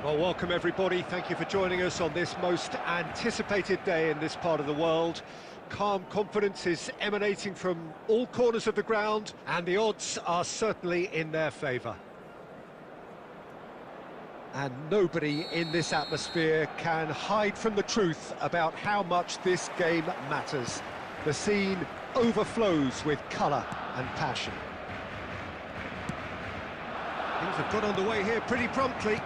Well, welcome everybody. Thank you for joining us on this most anticipated day in this part of the world. Calm confidence is emanating from all corners of the ground, and the odds are certainly in their favour. And nobody in this atmosphere can hide from the truth about how much this game matters. The scene overflows with colour and passion. Things have got underway here pretty promptly.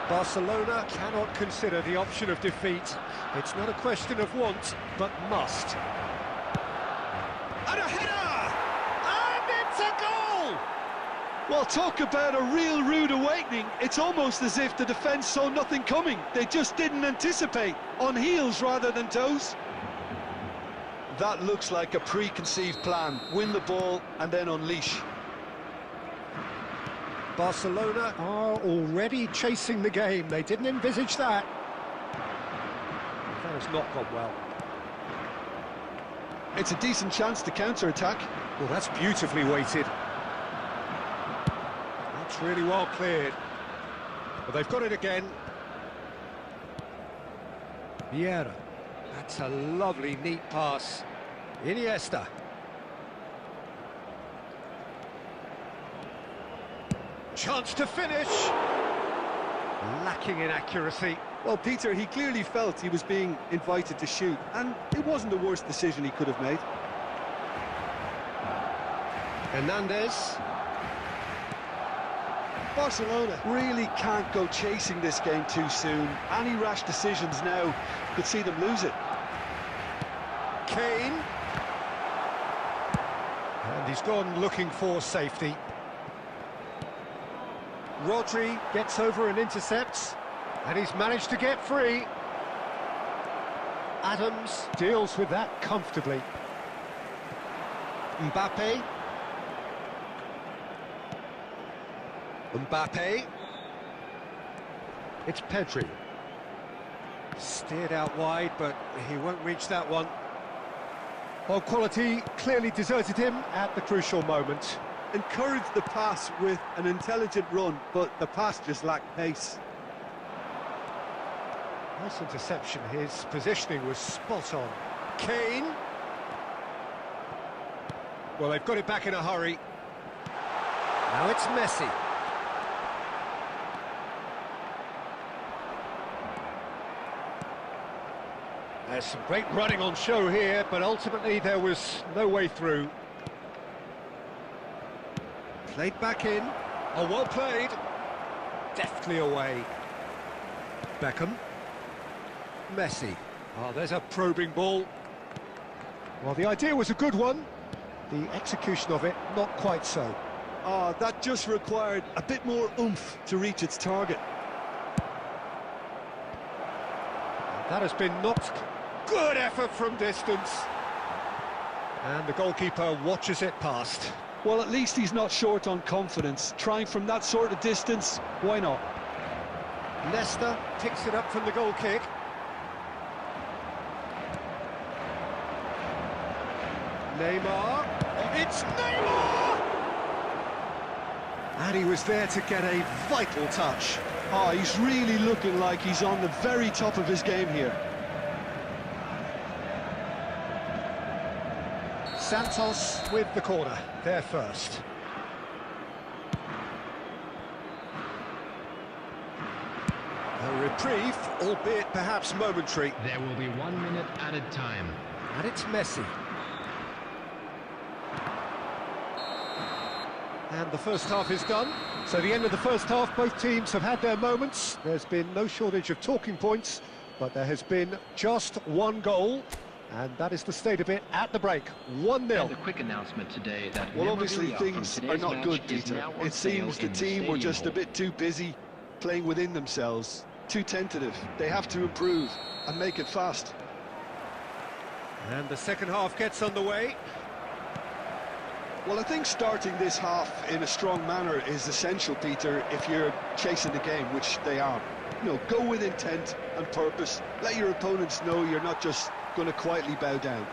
Barcelona cannot consider the option of defeat. It's not a question of want, but must. And a header! And it's a goal! Well, talk about a real rude awakening. It's almost as if the defence saw nothing coming. They just didn't anticipate, on heels rather than toes. That looks like a preconceived plan. Win the ball and then unleash. Barcelona are already chasing the game. They didn't envisage that. That has not gone well. It's a decent chance to counter-attack. Well, that's beautifully weighted. That's really well cleared. But they've got it again. Vieira. That's a lovely, neat pass. Iniesta. Chance to finish. Lacking in accuracy. Well, Peter, he clearly felt he was being invited to shoot, and it wasn't the worst decision he could have made. Hernandez. Barcelona really can't go chasing this game too soon. Any rash decisions now could see them lose it. Kane. And he's gone looking for safety. Rodri gets over and intercepts, and he's managed to get free. Adams deals with that comfortably. Mbappe. It's Pedri. Steered out wide, but he won't reach that one. Well, quality clearly deserted him at the crucial moment. Encouraged the pass with an intelligent run, but the pass just lacked pace. Nice interception. His positioning was spot on. Kane. Well, they've got it back in a hurry. Now it's Messi. There's some great running on show here, but ultimately there was no way through. Played back in. Oh, well played. Deftly away. Beckham. Messi. Oh, there's a probing ball. Well, the idea was a good one. The execution of it, not quite so. Oh, that just required a bit more oomph to reach its target. That has been knocked. Good effort from distance. And the goalkeeper watches it past. Well, at least he's not short on confidence. Trying from that sort of distance, why not? Leicester picks it up from the goal kick. Neymar. It's Neymar! And he was there to get a vital touch. Oh, he's really looking like he's on the very top of his game here. Santos with the corner, there first. A reprieve, albeit perhaps momentary. There will be 1 minute added time. And it's Messi. And the first half is done. So the end of the first half, both teams have had their moments. There's been no shortage of talking points, but there has been just one goal. And that is the state of it at the break, 1-0. And a quick announcement today that well, obviously things are not good, Peter. It seems the team were just a bit too busy playing within themselves, too tentative. They have to improve and make it fast. And the second half gets underway. Well, I think starting this half in a strong manner is essential, Peter, if you're chasing the game, which they are. You know, go with intent and purpose. Let your opponents know you're not just going to quietly bow down.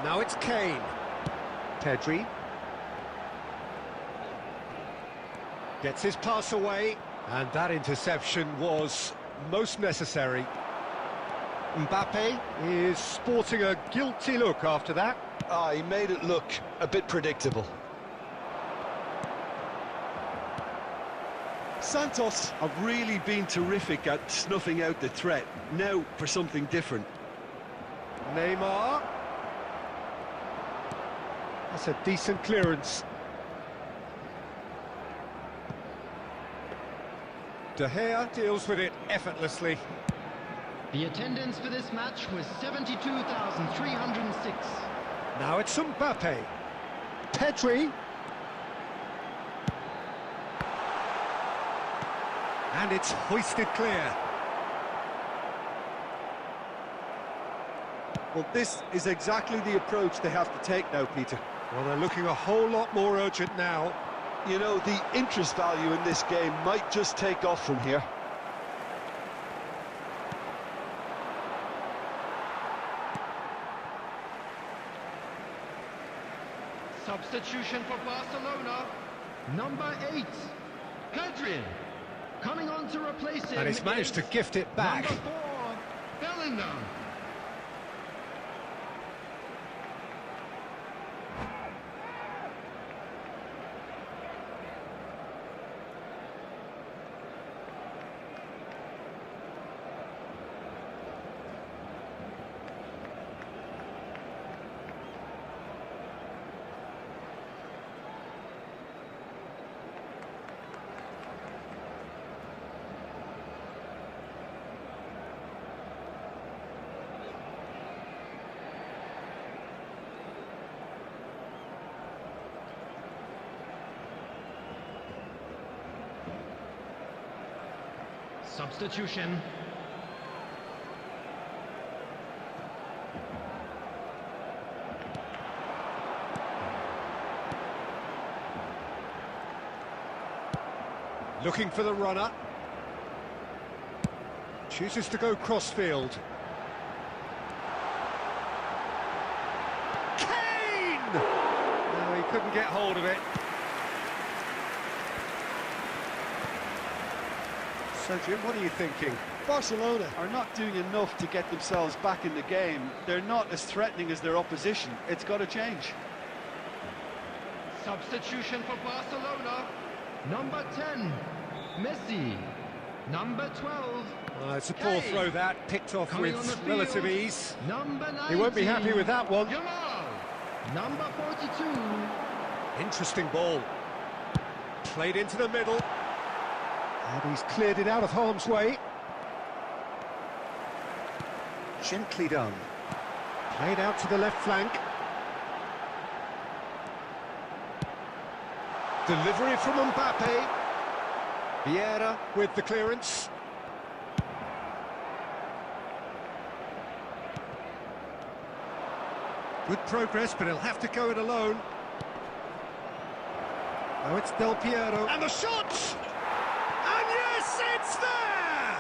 Now it's Kane. Pedri. Gets his pass away, and that interception was most necessary. Mbappe is sporting a guilty look after that. He made it look a bit predictable. Santos have really been terrific at snuffing out the threat. Now for something different. Neymar. That's a decent clearance. De Gea deals with it effortlessly. The attendance for this match was 72,306. Now it's Mbappe. Pedri. And it's hoisted clear. Well, this is exactly the approach they have to take now, Peter. Well, they're looking a whole lot more urgent now. You know, the interest value in this game might just take off from here. Substitution for Barcelona. Number 8, Pedri. Coming on to replace him. And he's managed to gift it back. Number 4, Bellingham. Substitution. Looking for the runner. Chooses to go crossfield. Kane! No, he couldn't get hold of it. So, Jim, what are you thinking? Barcelona are not doing enough to get themselves back in the game. They're not as threatening as their opposition. It's got to change. Substitution for Barcelona. Number 10, Messi. Number 12. It's a poor throw that, picked off Coming with on the relative field, ease. Number 19, He won't be happy with that one. Yamal. Number 42. Interesting ball. Played into the middle. And he's cleared it out of harm's way. Gently done. Played out to the left flank. Delivery from Mbappe. Vieira with the clearance. Good progress, but he'll have to go it alone. Now it's Del Piero. And the shot! And yes, it's there!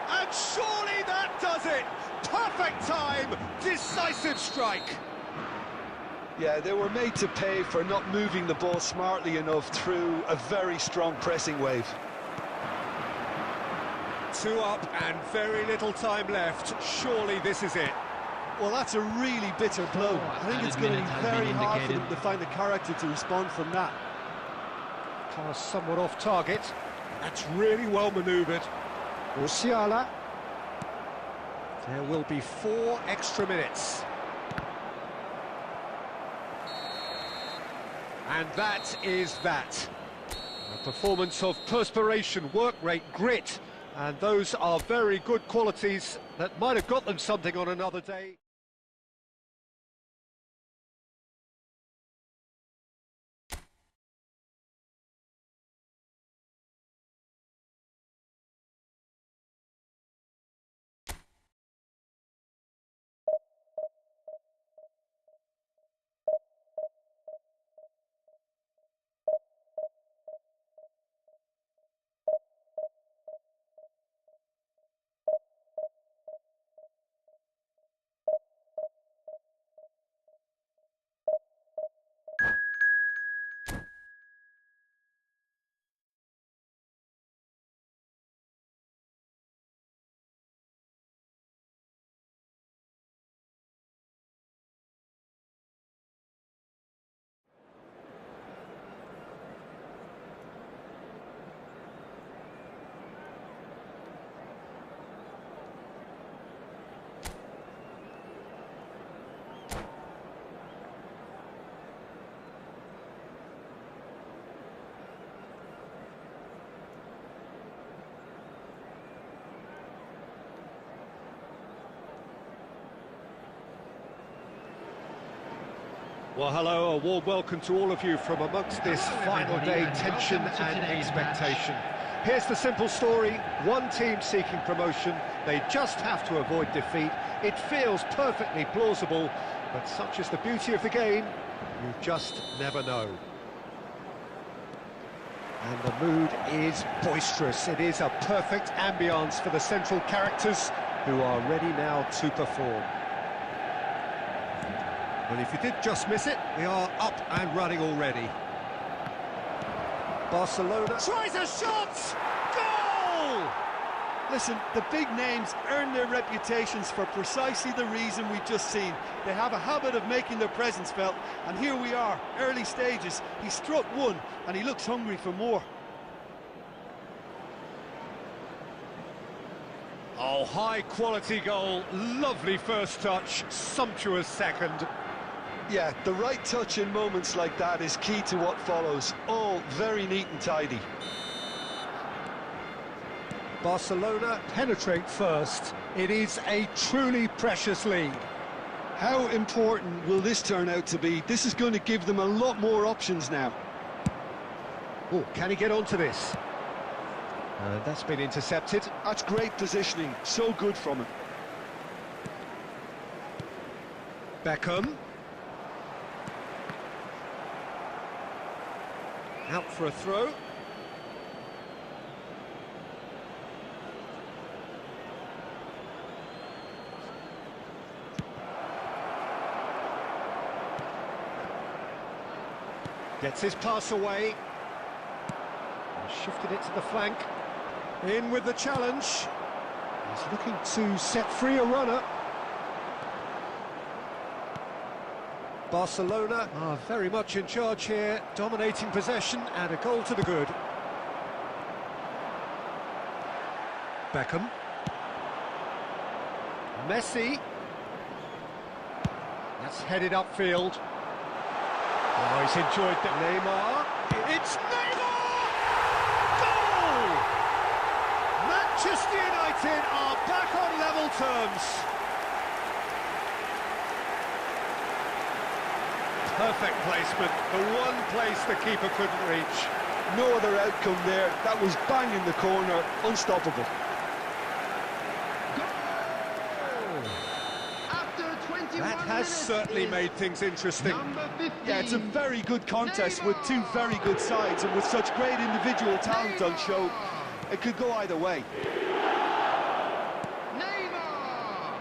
And surely that does it! Perfect time, decisive strike. Yeah, they were made to pay for not moving the ball smartly enough through a very strong pressing wave. 2 up and very little time left. Surely this is it. Well, that's a really bitter blow. I think it's going to be very hard for them to find the character to respond from that. Pass somewhat off target. That's really well manoeuvred. Musiala. There will be 4 extra minutes. And that is that. A performance of perspiration, work rate, grit. And those are very good qualities that might have got them something on another day. Well, hello, a warm welcome to all of you from amongst this final day tension and expectation. Here's the simple story: one team seeking promotion, they just have to avoid defeat. It feels perfectly plausible, but such is the beauty of the game, you just never know. And the mood is boisterous. It is a perfect ambience for the central characters who are ready now to perform. Well, if you did just miss it, we are up and running already. Barcelona tries a shot! Goal! Listen, the big names earn their reputations for precisely the reason we've just seen. They have a habit of making their presence felt, and here we are, early stages. He struck one, and he looks hungry for more. Oh, high-quality goal, lovely first touch, sumptuous second. Yeah, the right touch in moments like that is key to what follows. All very neat and tidy. Barcelona penetrate first. It is a truly precious lead. How important will this turn out to be? This is going to give them a lot more options now. Oh, can he get onto this? That's been intercepted. That's great positioning, so good from him. Beckham. Out for a throw. Gets his pass away. Shifted it to the flank. In with the challenge. He's looking to set free a runner. Barcelona are very much in charge here, dominating possession and a goal to the good. Beckham. Messi. That's headed upfield. Oh, he's enjoyed that. Neymar. It's Neymar! Goal! Manchester United are back on level terms. Perfect placement, the one place the keeper couldn't reach. No other outcome there. That was bang in the corner, unstoppable. Goal! After 21 That has minutes certainly is made things interesting. Number 15. Yeah, it's a very good contest with two very good sides, and with such great individual talent on show, it could go either way. Neymar!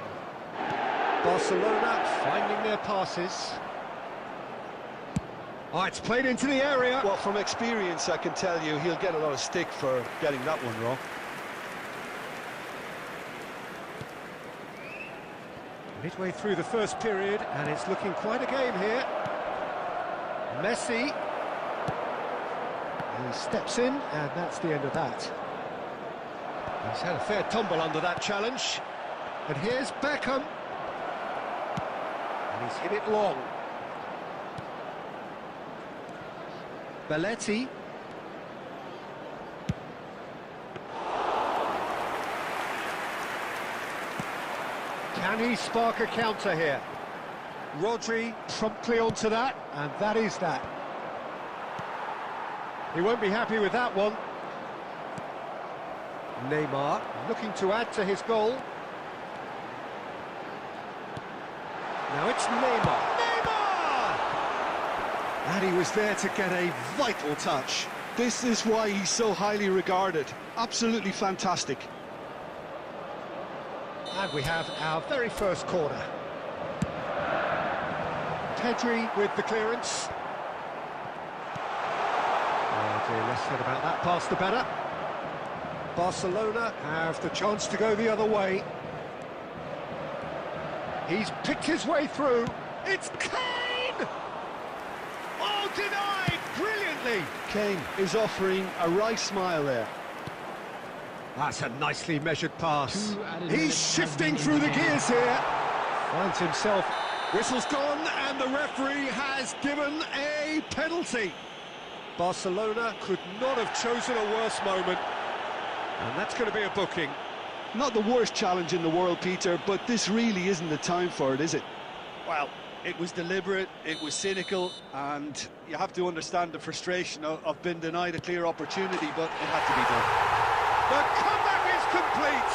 Barcelona finding their passes. Oh, it's played into the area. Well, from experience, I can tell you he'll get a lot of stick for getting that one wrong. Midway through the first period, and it's looking quite a game here. Messi. He steps in, and that's the end of that. He's had a fair tumble under that challenge. And here's Beckham. And he's hit it long. Belletti. Can he spark a counter here? Rodri promptly onto that, and that is that. He won't be happy with that one. Neymar looking to add to his goal. Now it's Neymar. And he was there to get a vital touch. This is why he's so highly regarded. Absolutely fantastic. And we have our very first corner. Pedri with the clearance. Oh dear, less said about that pass the better. Barcelona have the chance to go the other way. He's picked his way through. It's Kane! Oh, denied brilliantly. Kane is offering a wry smile there. That's a nicely measured pass. added He's minutes shifting have been through the indicated. gears here. Finds himself. Whistle's gone, and the referee has given a penalty. Barcelona could not have chosen a worse moment. And that's going to be a booking. Not the worst challenge in the world, Peter, but this really isn't the time for it, is it? Well, It was deliberate, it was cynical, and you have to understand the frustration of being denied a clear opportunity, but it had to be done. The comeback is complete.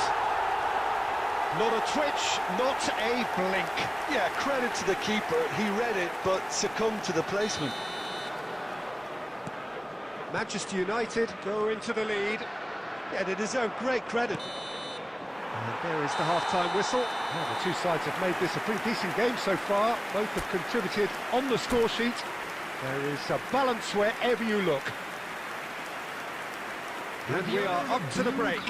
Not a twitch, not a blink. Yeah, credit to the keeper. He read it, but succumbed to the placement. Manchester United go into the lead. Yeah, they deserve great credit. And there is the half-time whistle. Well, the two sides have made this a pretty decent game so far. Both have contributed on the score sheet. There is a balance wherever you look. And we are up to the break.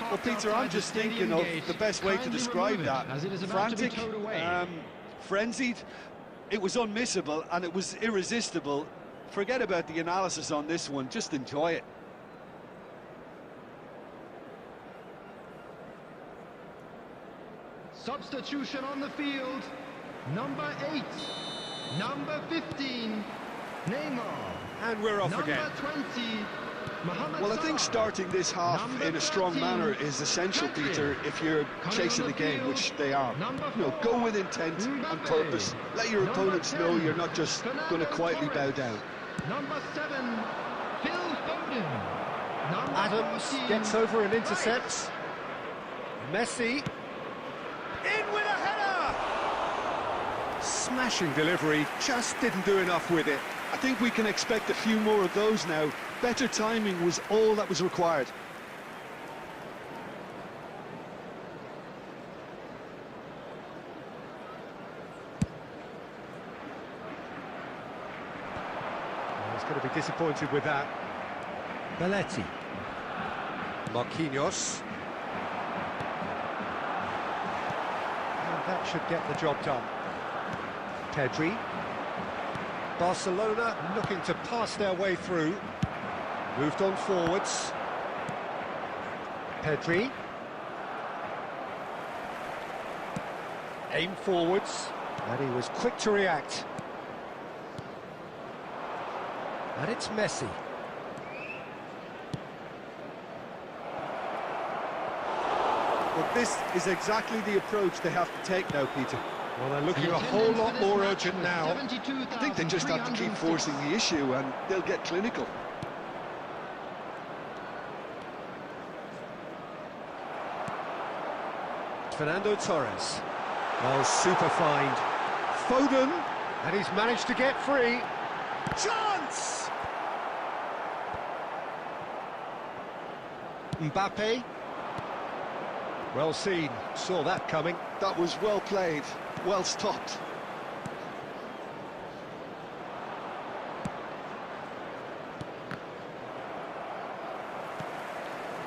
Well, Peter, I'm just thinking of the best way to describe that. Frantic, frenzied. It was unmissable and it was irresistible. Forget about the analysis on this one. Just enjoy it. Substitution on the field. Number 8, number 15, Neymar. And we're off again. Number 20, Mohamed Well, I think Salah. starting this half Number in a strong 13, manner is essential, Pedri. Peter, if you're Coming chasing on the the game, field, which they are. number You know, 4, go with intent and Mbappe. purpose. Let your Number opponents know 10, you're not just going to Fernando quietly bow Torres. down. Number 7, Phil Foden. Number Adams 14, gets over and intercepts. Messi. In with a header! Smashing delivery, just didn't do enough with it. I think we can expect a few more of those now. Better timing was all that was required. He's going to be disappointed with that. Belletti. Marquinhos. And that should get the job done. Pedri. Barcelona looking to pass their way through. Moved on forwards. Pedri. Aim forwards. And he was quick to react. And it's Messi. But this is exactly the approach they have to take now, Peter. Well, they're looking a whole lot more urgent now. I think they just have to keep forcing the issue and they'll get clinical. Fernando Torres. Oh, super find. Foden. And he's managed to get free. Chance! Mbappe. Well seen. Saw that coming. That was well played, well stopped.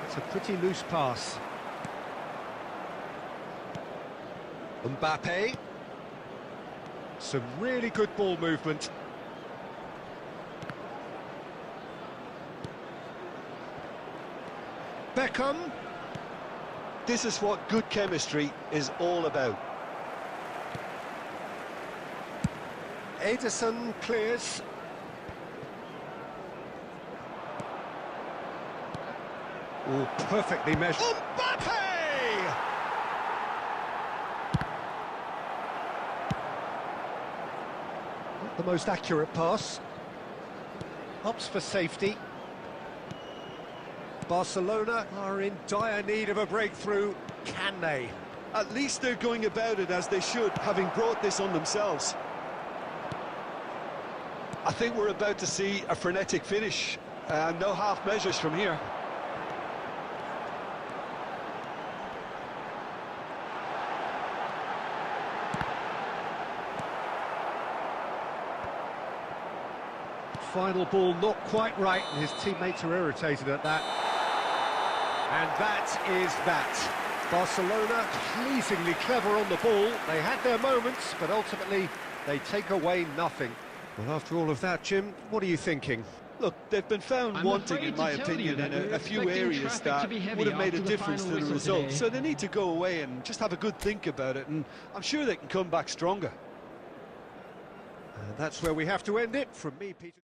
It's a pretty loose pass. Mbappe. Some really good ball movement. Beckham. This is what good chemistry is all about. Ederson clears. Oh, perfectly measured. Mbappe! Not the most accurate pass. Opts for safety. Barcelona are in dire need of a breakthrough. Can they? At least they're going about it as they should, having brought this on themselves. I think we're about to see a frenetic finish, and no half measures from here. Final ball not quite right, and his teammates are irritated at that. And that is that. Barcelona pleasingly clever on the ball. They had their moments, but ultimately they take away nothing. Well, after all of that, Jim, what are you thinking? Look, they've been found wanting, in my opinion, in a few areas that would have made a difference to the result. So they need to go away and just have a good think about it, and I'm sure they can come back stronger. And that's where we have to end it. From me, Peter.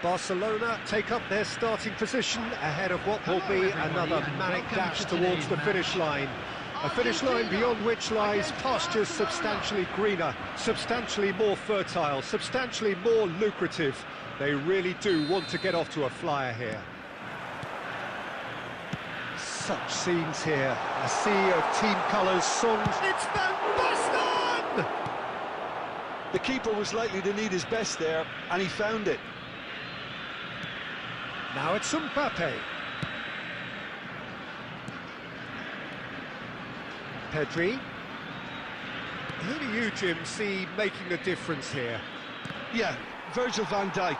Barcelona take up their starting position ahead of what will be another manic dash towards the finish line. A finish line beyond which lies pastures substantially greener, substantially more fertile, substantially more lucrative. They really do want to get off to a flyer here. Such scenes here, a sea of team colours, songs. It's Van Basten! The keeper was likely to need his best there, and he found it. Now it's Mbappe. Pedri. Who do you, Jim, see making a difference here? Yeah, Virgil van Dijk.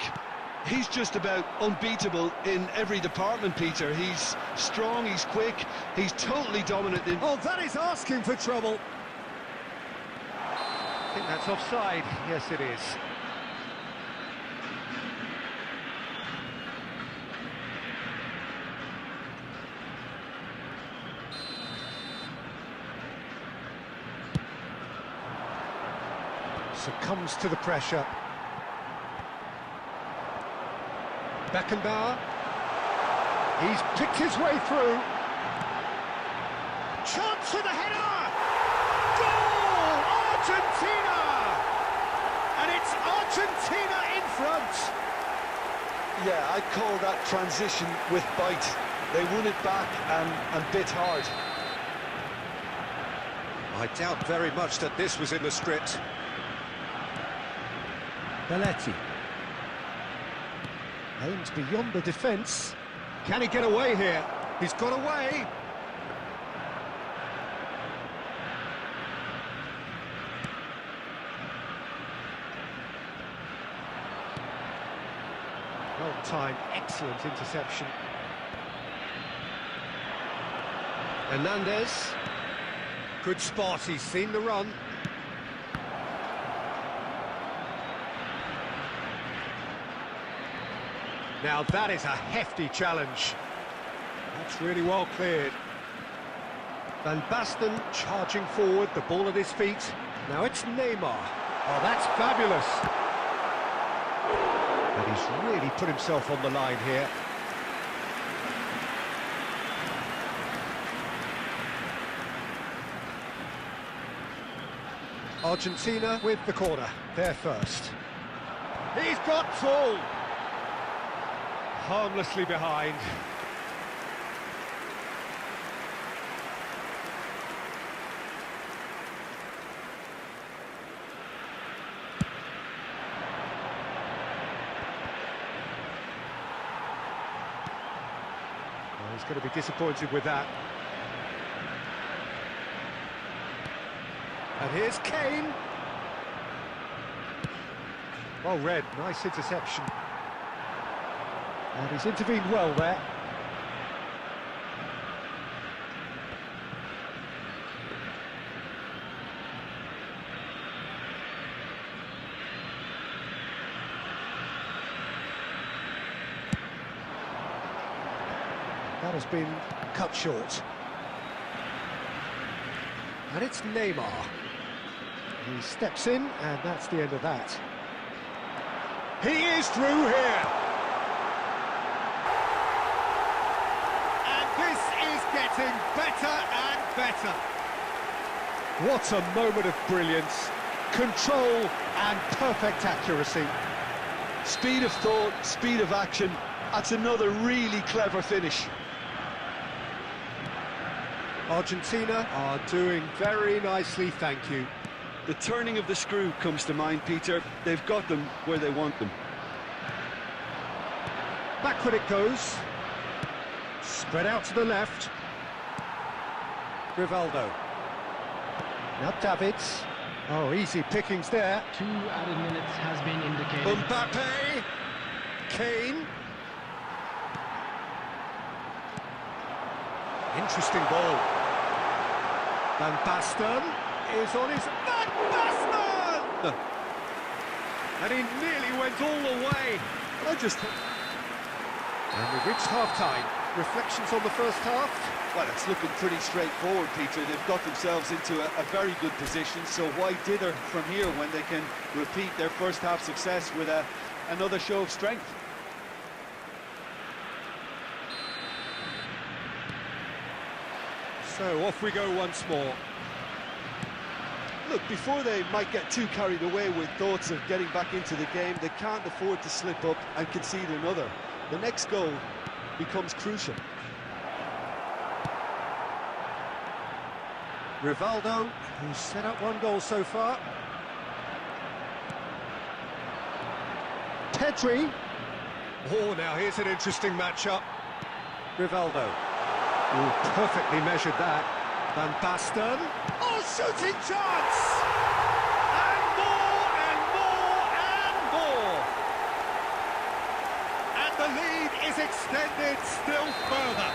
He's just about unbeatable in every department, Peter. He's strong, he's quick, he's totally dominant in... Oh, that is asking for trouble. I think that's offside. Yes, it is. Succumbs to the pressure. Beckenbauer. He's picked his way through. Chance for the header! Goal! Argentina! And it's Argentina in front. Yeah, I'd call that transition with bite. They won it back and bit hard. I doubt very much that this was in the script. Belletti. Aims beyond the defence. Can he get away here? He's got away. Well timed, excellent interception. Hernandez. Good spot, he's seen the run. Now that is a hefty challenge. That's really well cleared. Van Basten charging forward, the ball at his feet. Now it's Neymar. Oh, that's fabulous. And he's really put himself on the line here. Argentina with the corner, they're first. He's got full. Harmlessly behind. Well, he's going to be disappointed with that. And here's Kane. Well read, nice interception. And he's intervened well there. That has been cut short. And it's Neymar. He steps in, and that's the end of that. He is through here. And this is getting better and better. What a moment of brilliance. Control and perfect accuracy. Speed of thought, speed of action. That's another really clever finish. Argentina are doing very nicely, thank you. The turning of the screw comes to mind, Peter. They've got them where they want them. Backward it goes. Spread out to the left. Rivaldo. Now Davids. Oh, easy pickings there. 2 added minutes has been indicated. Mbappe. Kane. Interesting ball. Van Basten is on his... Van Basten! And he nearly went all the way. And we've reached half-time. Reflections on the first half? Well, it's looking pretty straightforward, Peter. They've got themselves into a very good position, so why dither from here when they can repeat their first half success with another show of strength? So off we go once more. Look, before they might get too carried away with thoughts of getting back into the game, they can't afford to slip up and concede another. The next goal becomes crucial. Rivaldo, who's set up one goal so far. Pedri. Oh, now here's an interesting matchup. Rivaldo. Oh, perfectly measured that. Van Basten. Oh, shooting chance! And more, and more, and more! And the lead is extended still further.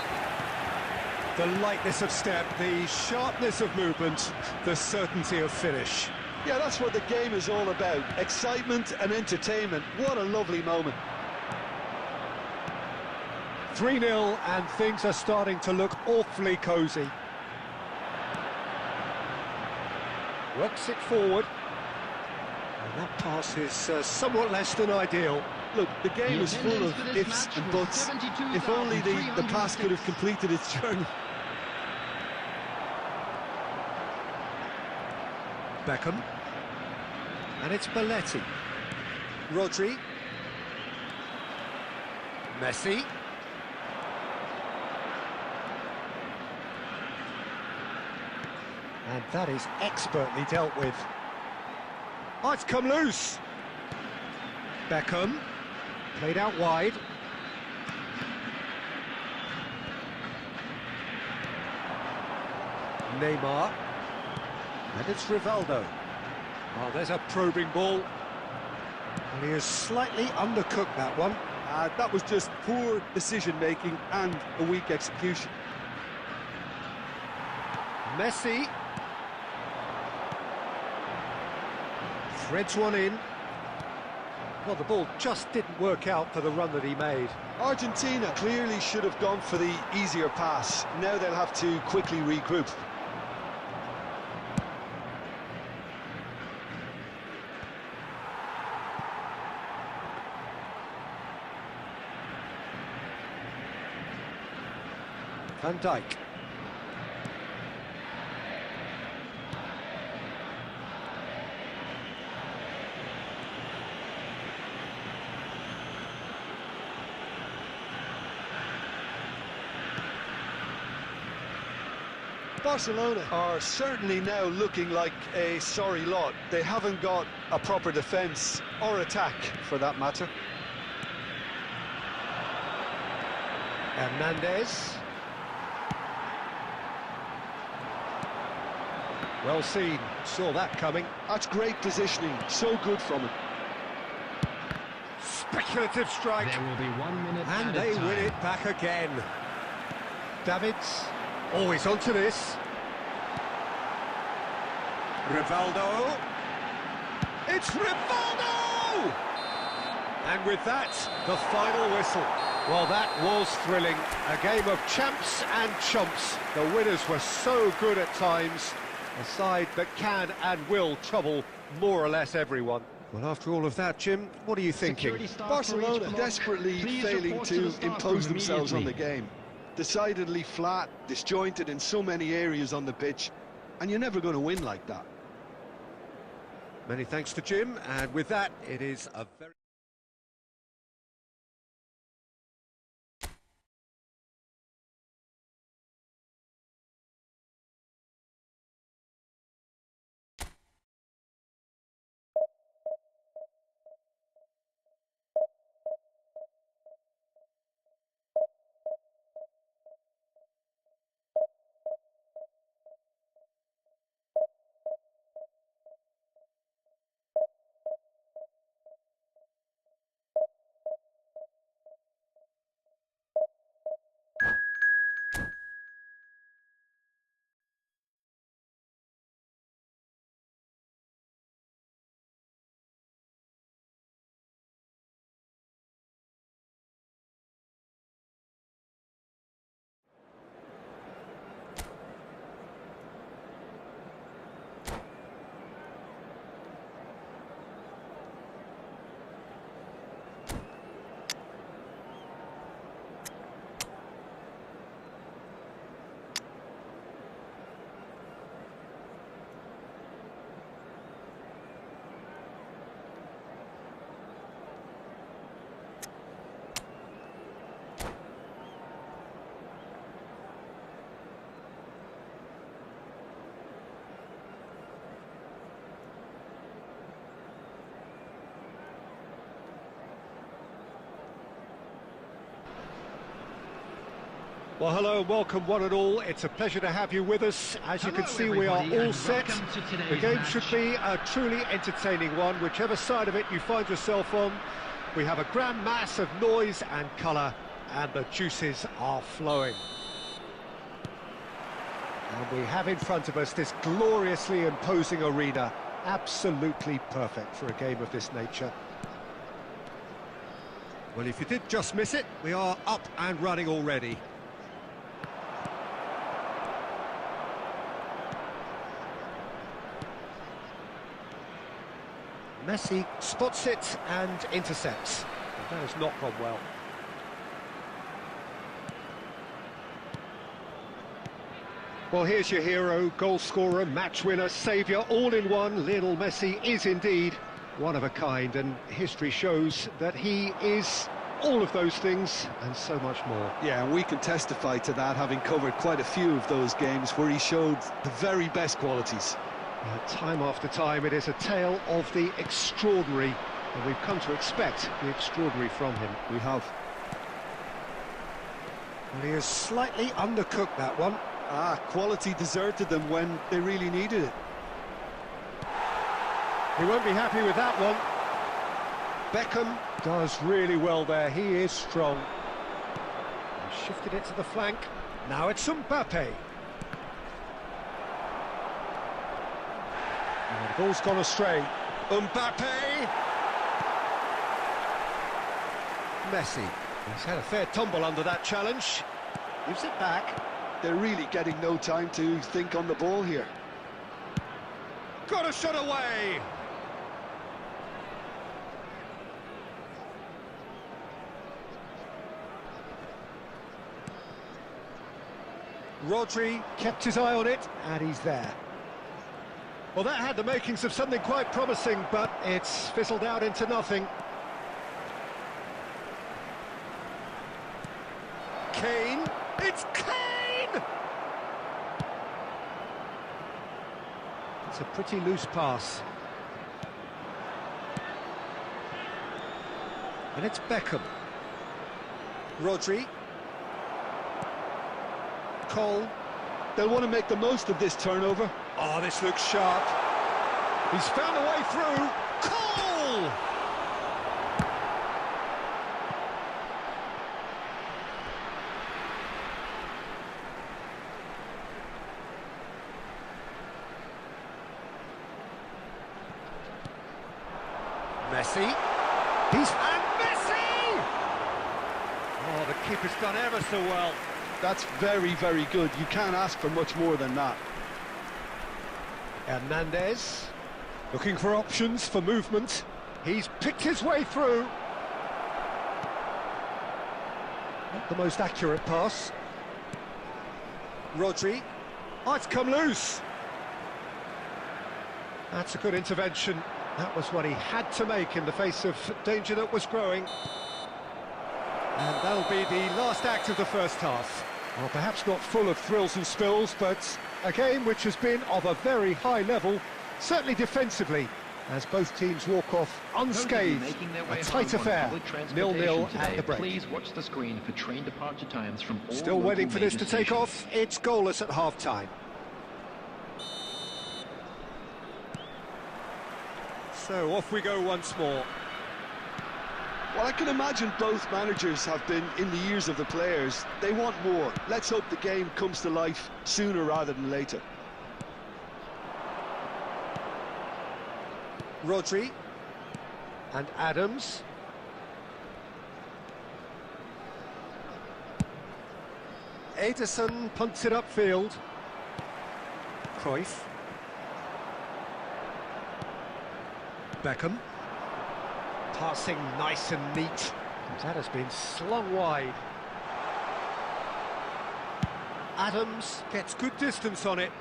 The lightness of step, the sharpness of movement, the certainty of finish. Yeah, that's what the game is all about. Excitement and entertainment. What a lovely moment. 3-0, and things are starting to look awfully cosy. Works it forward. And that pass is somewhat less than ideal. Look, the game is full of ifs and buts. If only the pass could have completed its journey. Beckham. And it's Belletti. Rodri. Messi. And that is expertly dealt with. Oh, it's come loose. Beckham. Played out wide. Neymar. And it's Rivaldo. Oh, there's a probing ball. And he has slightly undercooked that one. That was just poor decision-making and a weak execution. Messi. Threads one in. Well, the ball just didn't work out for the run that he made. Argentina clearly should have gone for the easier pass. Now they'll have to quickly regroup. Van Dijk. Barcelona are certainly now looking like a sorry lot. They haven't got a proper defence or attack, for that matter. Hernandez. Well seen, saw that coming. That's great positioning, so good from him. Speculative strike. There will be 1 minute And at a they time. win it back again. Davids. Oh, he's onto this. Rivaldo. It's Rivaldo! And with that, the final whistle. Well, that was thrilling. A game of champs and chumps. The winners were so good at times. A side that can and will trouble more or less everyone. Well, after all of that, Jim, what are you thinking? Security staff for Barcelona each block. desperately Please failing report to the staff impose room themselves on the immediately. game. Decidedly flat, disjointed in so many areas on the pitch, and you're never going to win like that. Many thanks to Jim, and with that, it is a very... Well, hello and welcome one and all. It's a pleasure to have you with us. As you can see, we are all set. The game should be a truly entertaining one, whichever side of it you find yourself on. We have a grand mass of noise and colour, and the juices are flowing. And we have in front of us this gloriously imposing arena, absolutely perfect for a game of this nature. Well, if you did just miss it, we are up and running already. Messi spots it and intercepts. That has not gone well. Well, here's your hero, goal scorer, match winner, saviour, all in one. Lionel Messi is indeed one of a kind, and history shows that he is all of those things and so much more. Yeah, and we can testify to that, having covered quite a few of those games where he showed the very best qualities. Time after time, it is a tale of the extraordinary, and we've come to expect the extraordinary from him. We have. Well, he has slightly undercooked that one. Quality deserted them when they really needed it. He won't be happy with that one. Beckham does really well there, he is strong. He shifted it to the flank, now it's Mbappe. And the ball's gone astray. Mbappe! Messi. He's had a fair tumble under that challenge. Gives it back. They're really getting no time to think on the ball here. Got a shot away! Rodri kept his eye on it, and he's there. Well, that had the makings of something quite promising, but it's fizzled out into nothing. Kane, it's Kane! It's a pretty loose pass. And it's Beckham. Rodri. Cole. They'll want to make the most of this turnover. Oh, this looks sharp. He's found a way through. Cole! Messi. And Messi! Oh, the keeper's done ever so well. That's very, very good. You can't ask for much more than that. Hernandez, looking for options for movement. He's picked his way through. Not the most accurate pass. Rodri. Oh, it's come loose. That's a good intervention. That was what he had to make in the face of danger that was growing. And that'll be the last act of the first half. Well, perhaps not full of thrills and spills, but a game which has been of a very high level, certainly defensively, as both teams walk off unscathed. A tight affair, 0-0 at the break. Please watch the screen for train departure times from all Still waiting for this to take stations. off. It's goalless at half-time. So off we go once more. Well, I can imagine both managers have been in the ears of the players. They want more. Let's hope the game comes to life sooner rather than later. Rodri and Adams. Ederson punts it upfield. Cruyff. Beckham. Passing nice and neat. That has been slung wide. Adams gets good distance on it.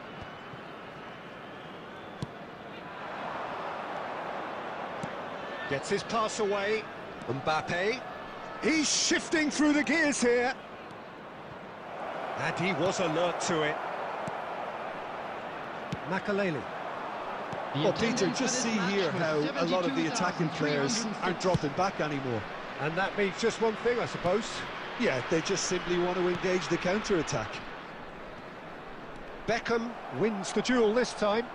Gets his pass away. Mbappe. He's shifting through the gears here. And he was alert to it. Makaleli. Well, Peter, just see here how a lot of the attacking players aren't dropping back anymore. And that means just one thing, I suppose. Yeah, they just simply want to engage the counter-attack. Beckham wins the duel this time.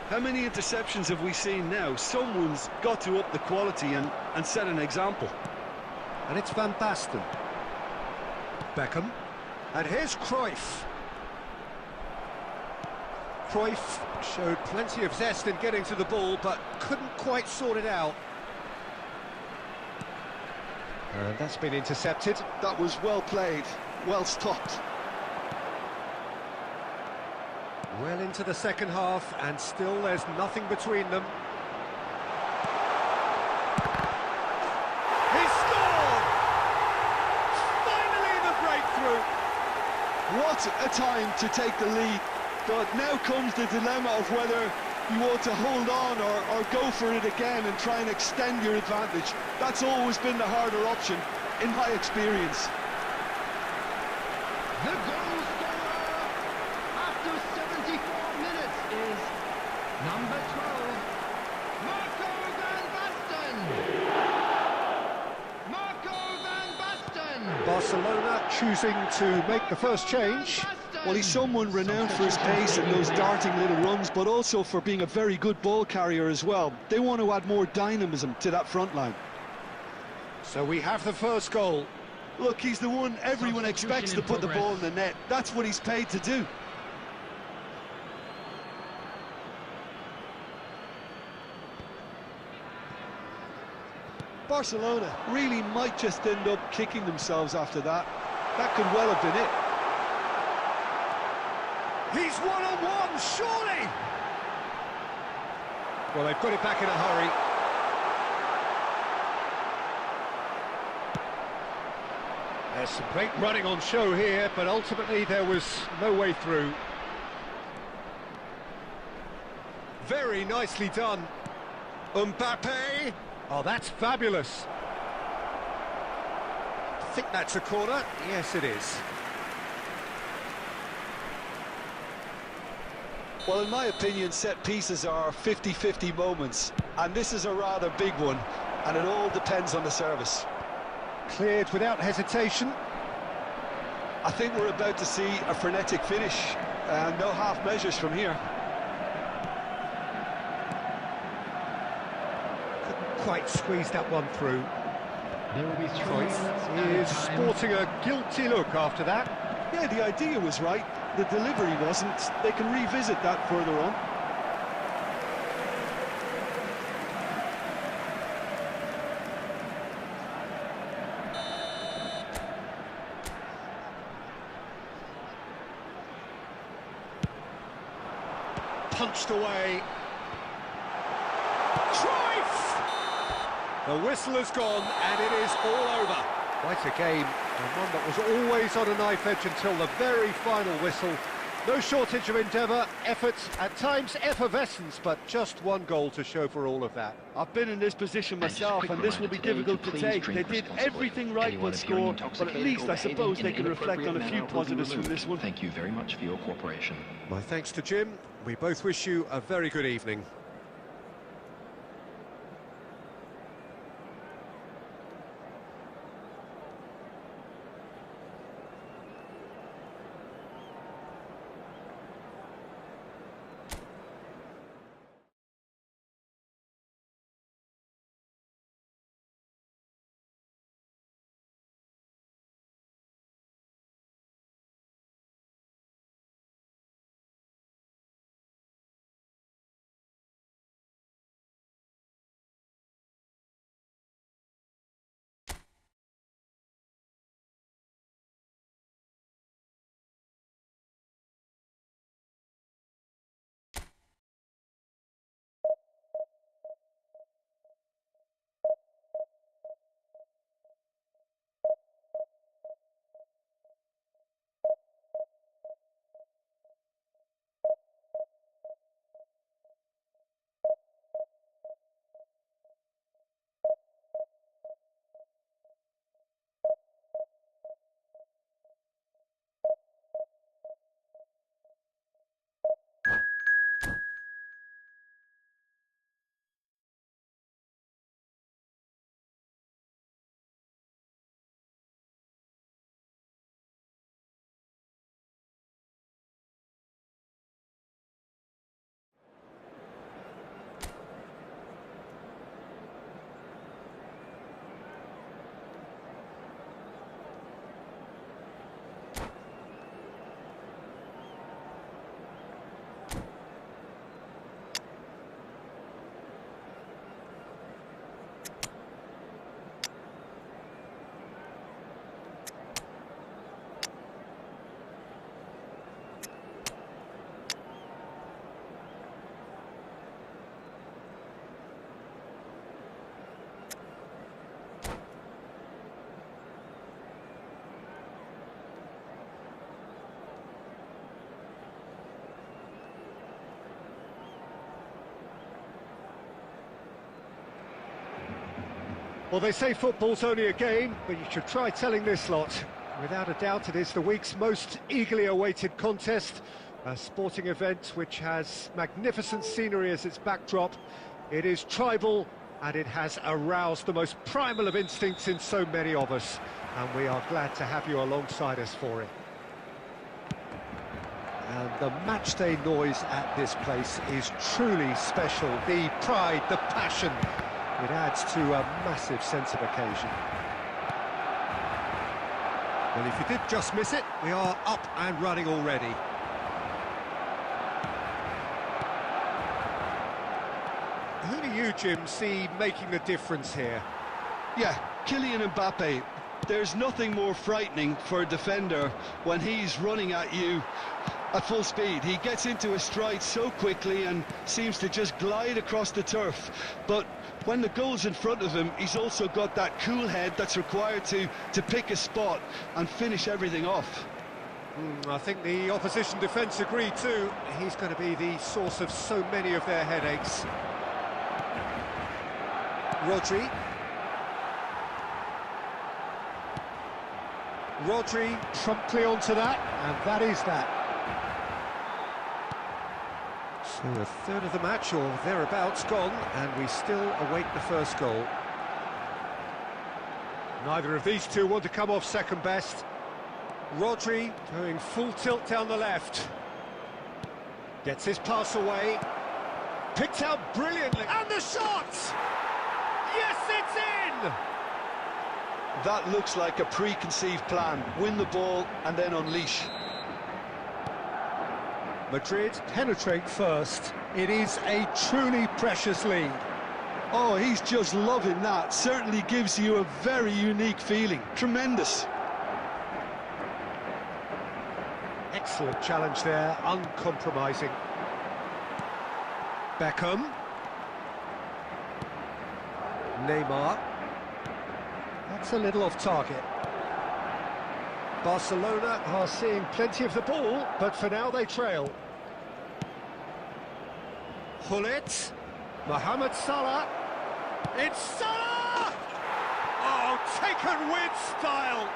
How many interceptions have we seen now? Someone's got to up the quality and set an example. And it's Van Basten. Beckham. And here's Cruyff. Cruyff showed plenty of zest in getting to the ball, but couldn't quite sort it out. And that's been intercepted. That was well played, well stopped. Well into the second half, and still there's nothing between them. He scored! Finally the breakthrough! What a time to take the lead. But now comes the dilemma of whether you ought to hold on or go for it again and try and extend your advantage. That's always been the harder option, in my experience. The goal scorer after 74 minutes is number 12, Marco van Basten. Marco van Basten. Barcelona choosing to make the first change. Well, he's someone renowned for his pace and those darting little runs, but also for being a very good ball carrier as well. They want to add more dynamism to that front line. So we have the first goal. Look, he's the one everyone expects to put the ball in the net. That's what he's paid to do. Barcelona really might just end up kicking themselves after that. That could well have been it. He's one-on-one, surely! Well, they put it back in a hurry. There's some great running on show here, but ultimately there was no way through. Very nicely done. Mbappe! Oh, that's fabulous. I think that's a corner. Yes, it is. Well, in my opinion, set pieces are 50-50 moments, and this is a rather big one, and it all depends on the service. Cleared without hesitation. I think we're about to see a frenetic finish, and no half measures from here. Couldn't quite squeeze that one through. There will be 3 Cruyff minutes is added time. sporting a guilty look after that. Yeah, the idea was right, the delivery wasn't. They can revisit that further on. Punched away. Cruyff! The whistle has gone, and it is all over. Quite a game, and one that was always on a knife edge until the very final whistle. No shortage of endeavour, effort, at times effervescence, but just one goal to show for all of that. I've been in this position And just a myself, quick and this will be reminder today difficult to please take. drink They did responsibly. everything right Anyone but appearing score, but at intoxicated least or I suppose behaving they in can reflect on a inappropriate few manner will be positives from removed. this one. Thank you very much for your cooperation. My thanks to Jim. We both wish you a very good evening. Well, they say football's only a game, but you should try telling this lot. Without a doubt, it is the week's most eagerly awaited contest, a sporting event which has magnificent scenery as its backdrop. It is tribal, and it has aroused the most primal of instincts in so many of us, and we are glad to have you alongside us for it. And the matchday noise at this place is truly special. The pride, the passion, it adds to a massive sense of occasion. Well, if you did just miss it, we are up and running already. Who do you, Jim, see making the difference here? Yeah, Kylian Mbappe. There's nothing more frightening for a defender when he's running at you at full speed. He gets into a stride so quickly and seems to just glide across the turf. But when the goal's in front of him, he's also got that cool head that's required to pick a spot and finish everything off. I think the opposition defence agree too. He's going to be the source of so many of their headaches. Rodri promptly onto that, and that is that. So a third of the match, or thereabouts, gone, and we still await the first goal. Neither of these two want to come off second best. Rodri going full tilt down the left. Gets his pass away. Picked out brilliantly. And the shot! Yes, it's in! That looks like a preconceived plan. Win the ball and then unleash. Madrid penetrate first. It is a truly precious lead. Oh, he's just loving that. Certainly gives you a very unique feeling. Tremendous. Excellent challenge there, uncompromising. Beckham. Neymar. That's a little off target. Barcelona are seeing plenty of the ball, but for now they trail. Hullet. Mohamed Salah. It's Salah! Oh, taken with style.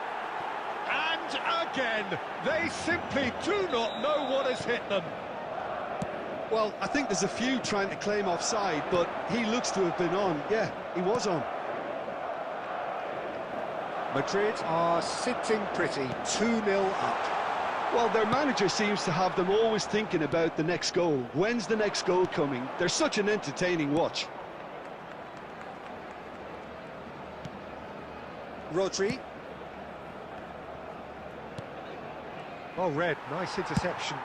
And again, they simply do not know what has hit them. Well, I think there's a few trying to claim offside, but he looks to have been on. Yeah, he was on. Madrid are sitting pretty, 2-0 up. Well, their manager seems to have them always thinking about the next goal. When's the next goal coming? They're such an entertaining watch. Rodri. Oh, Red, nice interception.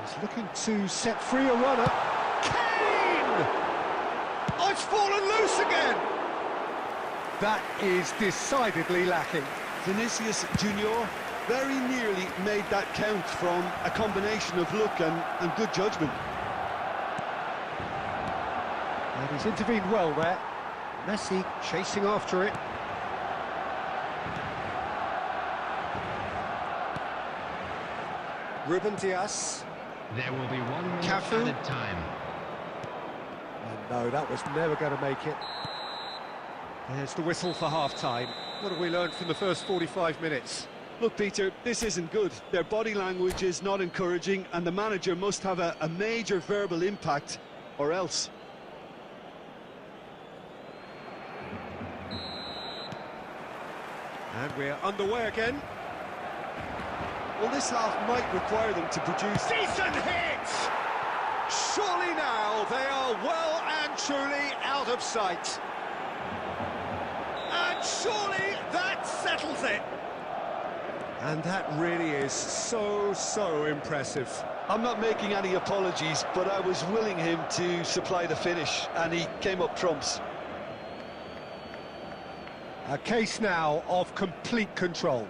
He's looking to set free a runner. Kane! Oh, it's fallen loose again! That is decidedly lacking. Vinicius Junior very nearly made that count from a combination of luck and good judgment. And he's intervened well there. Messi chasing after it. Ruben Dias. There will be one more Cafu. added time. And no, that was never going to make it. There's the whistle for half-time. What have we learned from the first 45 minutes? Look, Peter, this isn't good. Their body language is not encouraging, and the manager must have a major verbal impact, or else. And we're underway again. Well, this half might require them to produce... Decent hit! Surely now they are well and truly out of sight. And surely that settles it. And that really is so impressive. I'm not making any apologies, but I was willing him to supply the finish, and he came up trumps. A case now of complete control.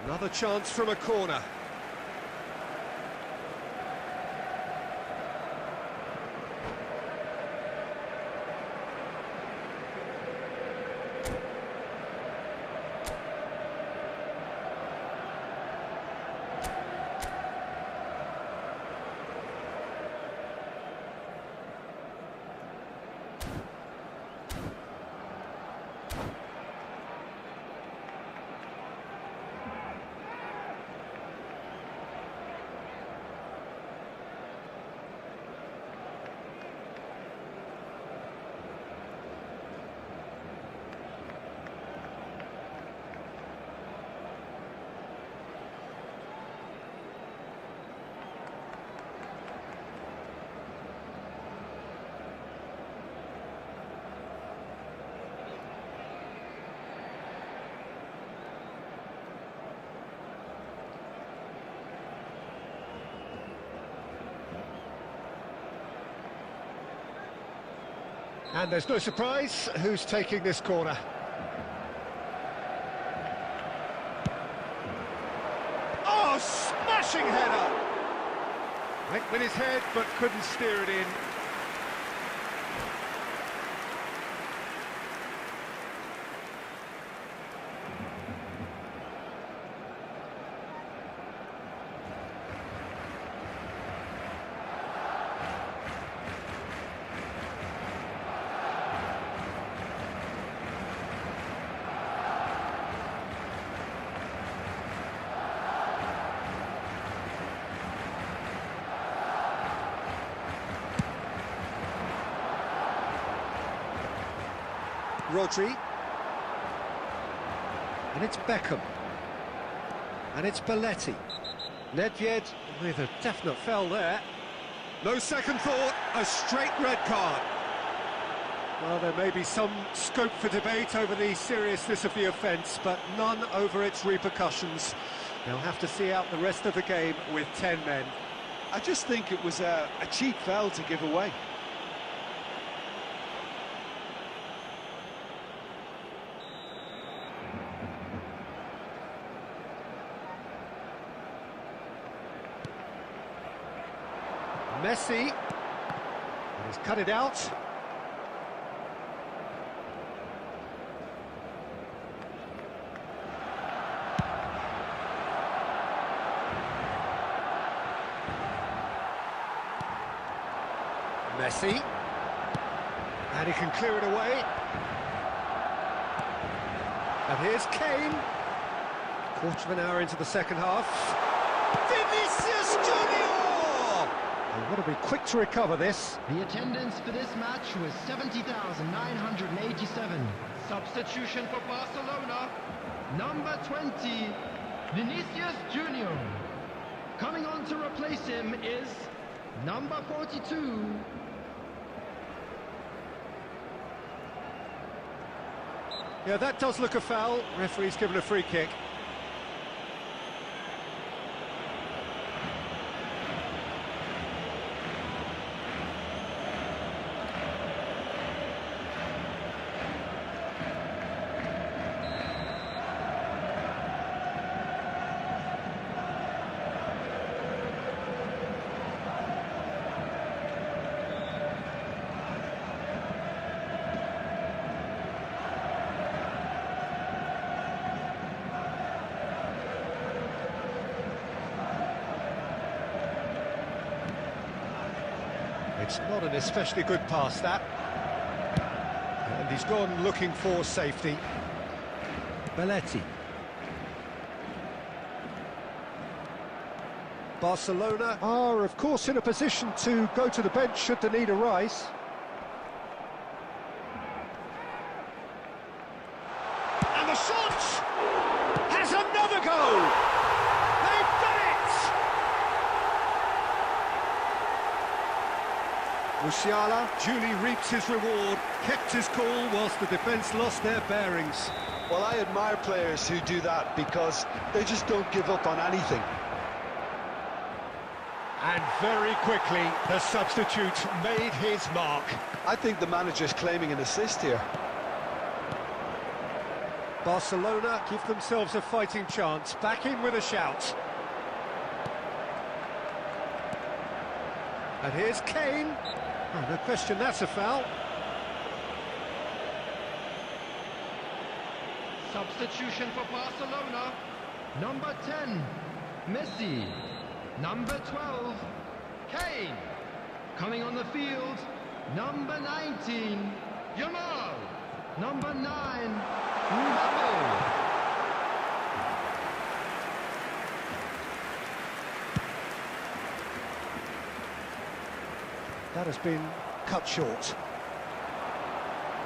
Another chance from a corner. And there's no surprise who's taking this corner. Oh, smashing header! Went with his head, but couldn't steer it in. Rodri. And it's Beckham. And it's Belletti. Nedved with a definite foul there. No second thought, a straight red card. Well, there may be some scope for debate over the seriousness of the offence, but none over its repercussions. They'll have to see out the rest of the game with 10 men. I just think it was a cheap foul to give away. Messi, and he's cut it out. Messi, and he can clear it away. And here's Kane. Quarter of an hour into the second half. Vinicius Junior! They've got to be quick to recover this. The attendance for this match was 70,987. Substitution for Barcelona, number 20, Vinicius Junior. Coming on to replace him is number 42. Yeah, that does look a foul. Referee's given a free kick. It's not an especially good pass, that. And he's gone looking for safety. Belletti. Barcelona are, of course, in a position to go to the bench should the need arise. And the shot has another goal! They've done it! Musiala duly reaps his reward, kept his cool whilst the defence lost their bearings. Well, I admire players who do that because they just don't give up on anything. And very quickly, the substitute made his mark. I think the manager's claiming an assist here. Barcelona give themselves a fighting chance, back in with a shout. And here's Kane. Oh, no question, that's a foul. Substitution for Barcelona. Number 10, Messi. Number 12, Kane. Coming on the field, number 19, Yamal. Number 9, Mbappe. That has been cut short.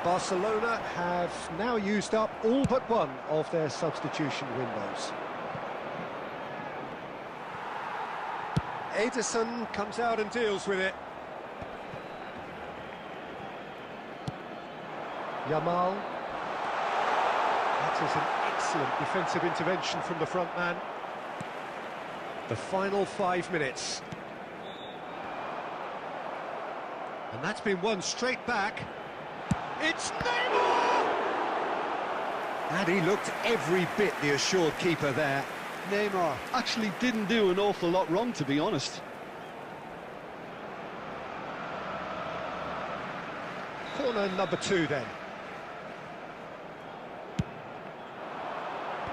Barcelona have now used up all but one of their substitution windows. Ederson comes out and deals with it. Yamal. That is an excellent defensive intervention from the front man. The final 5 minutes. And that's been won straight back. It's Neymar! And he looked every bit the assured keeper there. Neymar actually didn't do an awful lot wrong, to be honest. Corner number 2 then.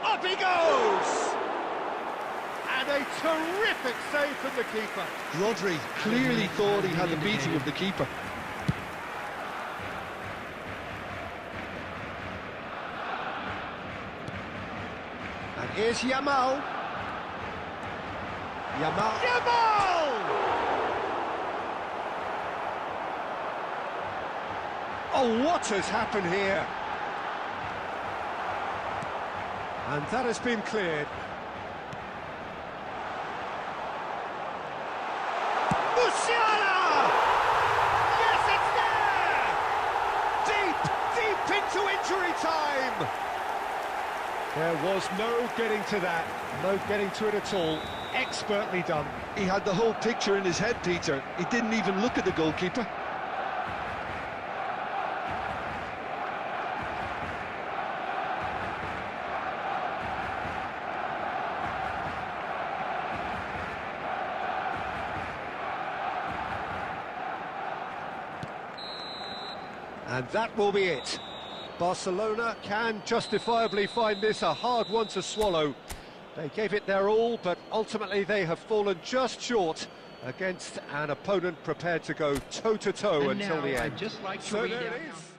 Up he goes! And a terrific save from the keeper. Rodri clearly thought he had the beating of the keeper. And here's Yamal. Yamal! Oh, what has happened here? And that has been cleared. Musiala! Yes, it's there! Deep into injury time! There was no getting to that, no getting to it at all. Expertly done. He had the whole picture in his head, Peter. He didn't even look at the goalkeeper. And that will be it. Barcelona can justifiably find this a hard one to swallow. They gave it their all, but ultimately they have fallen just short against an opponent prepared to go toe-to-toe until the end. I'd just like to So read there it out is.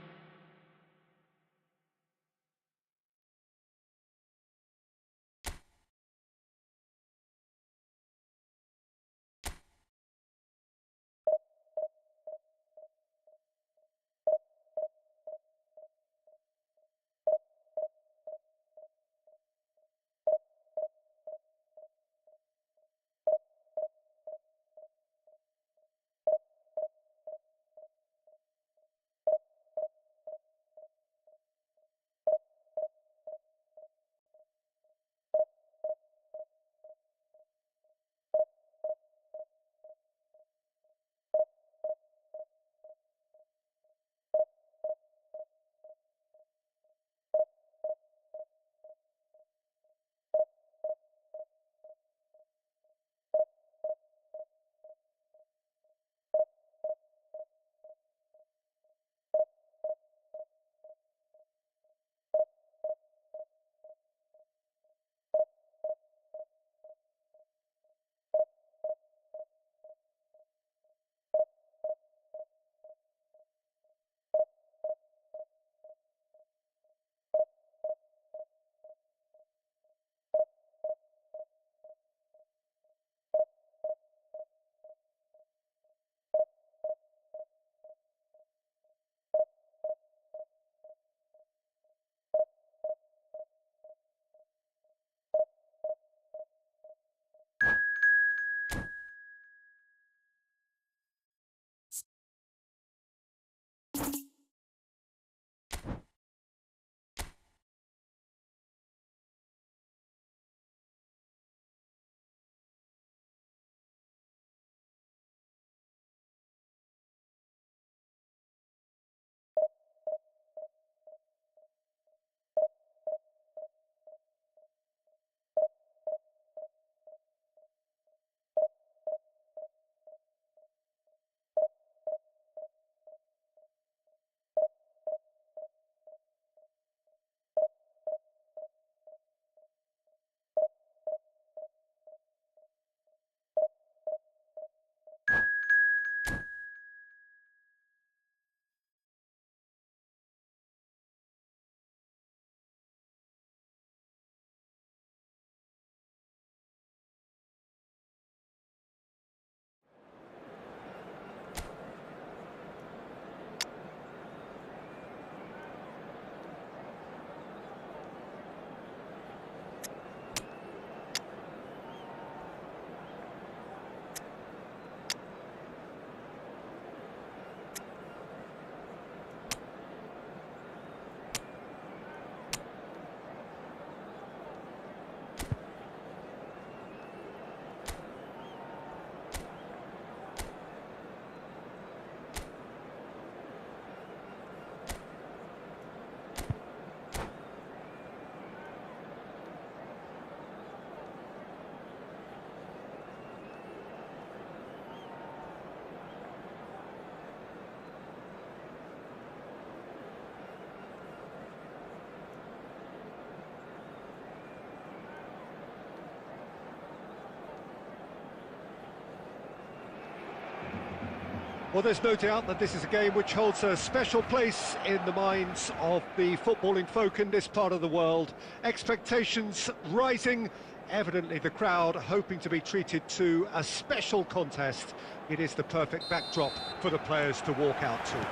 Well, there's no doubt that this is a game which holds a special place in the minds of the footballing folk in this part of the world. Expectations rising, evidently the crowd hoping to be treated to a special contest. It is the perfect backdrop for the players to walk out to.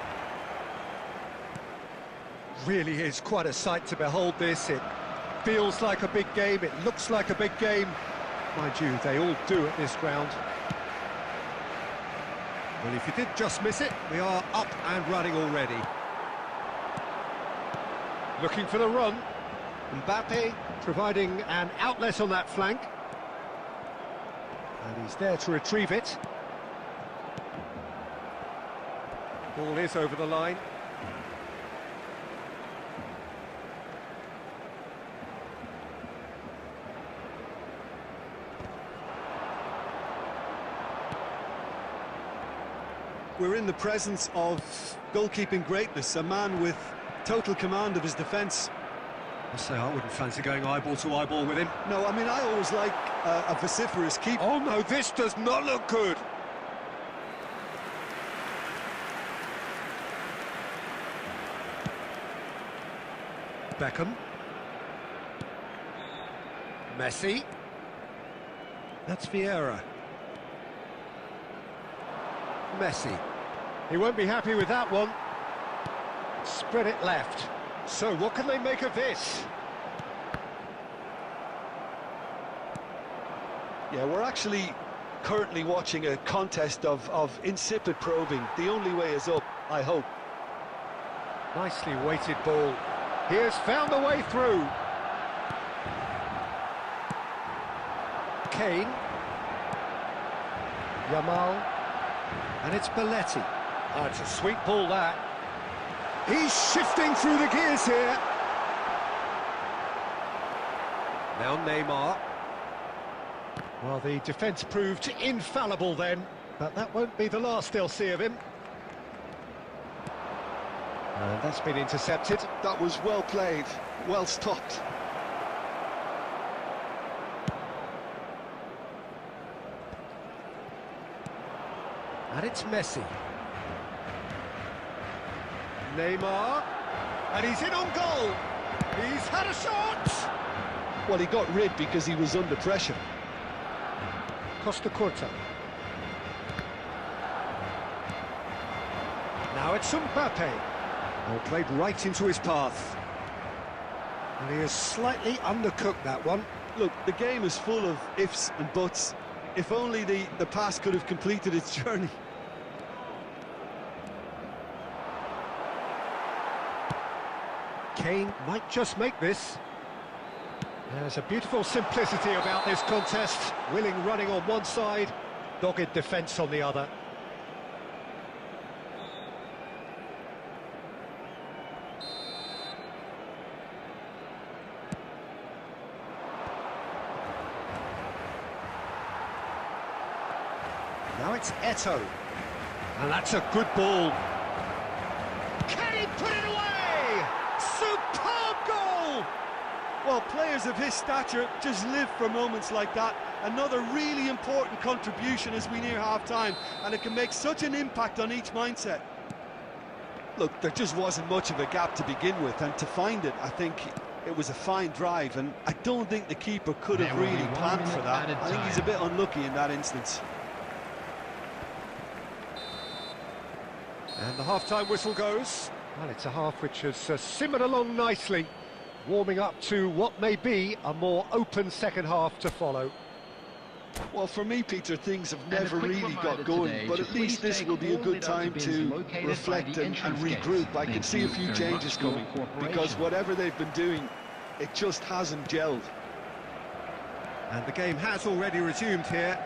Really is quite a sight to behold this. It feels like a big game, it looks like a big game. Mind you, they all do at this ground. Well, if you did just miss it, we are up and running already. Looking for the run. Mbappe providing an outlet on that flank. And he's there to retrieve it. Ball is over the line. We're in the presence of goalkeeping greatness, a man with total command of his defence. I say I wouldn't fancy going eyeball to eyeball with him. No, I mean, I always like a vociferous keeper. Oh no, this does not look good. Beckham. Messi. That's Vieira. Messi. He won't be happy with that one. Spread it left. So what can they make of this? Yeah, we're actually currently watching a contest of insipid probing. The only way is up, I hope. Nicely weighted ball. He has found the way through. Kane. Yamal. And it's Belletti. Oh, it's a sweet ball, that. He's shifting through the gears here. Now Neymar. Well, the defence proved infallible then, but that won't be the last they'll see of him. And that's been intercepted. That was well played, well stopped. And it's Messi. Neymar. And he's in on goal. He's had a shot. Well, he got rid because he was under pressure. Costa Curta. Now it's Mbappe. Oh, played right into his path. And he has slightly undercooked that one. Look, the game is full of ifs and buts. If only the pass could have completed its journey. Kane might just make this. There's a beautiful simplicity about this contest. Willing running on one side, dogged defence on the other. Now it's Eto'o. And that's a good ball. Can he put it away? Superb goal! Well, players of his stature just live for moments like that. Another really important contribution as we near half-time, and it can make such an impact on each mindset. Look, there just wasn't much of a gap to begin with, and to find it, I think it was a fine drive, and I don't think the keeper could have really planned for that. I think he's a bit unlucky in that instance. And the half-time whistle goes. Well, it's a half which has simmered along nicely, warming up to what may be a more open second half to follow. Well, for me, Peter, things have never really got going, but at least this will be a good time to reflect and regroup. I can see a few changes coming, because whatever they've been doing, it just hasn't gelled. And the game has already resumed here.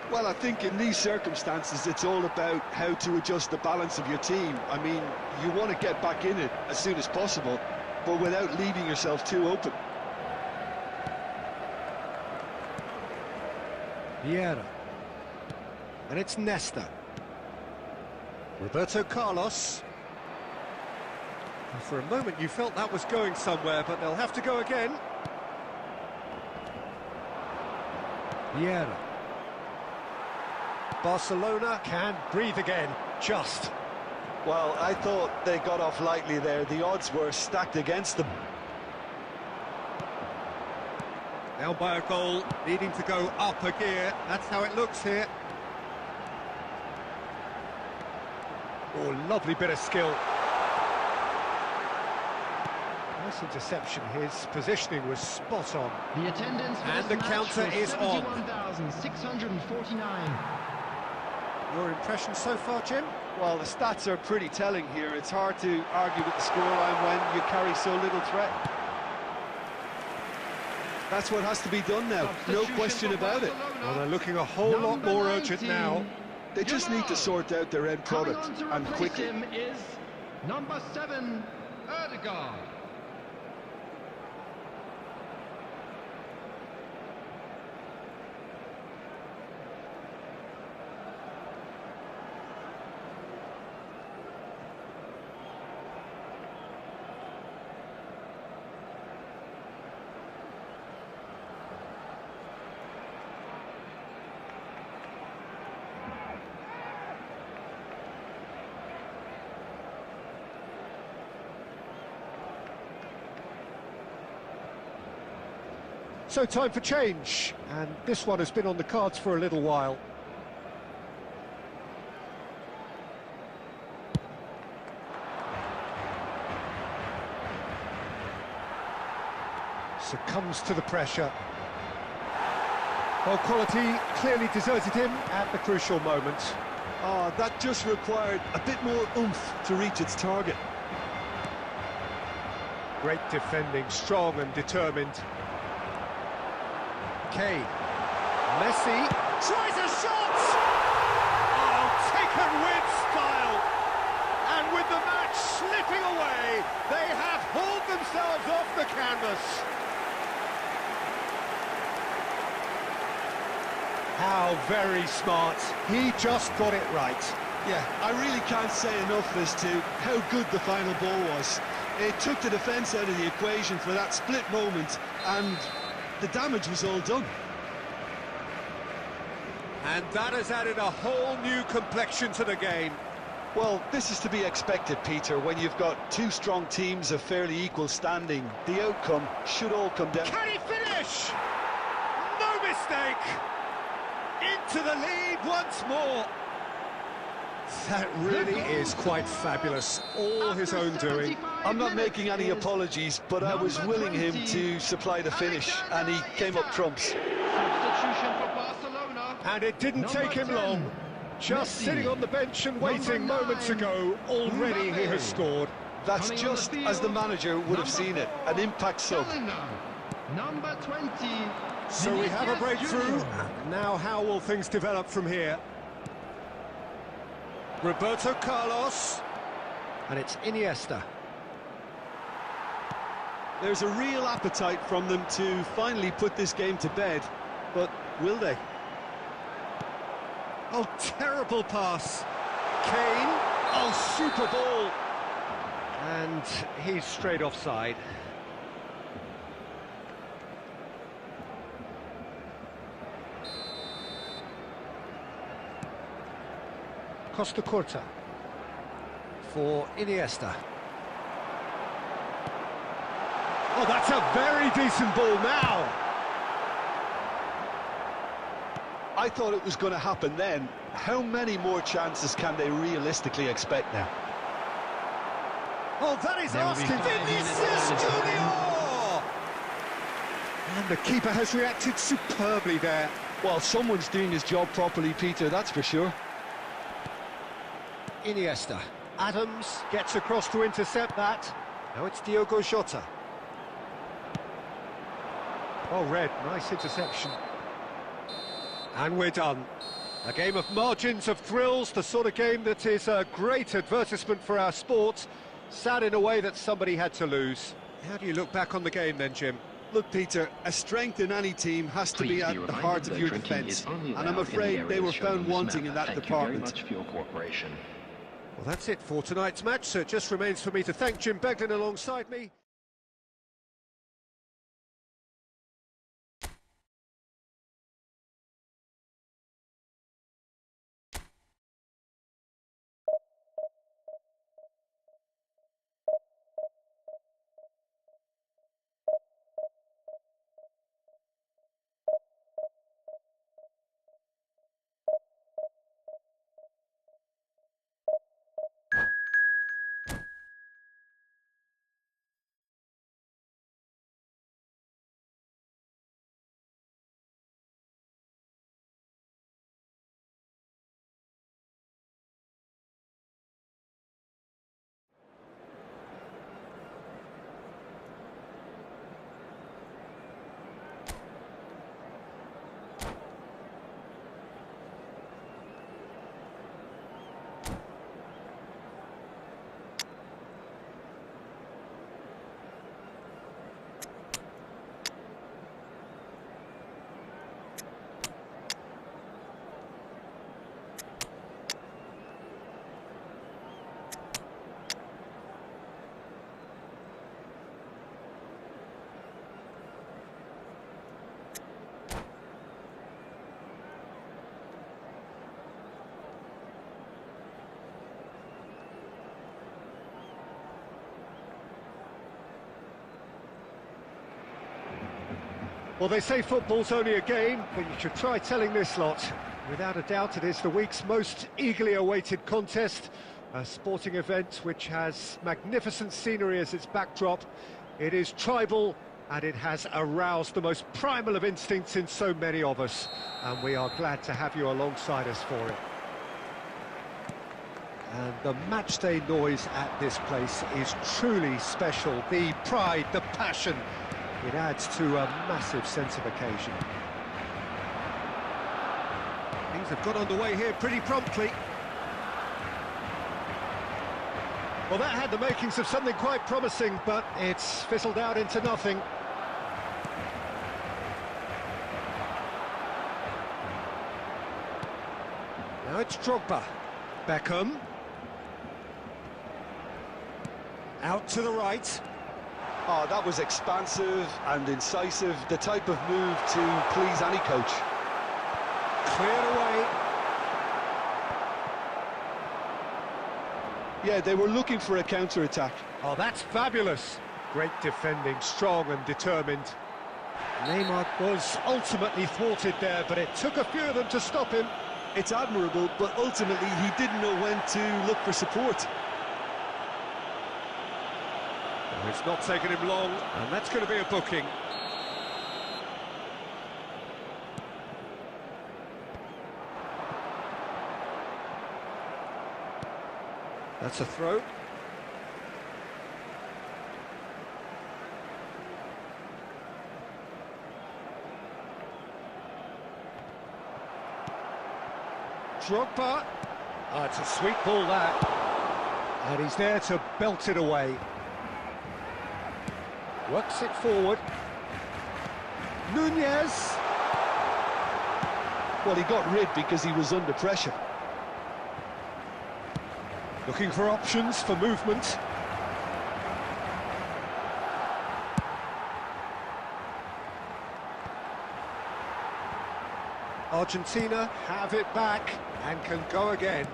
Well, I think in these circumstances, it's all about how to adjust the balance of your team. I mean, you want to get back in it as soon as possible, but without leaving yourself too open. Vieira. And it's Nesta. Roberto Carlos. And for a moment you felt that was going somewhere, but they'll have to go again. Vieira. Barcelona can breathe again, just. Well, I thought they got off lightly there. The odds were stacked against them. Now by a goal, needing to go up a gear. That's how it looks here. Oh, lovely bit of skill. Nice interception. His positioning was spot on. The attendance for And this the match counter was is on. 71,649. Your impression so far, Jim? Well, the stats are pretty telling here. It's hard to argue with the scoreline when you carry so little threat. That's what has to be done now, no question about it. Well, they're looking a whole lot more urgent now. They just need to sort out their end product, Coming on to and replace quickly. him is number 7, Erdegaard. So time for change, and this one has been on the cards for a little while. Succumbs to the pressure. Well, quality clearly deserted him at the crucial moment. Oh, that just required a bit more oomph to reach its target. Great defending, strong and determined. Kane. Messi tries a shot! Oh, taken with style! And with the match slipping away, they have hauled themselves off the canvas. How very smart. He just got it right. Yeah, I really can't say enough as to how good the final ball was. It took the defence out of the equation for that split moment, and the damage was all done. And that has added a whole new complexion to the game. Well, this is to be expected, Peter, when you've got two strong teams of fairly equal standing. The outcome should all come down. Can he finish? No mistake! Into the lead once more. That really is quite fabulous. All his own doing. I'm not making any apologies, but I was willing him to supply the finish, and he came up trumps. Substitution for Barcelona. And it didn't take him long. Just sitting on the bench and waiting moments ago, already he has scored. That's just as the manager would have seen it, an impact sub. Number 20. So we have a breakthrough. Now how will things develop from here? Roberto Carlos. And it's Iniesta. There's a real appetite from them to finally put this game to bed, but will they? Oh, terrible pass. Kane. Oh, super ball. And he's straight offside. Costa Curta for Iniesta. Oh, that's a very decent ball now. I thought it was going to happen then. How many more chances can they realistically expect now? Oh, that is There will be asking 5 minutes Vinicius added Junior! And the keeper has reacted superbly there. Well, someone's doing his job properly, Peter, that's for sure. Iniesta. Adams gets across to intercept that. Now it's Diogo Jota. Oh, Red, nice interception. And we're done. A game of margins, of thrills, the sort of game that is a great advertisement for our sport. Sad in a way that somebody had to lose. How do you look back on the game then, Jim? Look, Peter, a strength in any team has to be at the heart of your defence, and I'm afraid they were found wanting in that department. Thank you very much for your cooperation. Well, that's it for tonight's match, so it just remains for me to thank Jim Beglin alongside me. Well, they say football's only a game, but you should try telling this lot. Without a doubt, it is the week's most eagerly awaited contest, a sporting event which has magnificent scenery as its backdrop. It is tribal, and it has aroused the most primal of instincts in so many of us, and we are glad to have you alongside us for it. And the matchday noise at this place is truly special. The pride, the passion, it adds to a massive sense of occasion. Things have got underway here pretty promptly. Well, that had the makings of something quite promising, but it's fizzled out into nothing. Now it's Drogba. Beckham. Out to the right. Oh, that was expansive and incisive, the type of move to please any coach. Cleared away. Yeah, they were looking for a counter-attack. Oh, that's fabulous. Great defending, strong and determined. Neymar was ultimately thwarted there, but it took a few of them to stop him. It's admirable, but ultimately he didn't know when to look for support. Oh, it's not taken him long, and that's going to be a booking. That's a throw. Drogba. Oh, it's a sweet ball, that. And he's there to belt it away. Works it forward. Nunez. Well, he got rid because he was under pressure. Looking for options for movement. Argentina have it back and can go again.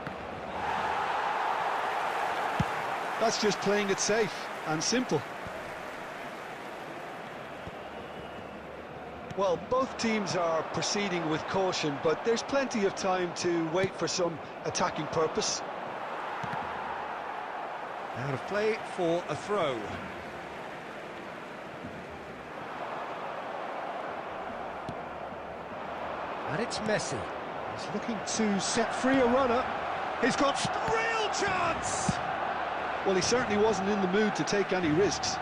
That's just playing it safe and simple. Well, both teams are proceeding with caution, but there's plenty of time to wait for some attacking purpose. Out of play for a throw. And it's Messi. He's looking to set free a runner. He's got real chance! Well, he certainly wasn't in the mood to take any risks.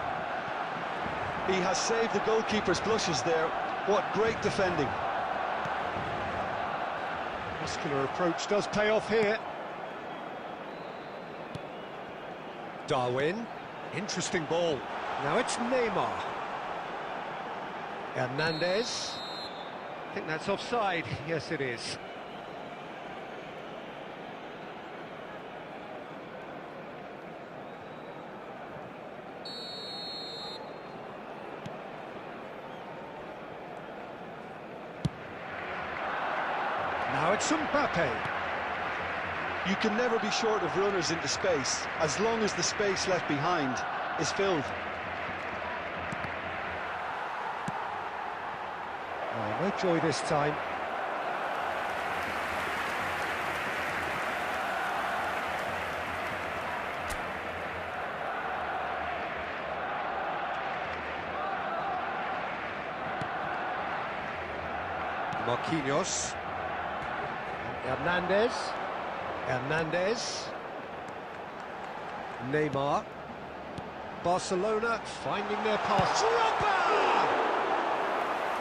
He has saved the goalkeeper's blushes there. What great defending. Muscular approach does pay off here. Darwin. Interesting ball. Now it's Neymar. Hernandez. I think that's offside. Yes, it is. Now it's Mbappe. You can never be short of runners into space, as long as the space left behind is filled. Oh, no joy this time. Marquinhos. Hernandez. Hernandez. Neymar. Barcelona finding their pass. Drogba!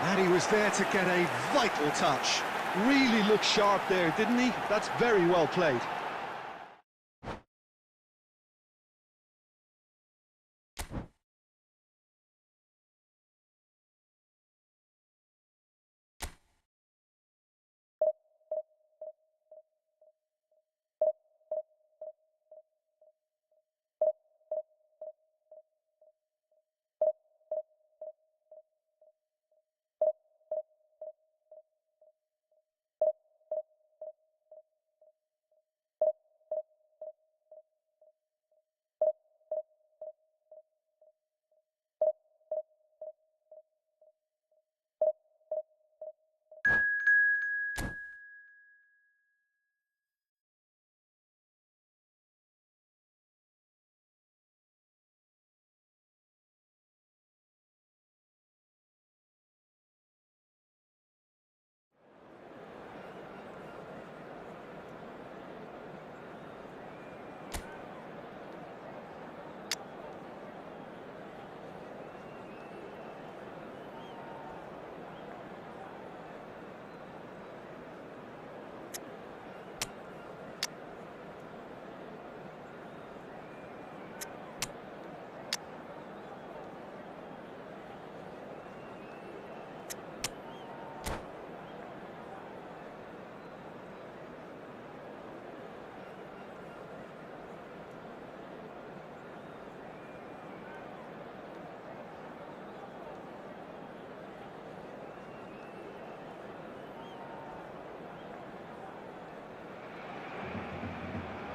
And he was there to get a vital touch. Really looked sharp there, didn't he? That's very well played.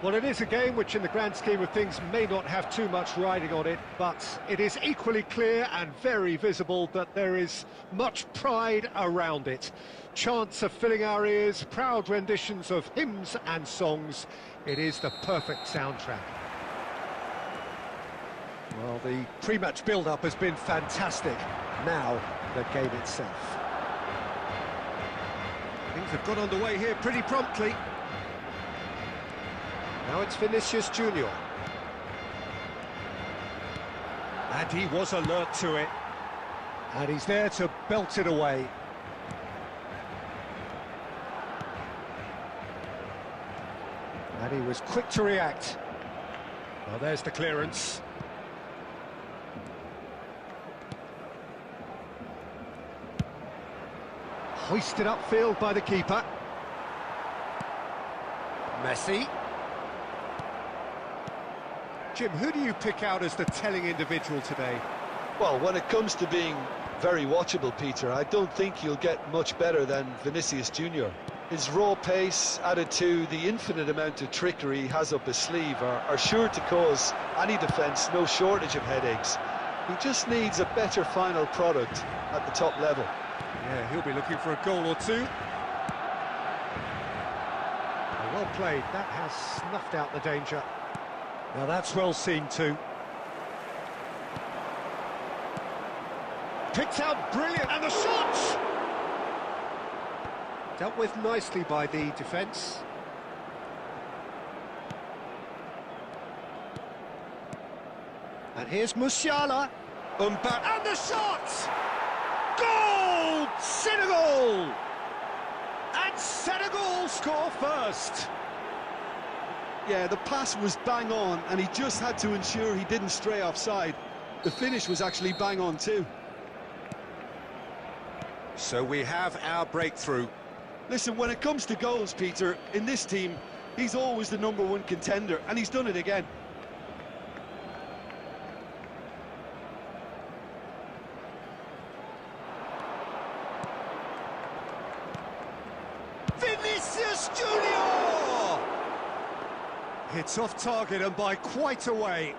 Well, it is a game which in the grand scheme of things may not have too much riding on it, but it is equally clear and very visible that there is much pride around it. Chants are filling our ears, proud renditions of hymns and songs. It is the perfect soundtrack. Well, the pre-match build-up has been fantastic. Now, the game itself. Things have got underway here pretty promptly. Now it's Vinicius Junior. And he was alert to it. And he's there to belt it away. And he was quick to react. Well, there's the clearance. Hoisted upfield by the keeper. Messi. Jim, who do you pick out as the telling individual today? Well, when it comes to being very watchable, Peter, I don't think you'll get much better than Vinicius Junior. His raw pace, added to the infinite amount of trickery he has up his sleeve, are sure to cause any defence no shortage of headaches. He just needs a better final product at the top level. Yeah, he'll be looking for a goal or two. Well played, that has snuffed out the danger. Now that's well seen too. Picked out brilliant, and the shot! Dealt with nicely by the defence. And here's Musiala. And the shot! Goal! Senegal! And Senegal score first. Yeah, the pass was bang on, and he just had to ensure he didn't stray offside. The finish was actually bang on too. So we have our breakthrough. Listen, when it comes to goals, Peter, in this team, he's always the #1 contender, and he's done it again. Vinicius Junior! It's off target and by quite a way.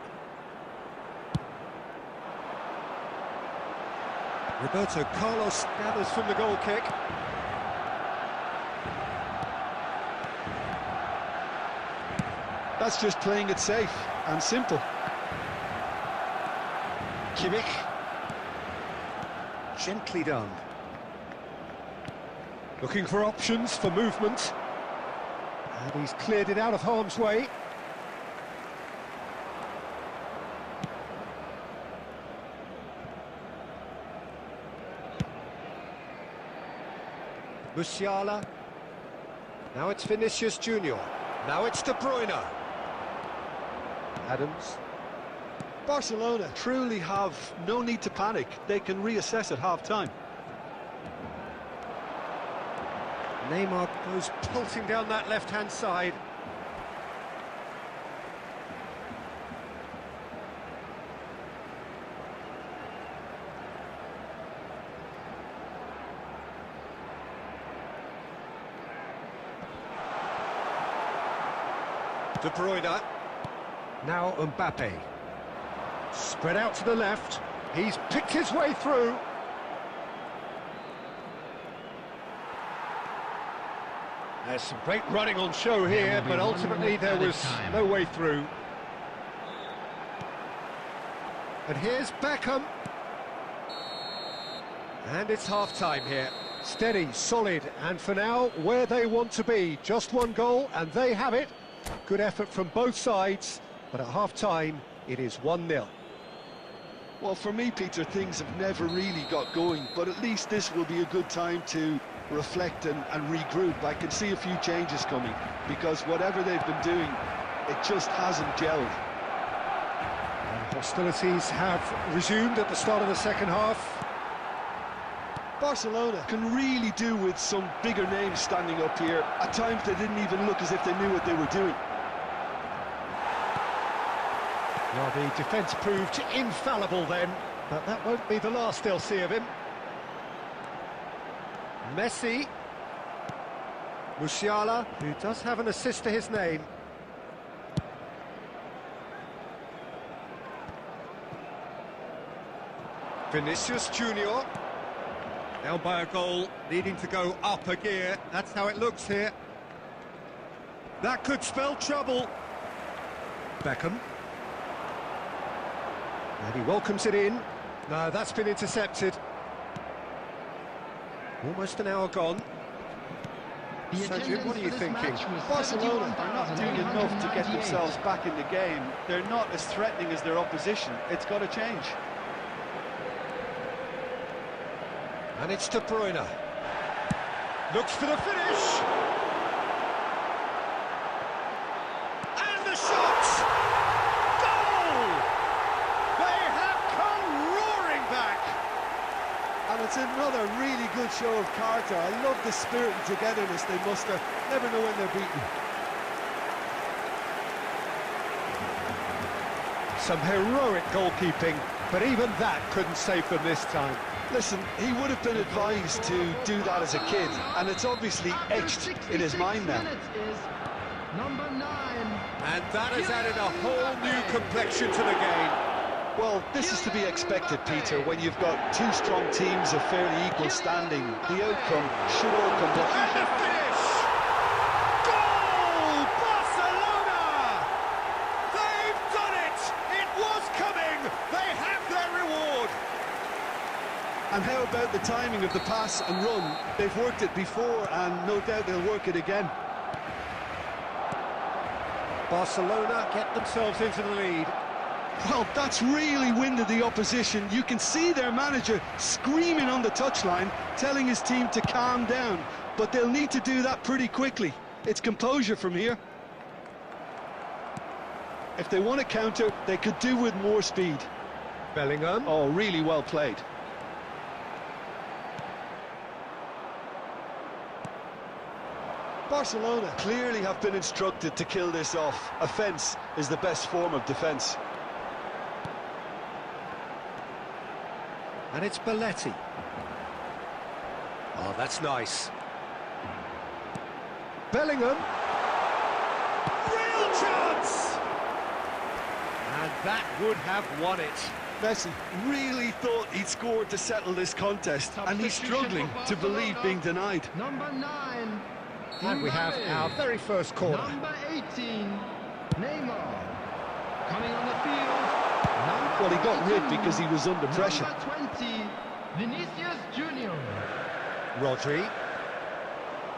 Roberto Carlos gathers from the goal kick. That's just playing it safe and simple. Kimmich. Gently done. Looking for options for movement. And he's cleared it out of harm's way. Musiala. Now it's Vinicius Junior. Now it's De Bruyne. Adams. Barcelona truly have no need to panic. They can reassess at half-time. Neymar goes pulsing down that left-hand side. De Bruyne. Now Mbappe. Spread out to the left. He's picked his way through. There's some great running on show here, but ultimately there was no way through. And here's Beckham. And it's half-time here. Steady, solid, and for now, where they want to be. Just one goal, and they have it. Good effort from both sides, but at half-time, it is 1-0. Well, for me, Peter, things have never really got going, but at least this will be a good time to reflect and regroup. I can see a few changes coming, because whatever they've been doing, it just hasn't gelled. And hostilities have resumed at the start of the second half. Barcelona can really do with some bigger names standing up here. At times they didn't even look as if they knew what they were doing. Well, the defence proved infallible then, but that won't be the last they'll see of him. Messi. Musiala, who does have an assist to his name. Vinicius Junior. Down by a goal, needing to go up a gear. That's how it looks here. That could spell trouble. Beckham. And he welcomes it in. No, that's been intercepted. Almost an hour gone. Sergio, what are you thinking? Barcelona are not doing enough to get themselves back in the game. They're not as threatening as their opposition. It's got to change. And it's De Bruyne. Looks for the finish. And the shot! Goal! They have come roaring back. And it's another really good show of character. I love the spirit and togetherness they muster. Never know when they're beaten. Some heroic goalkeeping, but even that couldn't save them this time. Listen, he would have been advised to do that as a kid, and it's obviously etched in his mind now. Number 9. And that has added a whole new complexion to the game. Well, this is to be expected, Peter, when you've got two strong teams of fairly equal standing. The outcome should all come And down. the finish! Goal! Barcelona! They've done it! It was coming! They have their reward! And how about the timing of the pass and run? They've worked it before, and no doubt they'll work it again. Barcelona get themselves into the lead. Well, that's really winded the opposition. You can see their manager screaming on the touchline, telling his team to calm down. But they'll need to do that pretty quickly. It's composure from here. If they want to counter, they could do with more speed. Bellingham. Oh, really well played. Barcelona clearly have been instructed to kill this off. Offence is the best form of defence. And it's Belletti. Oh, that's nice. Bellingham. Real chance! And that would have won it. Messi really thought he'd scored to settle this contest, and he's struggling to believe being denied. Number 9. And we have our very first corner. Number 18. Neymar. Coming on the field. Well, he got rid because he was under pressure. Number 20. Vinicius Junior. Rodri.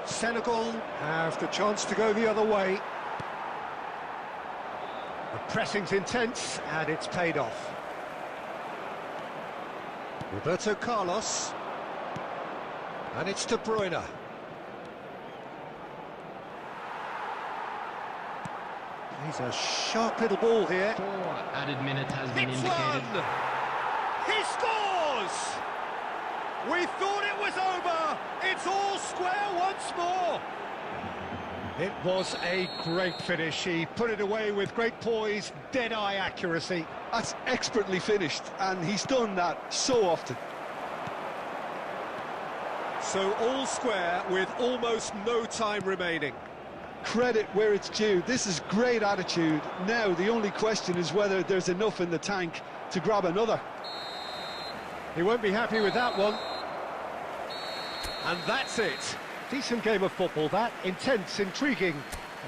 Senegal have the chance to go the other way. The pressing's intense, and it's paid off. Roberto Carlos. And it's De Bruyne. He's a sharp little ball here. 4 added minutes has been Hits indicated. one! He scores! We thought it was over! It's all square once more! It was a great finish. He put it away with great poise, dead-eye accuracy. That's expertly finished, and he's done that so often. So all square with almost no time remaining. Credit where it's due. This is great attitude. Now the only question is whether there's enough in the tank to grab another. He won't be happy with that one. And that's it. Decent game of football, that. Intense, intriguing.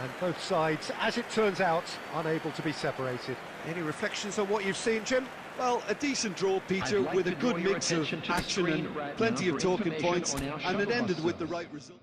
And both sides, as it turns out, unable to be separated. Any reflections on what you've seen, Jim? Well, a decent draw, Peter, I'd like with a to draw good your mix of attention to the action screen and right plenty now of for talking information points, on our and shuttle it ended bus with the service. right result.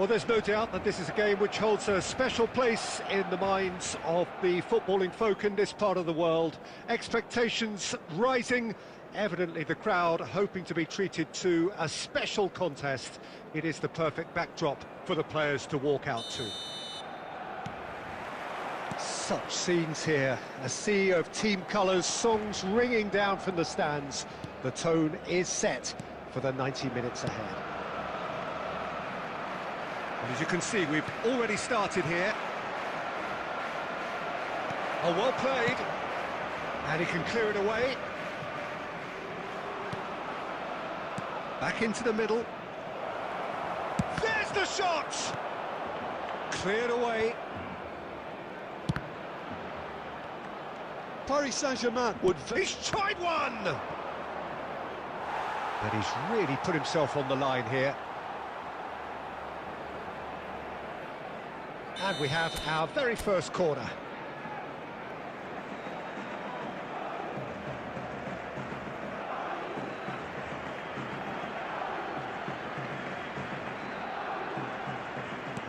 Well, there's no doubt that this is a game which holds a special place in the minds of the footballing folk in this part of the world. Expectations rising, evidently the crowd hoping to be treated to a special contest. It is the perfect backdrop for the players to walk out to. Such scenes here, a sea of team colours, songs ringing down from the stands. The tone is set for the 90 minutes ahead. And as you can see, we've already started here. Oh, well played. And he can clear it away. Back into the middle. There's the shot! Cleared away. Paris Saint-Germain would... He's tried one! But he's really put himself on the line here. And we have our very first corner.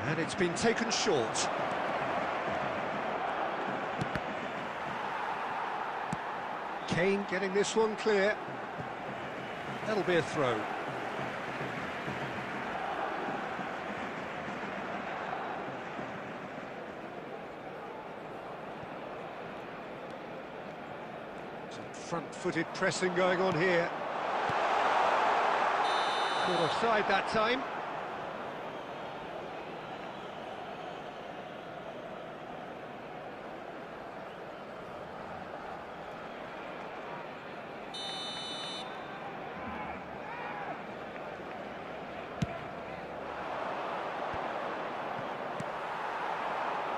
And it's been taken short. Kane getting this one clear. That'll be a throw. Some front-footed pressing going on here. Caught offside that time.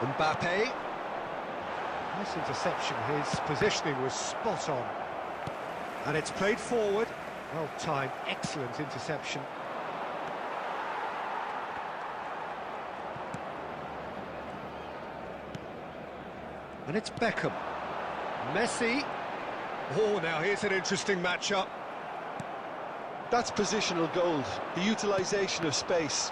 Mbappe. Nice interception, his positioning was spot on. And it's played forward. Well timed, excellent interception. And it's Beckham. Messi. Oh, now here's an interesting matchup. That's positional gold, the utilisation of space.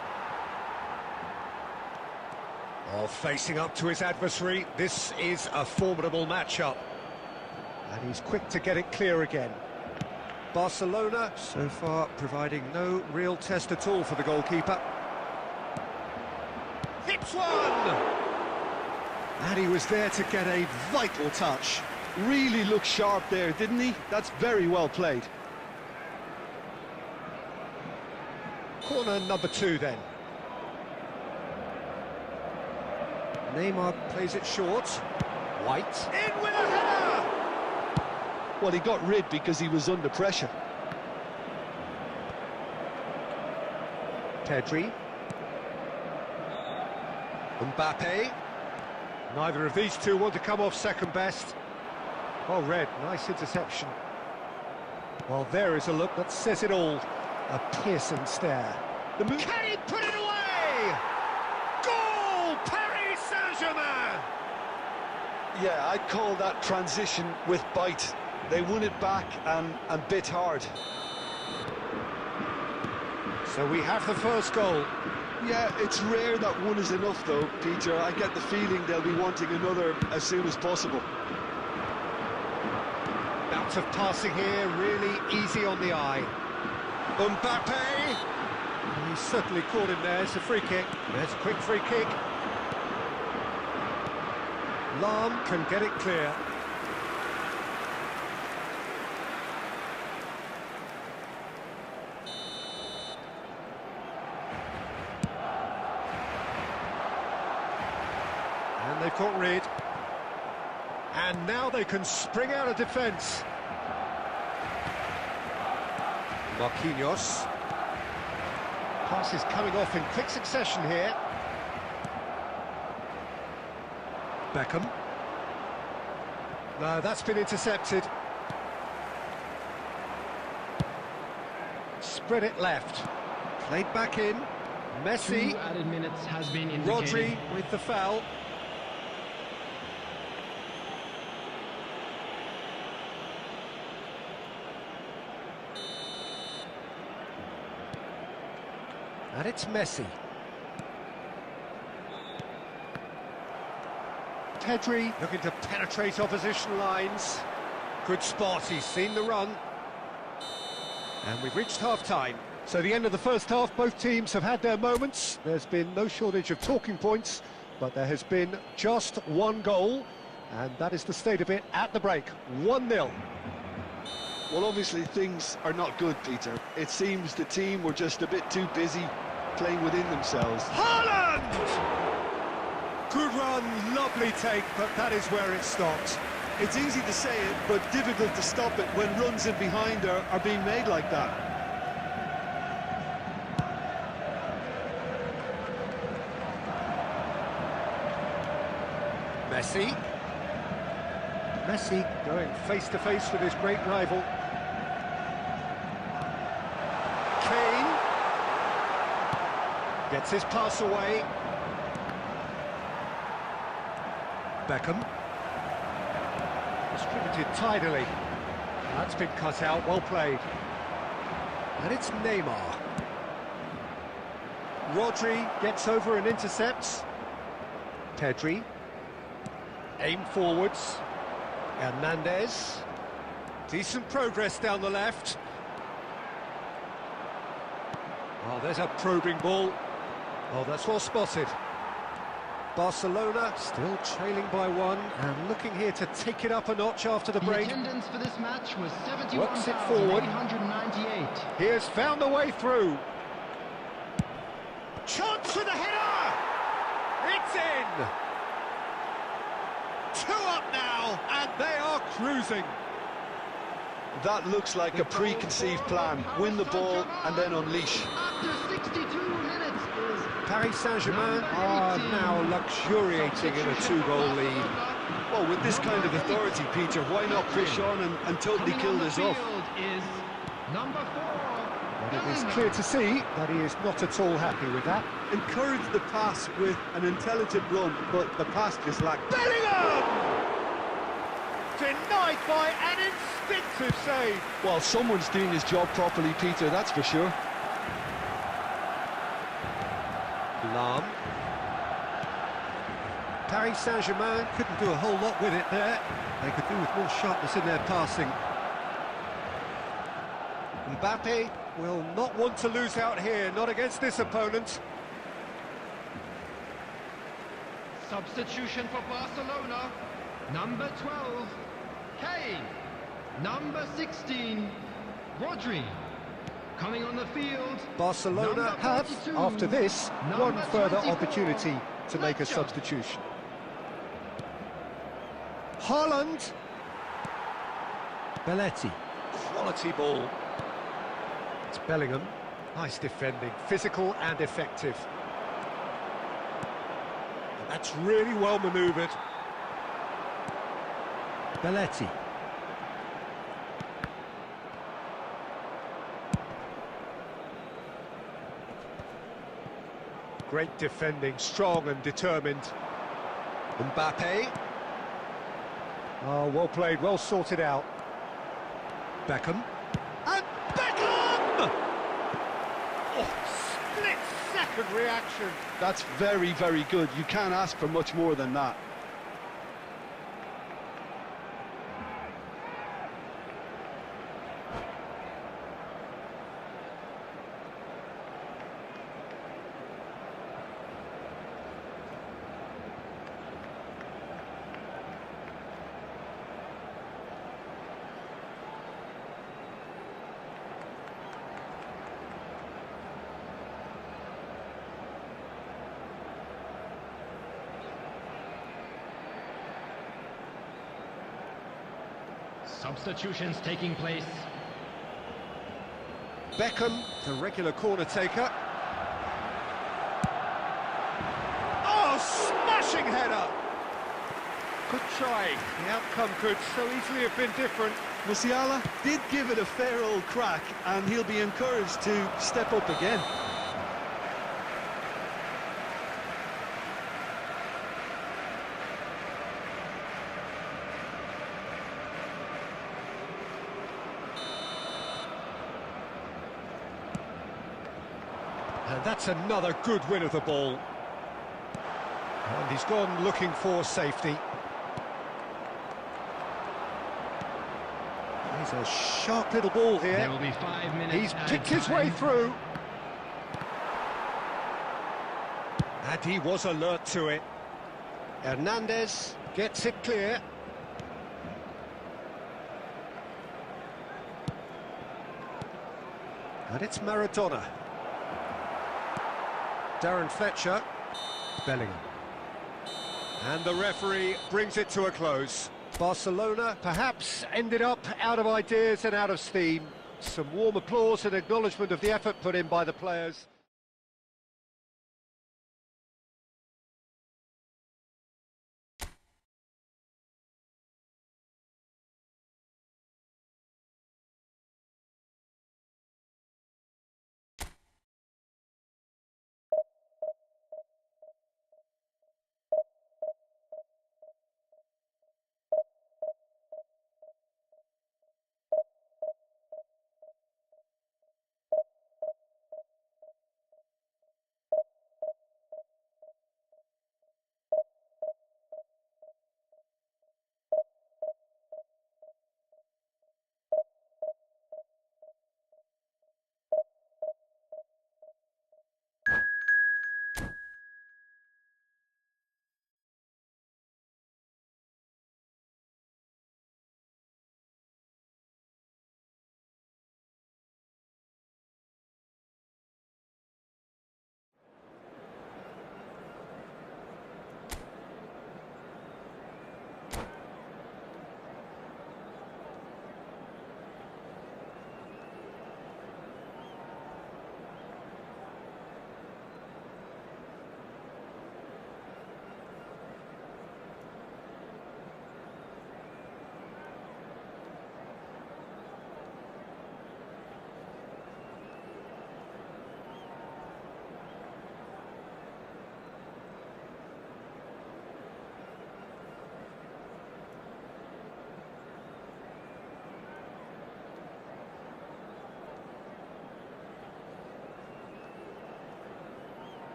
Oh, facing up to his adversary, this is a formidable matchup. And he's quick to get it clear again. Barcelona, so far, providing no real test at all for the goalkeeper. Hits one! And he was there to get a vital touch. Really looked sharp there, didn't he? That's very well played. Corner number 2 then. Neymar plays it short. White. In with a header! Well, he got rid because he was under pressure. Pedri. Mbappe. Neither of these two want to come off second best. Oh, Red, nice interception. Well, there is a look that says it all. A piercing stare. The move. Can he put it away? Goal! Paris Saint-Germain! Yeah, I'd call that transition with bite. They won it back and bit hard. So we have the first goal. Yeah, it's rare that one is enough though, Peter. I get the feeling they'll be wanting another as soon as possible. Bounce of passing here, really easy on the eye. Mbappe! He's certainly caught him there, it's a free kick. There's a quick free kick. Lam can get it clear. And they've caught rid. And now they can spring out of defence. Marquinhos. Pass is coming off in quick succession here. Beckham. No, that's been intercepted. Spread it left. Played back in. Messi. 2 added minutes has been indicated. Rodri with the foul. And it's Messi. Pedri looking to penetrate opposition lines. Good spot, he's seen the run. And we've reached half-time. So the end of the first half, both teams have had their moments. There's been no shortage of talking points, but there has been just one goal, and that is the state of it at the break. 1-0. Well, obviously things are not good, Peter. It seems the team were just a bit too busy playing within themselves. Haaland! Good run, lovely take, but that is where it stopped. It's easy to say it, but difficult to stop it when runs in behind are being made like that. Messi going face-to-face with his great rival. Kane gets his pass away. Beckham distributed tidily. That's been cut out, well played. And it's Neymar. Rodri gets over and intercepts. Pedri. Aim forwards. Hernandez. Decent progress down the left. Oh, there's a probing ball. Oh, that's well spotted. Barcelona still trailing by 1 and looking here to take it up a notch after the break. The attendance for this match was Works it forward. 71,898. He has found a way through. Chance for the header! It's in! 2 up now, and they are cruising. That looks like a preconceived plan. Win the ball and then unleash. After 62 minutes is Paris Saint-Germain are now luxuriating in a 2-goal lead. Well, with this kind of authority, Peter, why not push on and totally kill this off? is number 4. But it is clear to see that he is not at all happy with that. Encourage the pass with an intelligent run, but the pass just lacked. Bellingham! Denied by an instinctive save. Well, someone's doing his job properly, Peter, that's for sure. Lam. Paris Saint-Germain couldn't do a whole lot with it there. They could do with more sharpness in their passing. Mbappe will not want to lose out here, not against this opponent. Substitution for Barcelona. Number 12, Kane. Number 16, Rodri. Coming on the field, Barcelona have, after this, one further opportunity to make a substitution. Haaland. Belletti. Quality ball. It's Bellingham. Nice defending, physical and effective. And that's really well manoeuvred. Belletti. Great defending, strong and determined. Mbappe. Oh, well played, well sorted out. Beckham. And Beckham! Oh, split-second reaction. That's very, very good. You can't ask for much more than that. substitutions taking place. Beckham, the regular corner taker. Oh, smashing header! Good try. The outcome could so easily have been different. Musiala did give it a fair old crack, and he'll be encouraged to step up again. And that's another good win of the ball. And he's gone looking for safety. He's a sharp little ball here. There will be 5 minutes. He's added picked his time. way through. And he was alert to it. Hernandez gets it clear. And it's Maradona. Darren Fletcher. Bellingham. And the referee brings it to a close. Barcelona perhaps ended up out of ideas and out of steam. Some warm applause and acknowledgement of the effort put in by the players.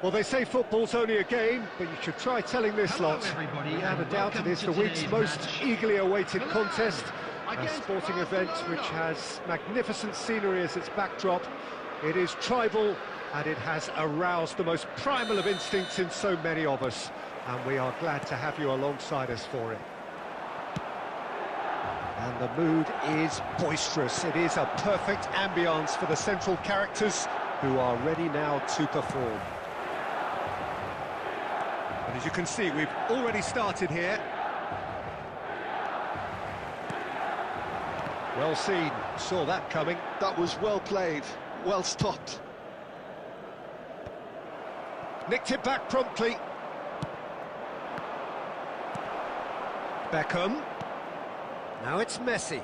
Well, they say football's only a game, but you should try telling this Hello, lot. everybody, Without a and doubt, it welcome is to the week's today's most match. eagerly awaited Milan contest. A against sporting event which has magnificent scenery as its backdrop. It is tribal, and it has aroused the most primal of instincts in so many of us. And we are glad to have you alongside us for it. And the mood is boisterous. It is a perfect ambience for the central characters who are ready now to perform. And as you can see, we've already started here. Well seen, saw that coming. That was well played, well stopped. Nicked it back promptly. Beckham. Now it's Messi.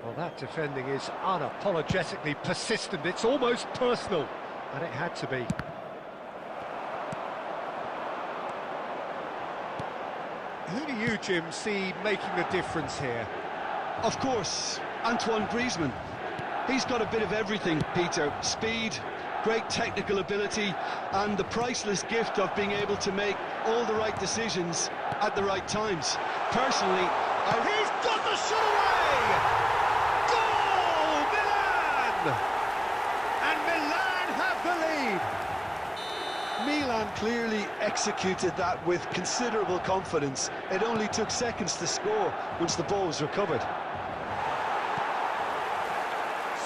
Well, that defending is unapologetically persistent. It's almost personal, and it had to be. Who do you, Jim, see making the difference here? Of course, Antoine Griezmann. He's got a bit of everything, Peter. Speed, great technical ability, and the priceless gift of being able to make all the right decisions at the right times. Personally, He's got the shot away! Goal, Milan! And Milan have the lead. Milan clearly executed that with considerable confidence. It only took seconds to score once the ball was recovered.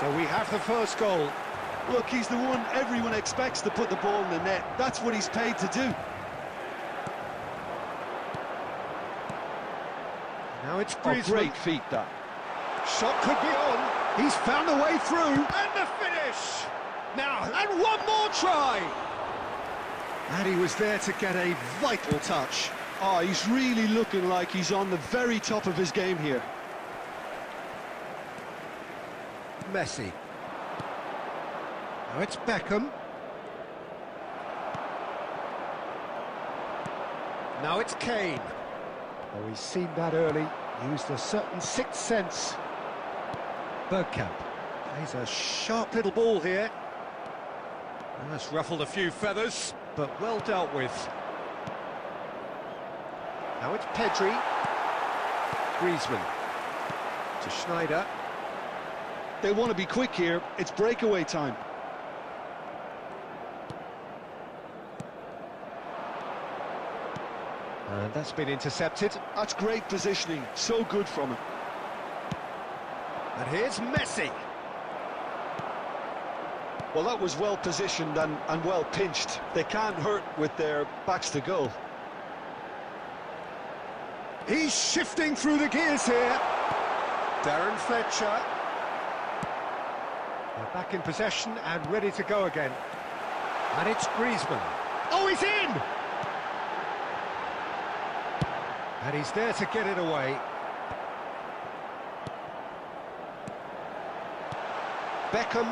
So we have the first goal. Look, he's the one everyone expects to put the ball in the net. That's what he's paid to do. Now it's Oh, Griezmann. great feat, that. Shot could be on. He's found a way through. And the finish! Now, and one more try! And he was there to get a vital touch. Oh, he's really looking like he's on the very top of his game here. Messi. Now it's Beckham. Now it's Kane. Oh, he's seen that early, used a certain sixth sense. Bergkamp plays a sharp little ball here. That's ruffled a few feathers, but well dealt with. Now it's Pedri. Griezmann to Schneider. They want to be quick here. It's breakaway time. And that's been intercepted. That's great positioning. So good from him. And here's Messi. Well, that was well positioned and well pinched. They can't hurt with their backs to goal. He's shifting through the gears here. Darren Fletcher. They're back in possession and ready to go again. And it's Griezmann. Oh, he's in! And he's there to get it away. Beckham.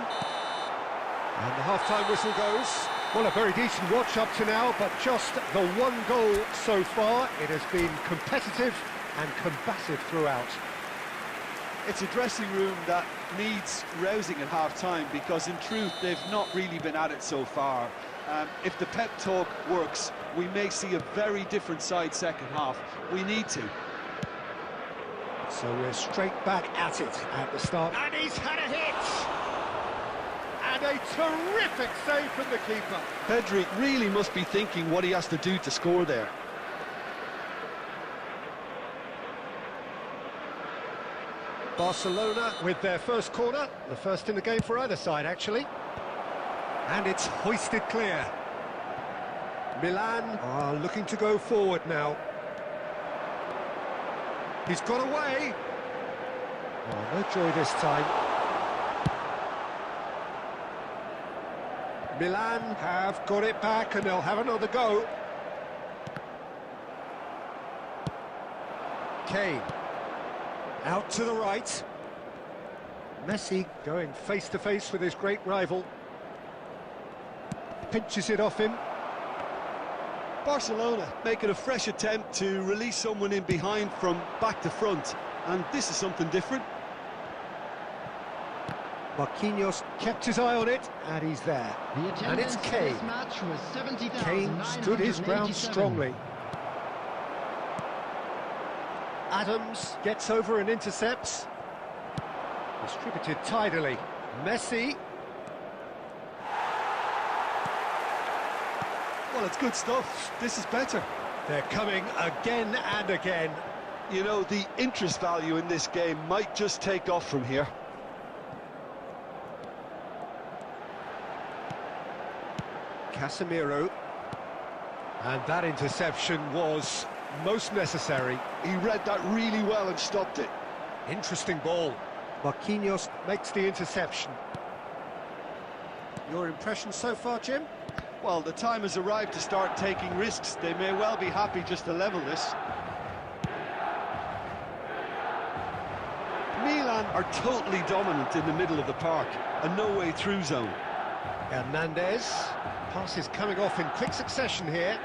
And the half-time whistle goes. Well, a very decent watch up to now, but just the one goal so far. It has been competitive and combative throughout. It's a dressing room that needs rousing at half-time, because in truth they've not really been at it so far. If the pep talk works, we may see a very different side second half. We need to. So we're straight back at it at the start. And he's had a hit! And a terrific save from the keeper. Pedri really must be thinking what he has to do to score there. Barcelona with their first corner, the first in the game for either side, actually. And it's hoisted clear. Milan are looking to go forward now. He's got away. Oh, no joy this time. Milan have got it back and they'll have another go. Kane. Out to the right. Messi going face-to-face with his great rival. Pinches it off him. Barcelona making a fresh attempt to release someone in behind from back to front. And this is something different. Marquinhos kept his eye on it, and he's there. And it's Kane. Kane stood his ground strongly. Adams gets over and intercepts. Distributed tidily. Messi. Well, it's good stuff. This is better. They're coming again and again. You know, the interest value in this game might just take off from here. Casemiro. And that interception was most necessary. He read that really well and stopped it. Interesting ball. Marquinhos makes the interception. Your impression so far, Jim? Well, the time has arrived to start taking risks. They may well be happy just to level this. Milan are totally dominant in the middle of the park. A no-way-through zone. Hernandez. Passes coming off in quick succession here.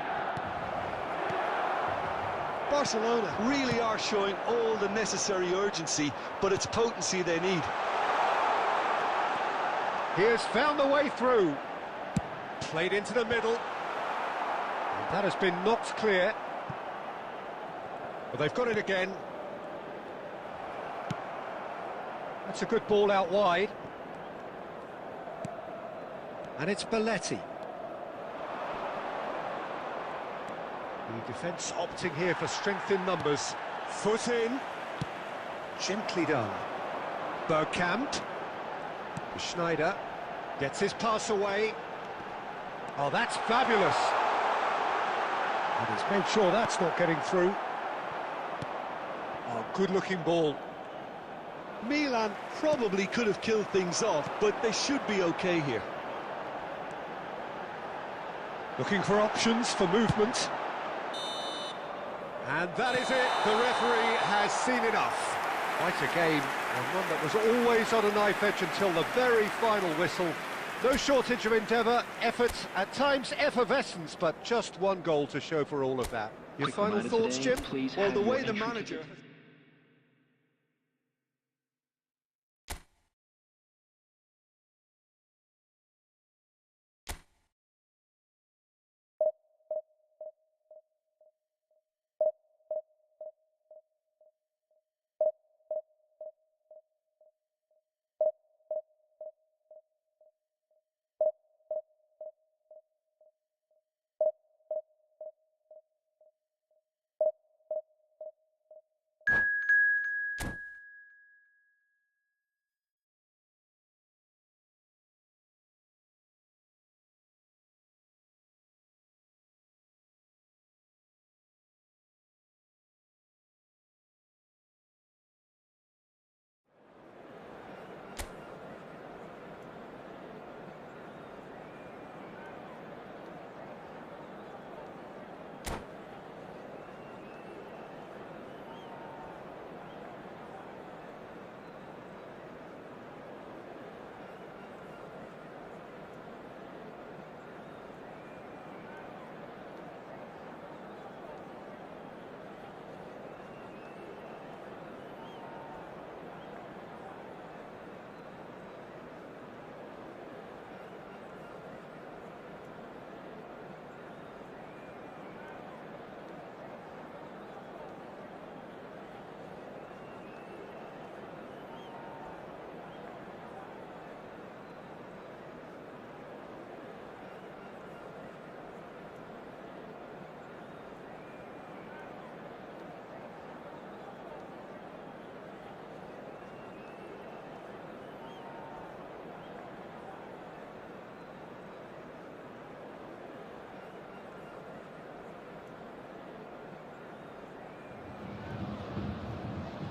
Barcelona really are showing all the necessary urgency, but it's potency they need. He has found the way through. Played into the middle. And that has been knocked clear. But they've got it again. That's a good ball out wide. And it's Belletti. The defence opting here for strength in numbers. Foot in. Gently done. Bergkamp. Schneider gets his pass away. Oh, that's fabulous. And he's made sure that's not getting through. Oh, good-looking ball. Milan probably could have killed things off, but they should be okay here. Looking for options for movement. And that is it. The referee has seen enough. Quite a game, and one that was always on a knife edge until the very final whistle. No shortage of endeavour, effort, at times effervescence, but just one goal to show for all of that. Your Quick final reminder thoughts, today, Jim? please Well, have the your way the entry manager... ticket.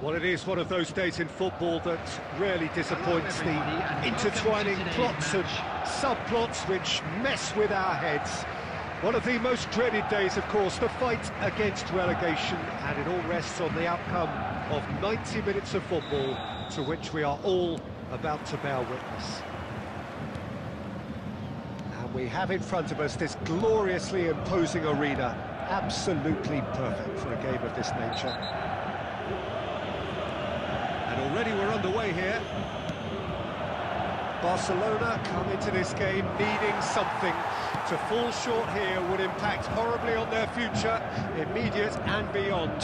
Well, it is one of those days in football that rarely disappoints. The intertwining plots and subplots which mess with our heads. One of the most dreaded days, of course, the fight against relegation, and it all rests on the outcome of 90 minutes of football, to which we are all about to bear witness. And we have in front of us this gloriously imposing arena, absolutely perfect for a game of this nature. And already we're underway here. Barcelona come into this game needing something. To fall short here would impact horribly on their future, immediate and beyond.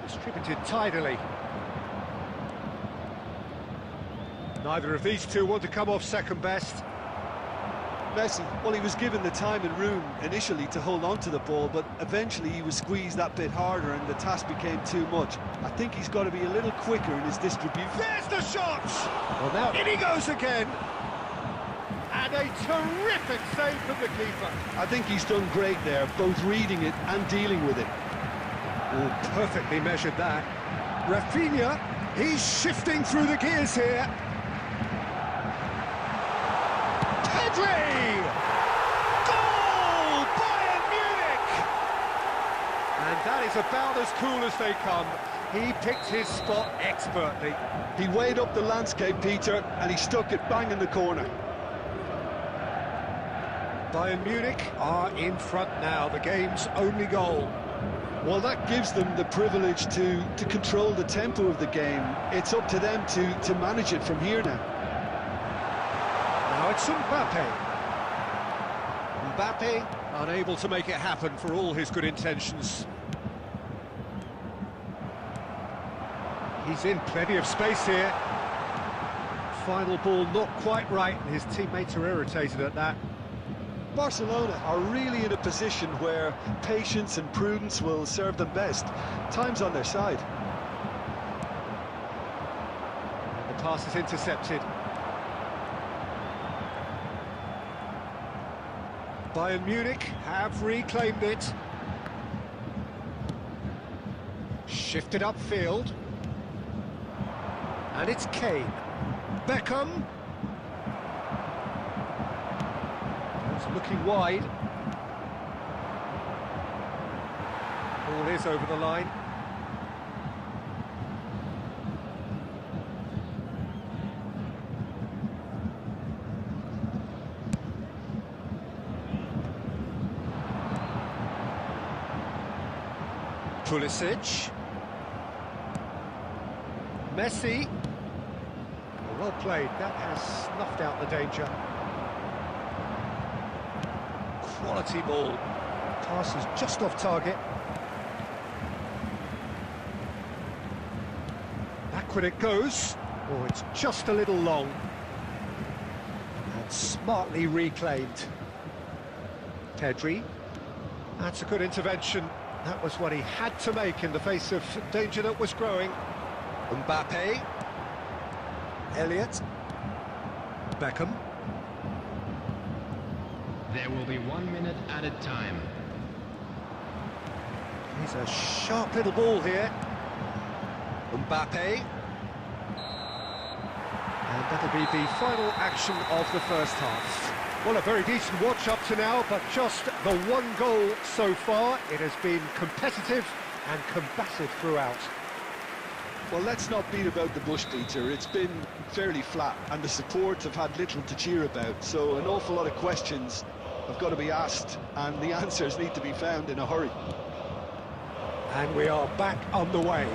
Distributed tidily. Neither of these two want to come off second best. Messi, well, he was given the time and room initially to hold on to the ball, but eventually he was squeezed that bit harder and the task became too much. I think he's got to be a little quicker in his distribution. There's the shot! Well, now in he goes again! And a terrific save from the keeper. I think he's done great there, both reading it and dealing with it. Oh, perfectly measured that. Rafinha, he's shifting through the gears here. Pedri! Goal! Bayern Munich! And that is about as cool as they come. He picked his spot expertly. He weighed up the landscape, Peter, and he stuck it bang in the corner. Bayern Munich are in front now, the game's only goal. Well, that gives them the privilege to control the tempo of the game. It's up to them to manage it from here now. Now it's Mbappe. Mbappe unable to make it happen for all his good intentions. He's in plenty of space here. Final ball not quite right, and his teammates are irritated at that. Barcelona are really in a position where patience and prudence will serve them best. Time's on their side. The pass is intercepted. Bayern Munich have reclaimed it. Shifted upfield. And it's Kane. Beckham. Looking wide. Ball is over the line. Pulisic. Messi. Well played, that has snuffed out the danger. Quality ball. Pass is just off target. Backward it goes. Oh, it's just a little long. And smartly reclaimed. Pedri. That's a good intervention. That was what he had to make in the face of danger that was growing. Mbappe. Elliott. Beckham. There will be 1 minute added time. He's a sharp little ball here. Mbappe. And that'll be the final action of the first half. Well, a very decent watch up to now, but just the one goal so far. It has been competitive and combative throughout. Well, let's not beat about the bush, Peter. It's been fairly flat, and the support have had little to cheer about. So an awful lot of questions have got to be asked, and the answers need to be found in a hurry. And we are back on the way.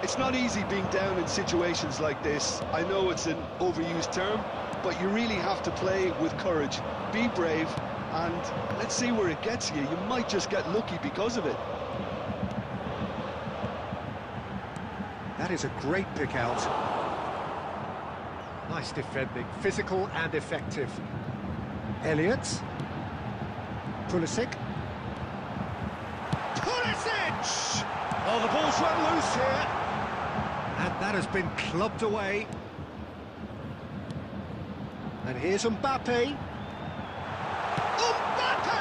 It's not easy being down in situations like this. I know it's an overused term, but you really have to play with courage. Be brave, and let's see where it gets you. You might just get lucky because of it. That is a great pick out. Nice defending, physical and effective. Elliott. Pulisic. Pulisic! Oh, the ball's run loose here. And that has been clubbed away. And here's Mbappe. Mbappe!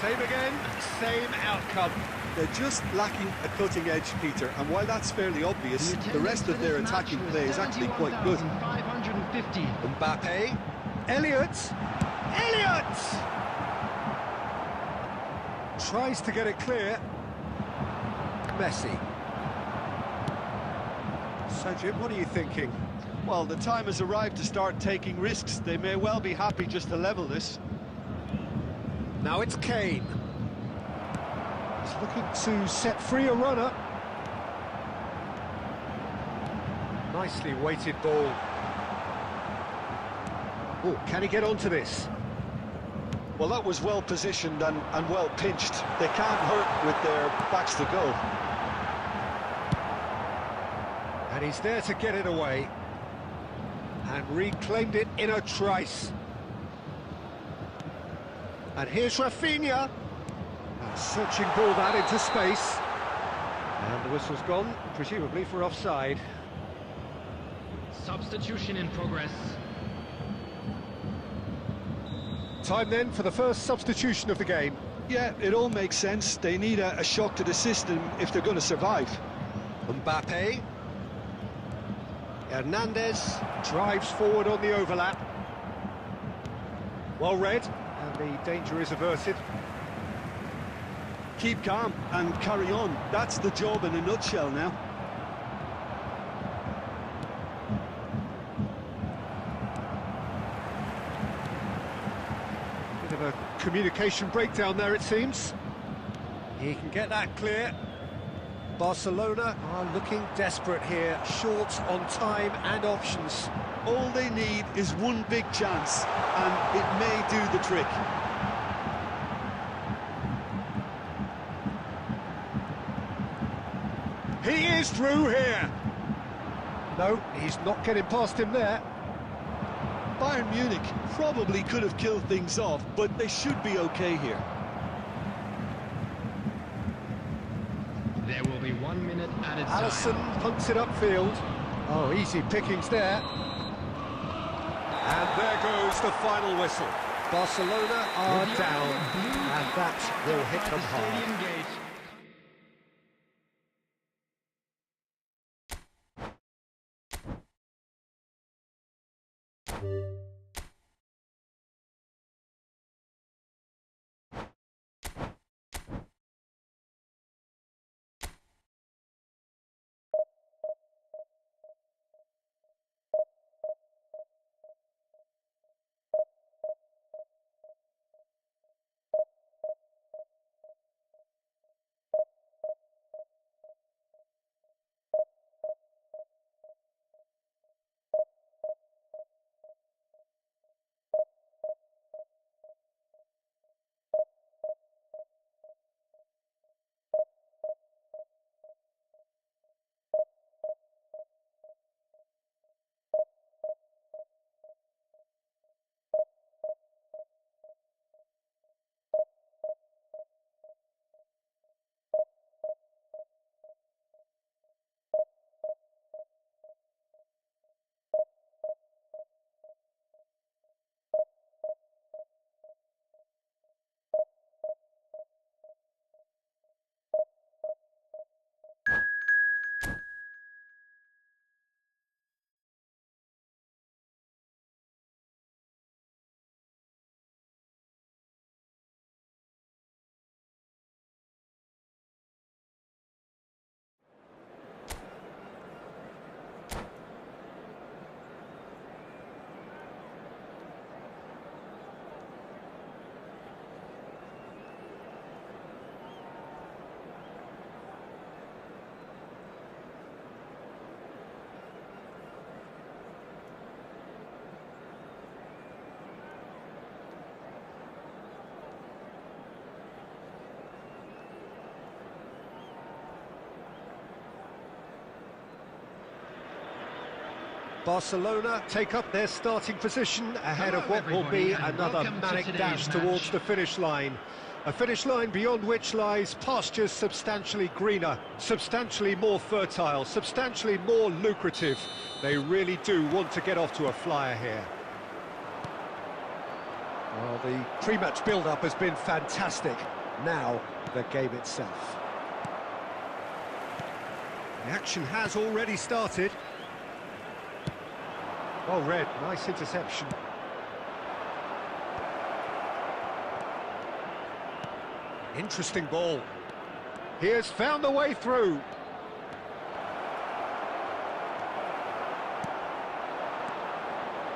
Same again, same outcome. They're just lacking a cutting edge, Peter, and while that's fairly obvious, the rest of their attacking play is actually quite good. 550. Mbappe. Elliott! Elliott! Tries to get it clear. Messi. So, Jim, what are you thinking? Well, the time has arrived to start taking risks. They may well be happy just to level this. Now it's Kane. He's looking to set free a runner. Nicely weighted ball. Oh, can he get onto this? Well, that was well positioned and well pinched. They can't hurt with their backs to goal. And he's there to get it away. And reclaimed it in a trice. And here's Rafinha. A searching ball that into space. And the whistle's gone, presumably for offside. Substitution in progress. Time then for the first substitution of the game. Yeah, it all makes sense. They need a shock to the system if they're going to survive. Mbappe. Hernandez drives forward on the overlap. Well read, and the danger is averted. Keep calm and carry on. That's the job in a nutshell now. Bit of a communication breakdown there, it seems. He can get that clear. Barcelona are looking desperate here, short on time and options. All they need is one big chance, and it may do the trick. He is through here. No, he's not getting past him there. Bayern Munich probably could have killed things off, but they should be okay here. There will be 1 minute added time. Alisson punts it upfield. Oh, easy pickings there. And there goes the final whistle. Barcelona are down, and that will hit them hard. Barcelona take up their starting position ahead of Hello, what will be everybody, and another welcome to manic today's dash match. towards the finish line. A finish line beyond which lies pastures substantially greener, substantially more fertile, substantially more lucrative. They really do want to get off to a flyer here. Well, the pre-match build-up has been fantastic. Now, the game itself. The action has already started. Well read, nice interception. Interesting ball. He has found the way through.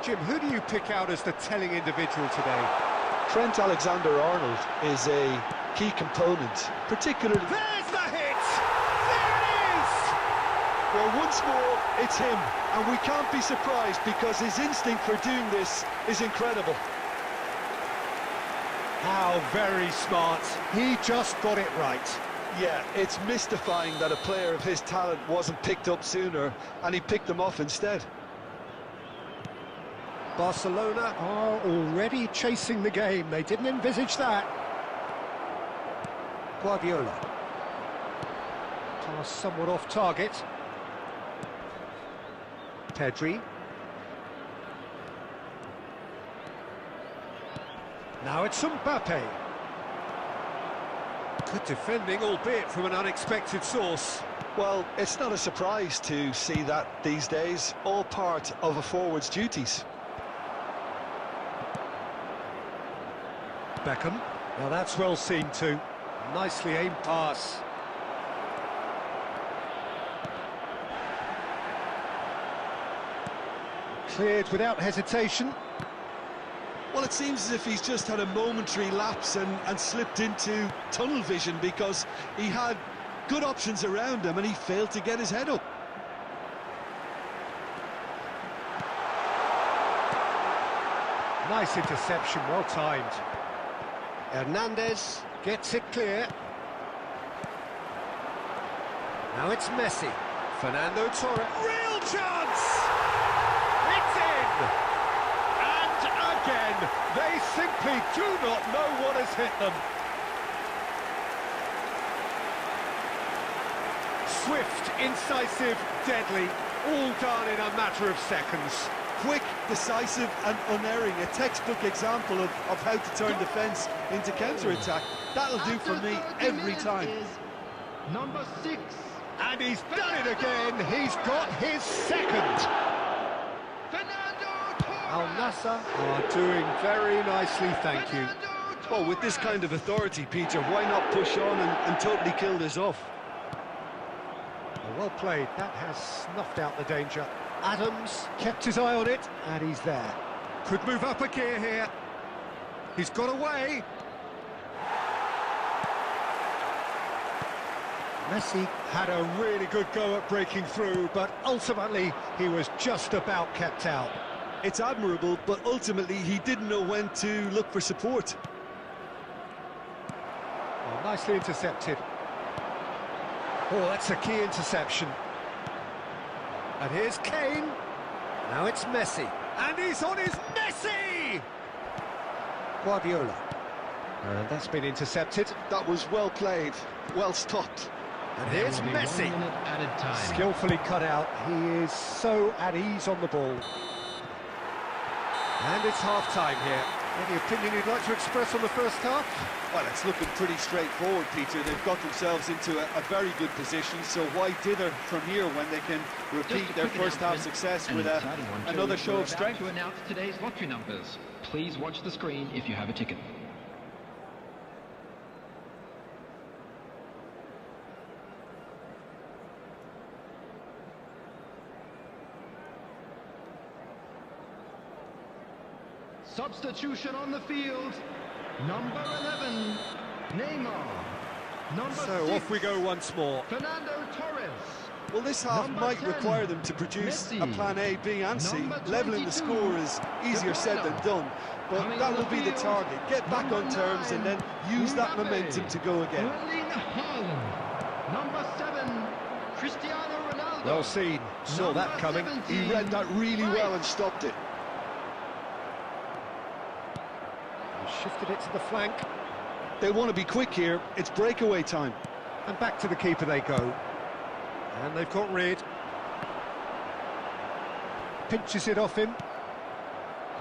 Jim, who do you pick out as the telling individual today? Trent Alexander-Arnold is a key component, particularly... There's the hit! There it is! Well, once more, it's him, and we can't be surprised because his instinct for doing this is incredible. How very smart. He just got it right. Yeah, it's mystifying that a player of his talent wasn't picked up sooner, and he picked them off instead. Barcelona are already chasing the game. They didn't envisage that. Guardiola. Pass somewhat off target. Pedri. Now it's Mbappe. Good defending, albeit from an unexpected source. Well, it's not a surprise to see that these days, all part of a forward's duties. Beckham. Now that's well seen too. Nicely aimed pass. Cleared without hesitation. Well, it seems as if he's just had a momentary lapse and slipped into tunnel vision because he had good options around him and he failed to get his head up. Nice interception, well timed. Hernandez gets it clear. Now it's Messi. Fernando Torres. Real chance! It's in! And again, they simply do not know what has hit them. Swift, incisive, deadly, all done in a matter of seconds. Quick, decisive and unerring, a textbook example of how to turn defence into counter-attack. That'll do for me every time. Number 6. And he's done it again, he's got his second. Fernando Torres. Al Nassr are doing very nicely, thank you. Well, with this kind of authority, Peter, why not push on and totally kill this off? Well played, that has snuffed out the danger. Adams kept his eye on it, and he's there. Could move up a gear here. He's got away. Messi had a really good go at breaking through, but ultimately he was just about kept out. It's admirable, but ultimately he didn't know when to look for support. Well, nicely intercepted. Oh, that's a key interception. And here's Kane. Now it's Messi. And he's on his Messi! Guardiola. And that's been intercepted. That was well played, well stopped. And There here's will be Messi. 1 minute added time. Skillfully cut out. He is so at ease on the ball. And it's half-time here. Any opinion you'd like to express on the first half? Well, it's looking pretty straightforward, Peter. They've got themselves into a very good position, so why dither from here when they can repeat Just a their quick first half announcement, success an with exciting one too. another show We're of strength? about to announce today's lottery numbers. Please watch the screen if you have a ticket. Substitution on the field. Number 11, Neymar. Number So 6, off we go once more. Fernando Torres. Well, this half Number might 10, require them to produce a Messi. plan A, B and C. Number Levelling the 22, score is easier said than done, but Coming that on will the be the field, target. Get back number on terms and 9, then use that Mbappe. momentum to go again. Erling Haaland. Number 7, Cristiano Ronaldo. Well seen, saw that Number coming. 17. He read that really well and stopped it. He shifted it to the flank, They want to be quick here. It's breakaway time. and back to the keeper they go. And they've got rid. Pinches it off him.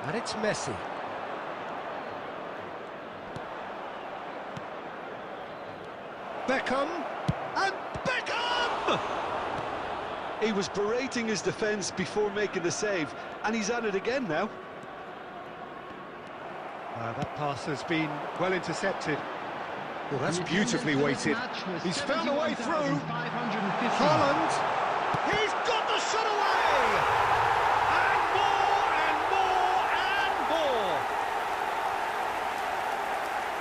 And it's Messi. Beckham, and Beckham! He was berating his defence before making the save, and he's at it again now. That pass has been well intercepted. Well, that's beautifully weighted. He's found a way through. 550. Haaland, he's got the shot away! And more, and more, and more!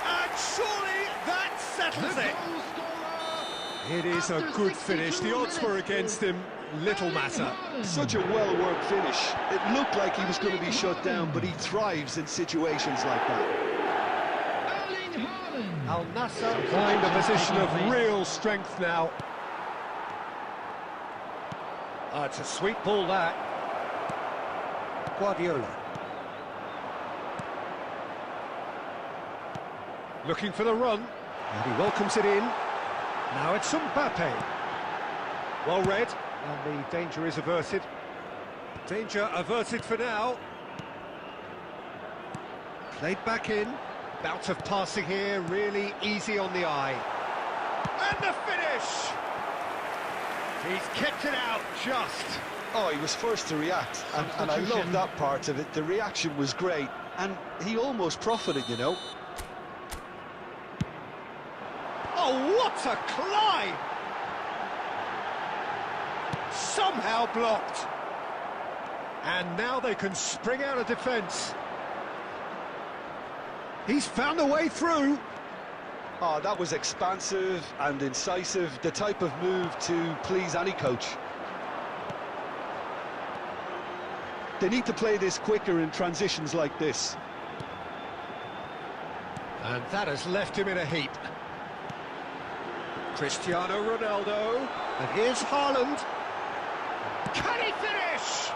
And surely that settles it. Goal scorer. It is a After good finish. The 62 odds were minutes. against him. Little matter. Such a well-worked finish. It looked like he was going to be shut down, but he thrives in situations like that. Erling Haaland. Al Nassr find a position of real strength now. It's a sweet ball, that. Guardiola. Looking for the run, and he welcomes it in. Now it's Mbappe. Well read, and the danger is averted. Danger averted for now. Played back in. Bout of passing here, really easy on the eye. And the finish! He's kicked it out just. Oh, he was first to react, and I love that part of it. The reaction was great, and he almost profited, you know. Oh, what a climb! Somehow blocked. And now they can spring out of defence. He's found a way through. Oh, that was expansive and incisive, the type of move to please any coach. They need to play this quicker in transitions like this. And that has left him in a heap. Cristiano Ronaldo. And here's Haaland. Can he finish?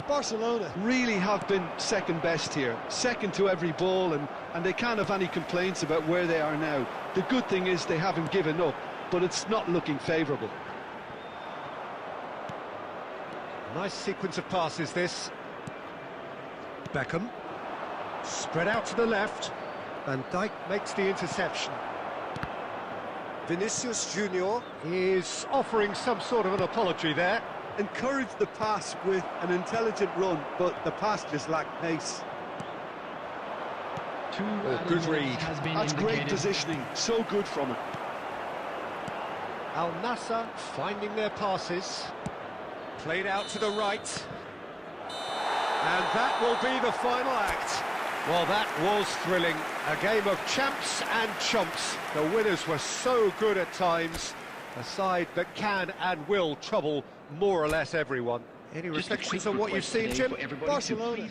Barcelona really have been second best here, second to every ball, and they can't have any complaints about where they are now. The good thing is they haven't given up, but it's not looking favourable. Nice sequence of passes, this. Beckham. Spread out to the left. Van Dijk makes the interception. Vinicius Junior is offering some sort of an apology there. Encouraged the pass with an intelligent run, but the pass just lacked pace. Good read. That's great positioning, so good from him. Al Nassr finding their passes. Played out to the right. And that will be the final act. Well, that was thrilling. A game of champs and chumps. The winners were so good at times. A side that can and will trouble more or less everyone. Any reflections on what you've seen, Jim? Barcelona.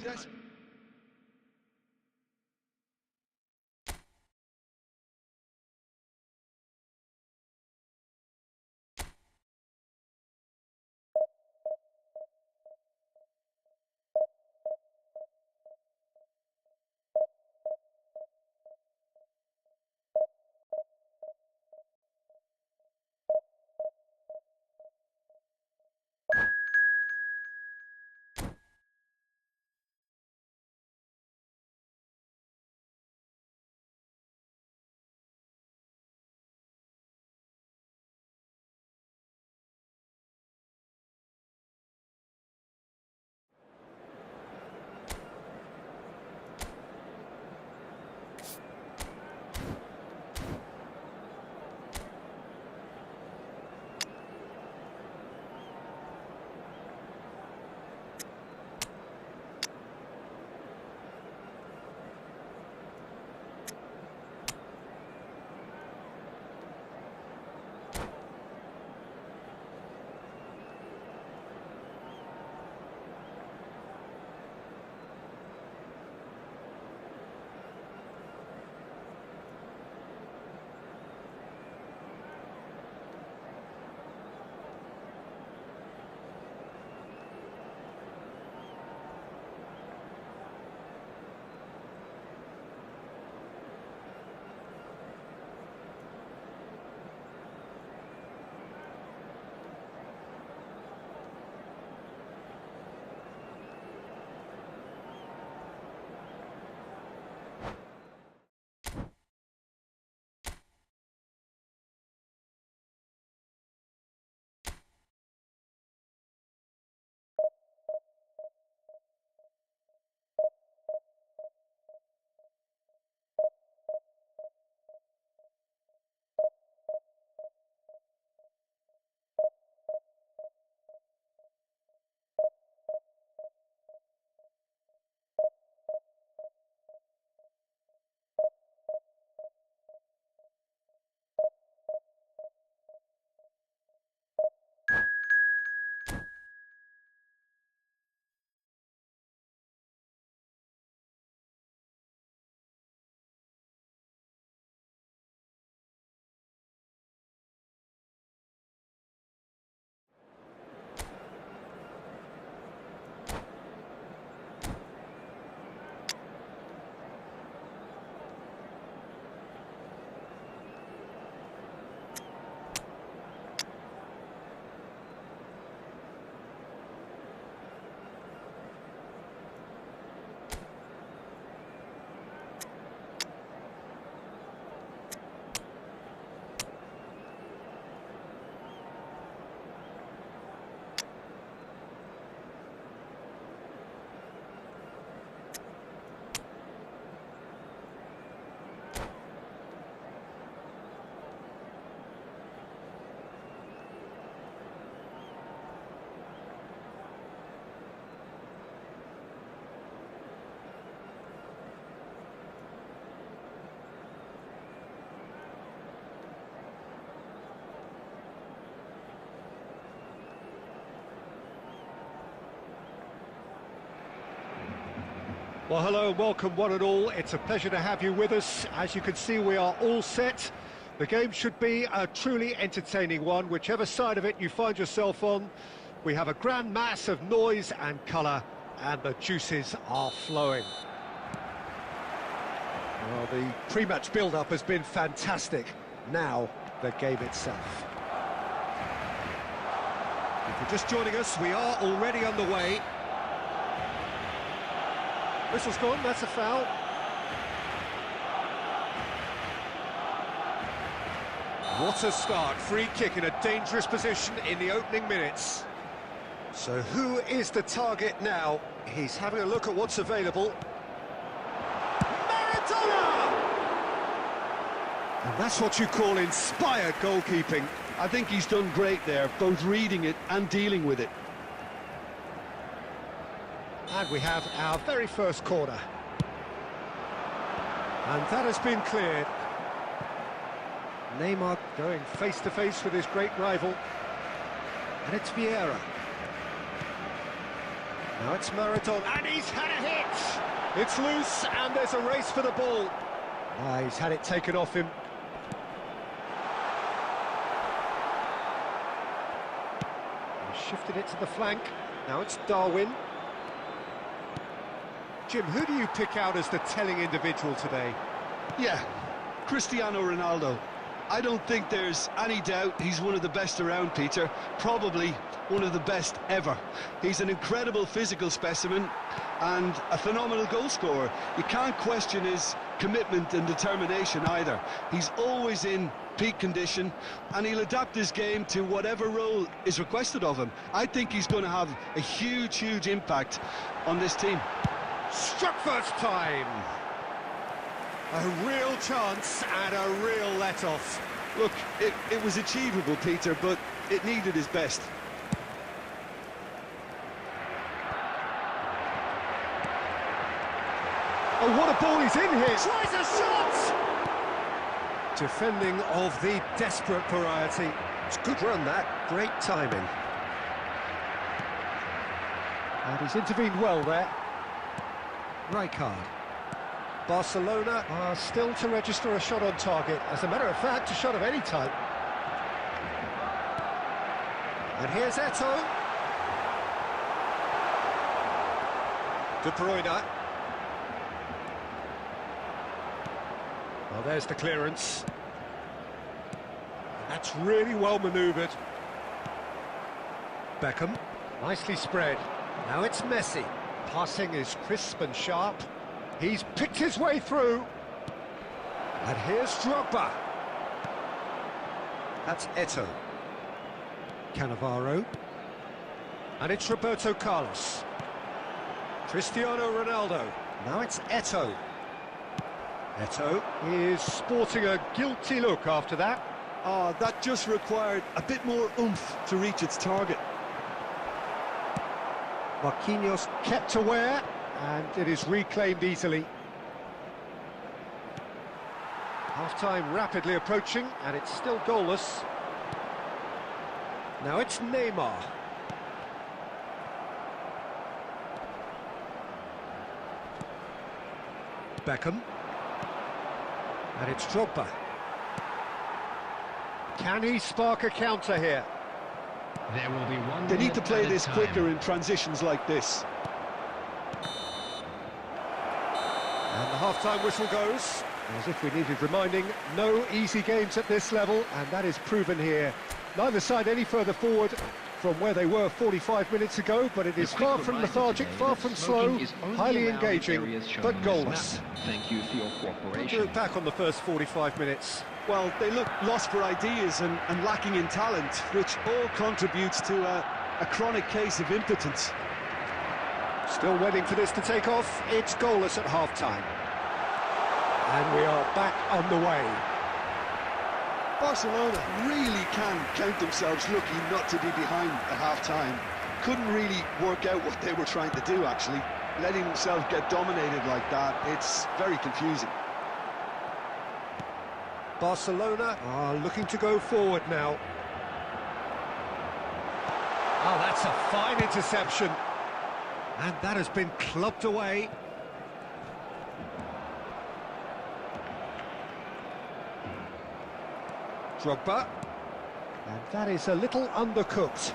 Well, hello and welcome one and all. It's a pleasure to have you with us. As you can see, we are all set. The game should be a truly entertaining one, whichever side of it you find yourself on. We have a grand mass of noise and colour, and the juices are flowing. Well, the pre-match build-up has been fantastic. Now, the game itself. If you're just joining us, we are already underway. Whistle's gone, that's a foul. What a start, free kick in a dangerous position in the opening minutes. So who is the target now? He's having a look at what's available. Maradona! And that's what you call inspired goalkeeping. I think he's done great there, both reading it and dealing with it. And we have our very first corner. And that has been cleared. Neymar going face-to-face with his great rival. And it's Vieira. Now it's Maradona, and he's had a hit! It's loose, and there's a race for the ball. He's had it taken off him. He shifted it to the flank. Now it's Darwin. Jim, who do you pick out as the telling individual today? Yeah, Cristiano Ronaldo. I don't think there's any doubt he's one of the best around, Peter. Probably one of the best ever. He's an incredible physical specimen and a phenomenal goal scorer. You can't question his commitment and determination either. He's always in peak condition, and he'll adapt his game to whatever role is requested of him. I think he's going to have a huge impact on this team. Struck first time. A real chance and a real let-off. Look, it was achievable, Peter, but it needed his best. Oh, what a ball he's in here! Tries a shot! Defending of the desperate variety. It's a good run, that. Great timing. And he's intervened well there. Rijkaard. Barcelona are still to register a shot on target. As a matter of fact, a shot of any type. And here's Eto'o. De Bruyne. Well, there's the clearance. That's really well manoeuvred. Beckham, nicely spread. Now it's Messi. Passing is crisp and sharp. He's picked his way through. And here's Drogba. That's Eto'o. Cannavaro. And it's Roberto Carlos. Cristiano Ronaldo. Now it's Eto'o. Eto'o is sporting a guilty look after that. That just required a bit more oomph to reach its target. Marquinhos kept aware, and it is reclaimed easily. Half-time rapidly approaching, and it's still goalless. Now it's Neymar. Beckham. And it's Drogba. Can he spark a counter here? There will be one. They need to play this time. quicker in transitions like this. And the half-time whistle goes. As if we needed reminding, no easy games at this level, and that is proven here. Neither side any further forward from where they were 45 minutes ago, but it is far from lethargic, far from slow, highly engaging, but goalless. Thank you for your We'll cooperation. look back on the first 45 minutes. Well, they look lost for ideas and lacking in talent, which all contributes to a chronic case of impotence. Still waiting for this to take off. It's goalless at half-time. And we are back on the way. Barcelona really can count themselves lucky not to be behind at half-time. Couldn't really work out what they were trying to do, actually. Letting themselves get dominated like that, it's very confusing. Barcelona are looking to go forward now. Oh, that's a fine interception. And that has been clubbed away. Drogba. And that is a little undercooked.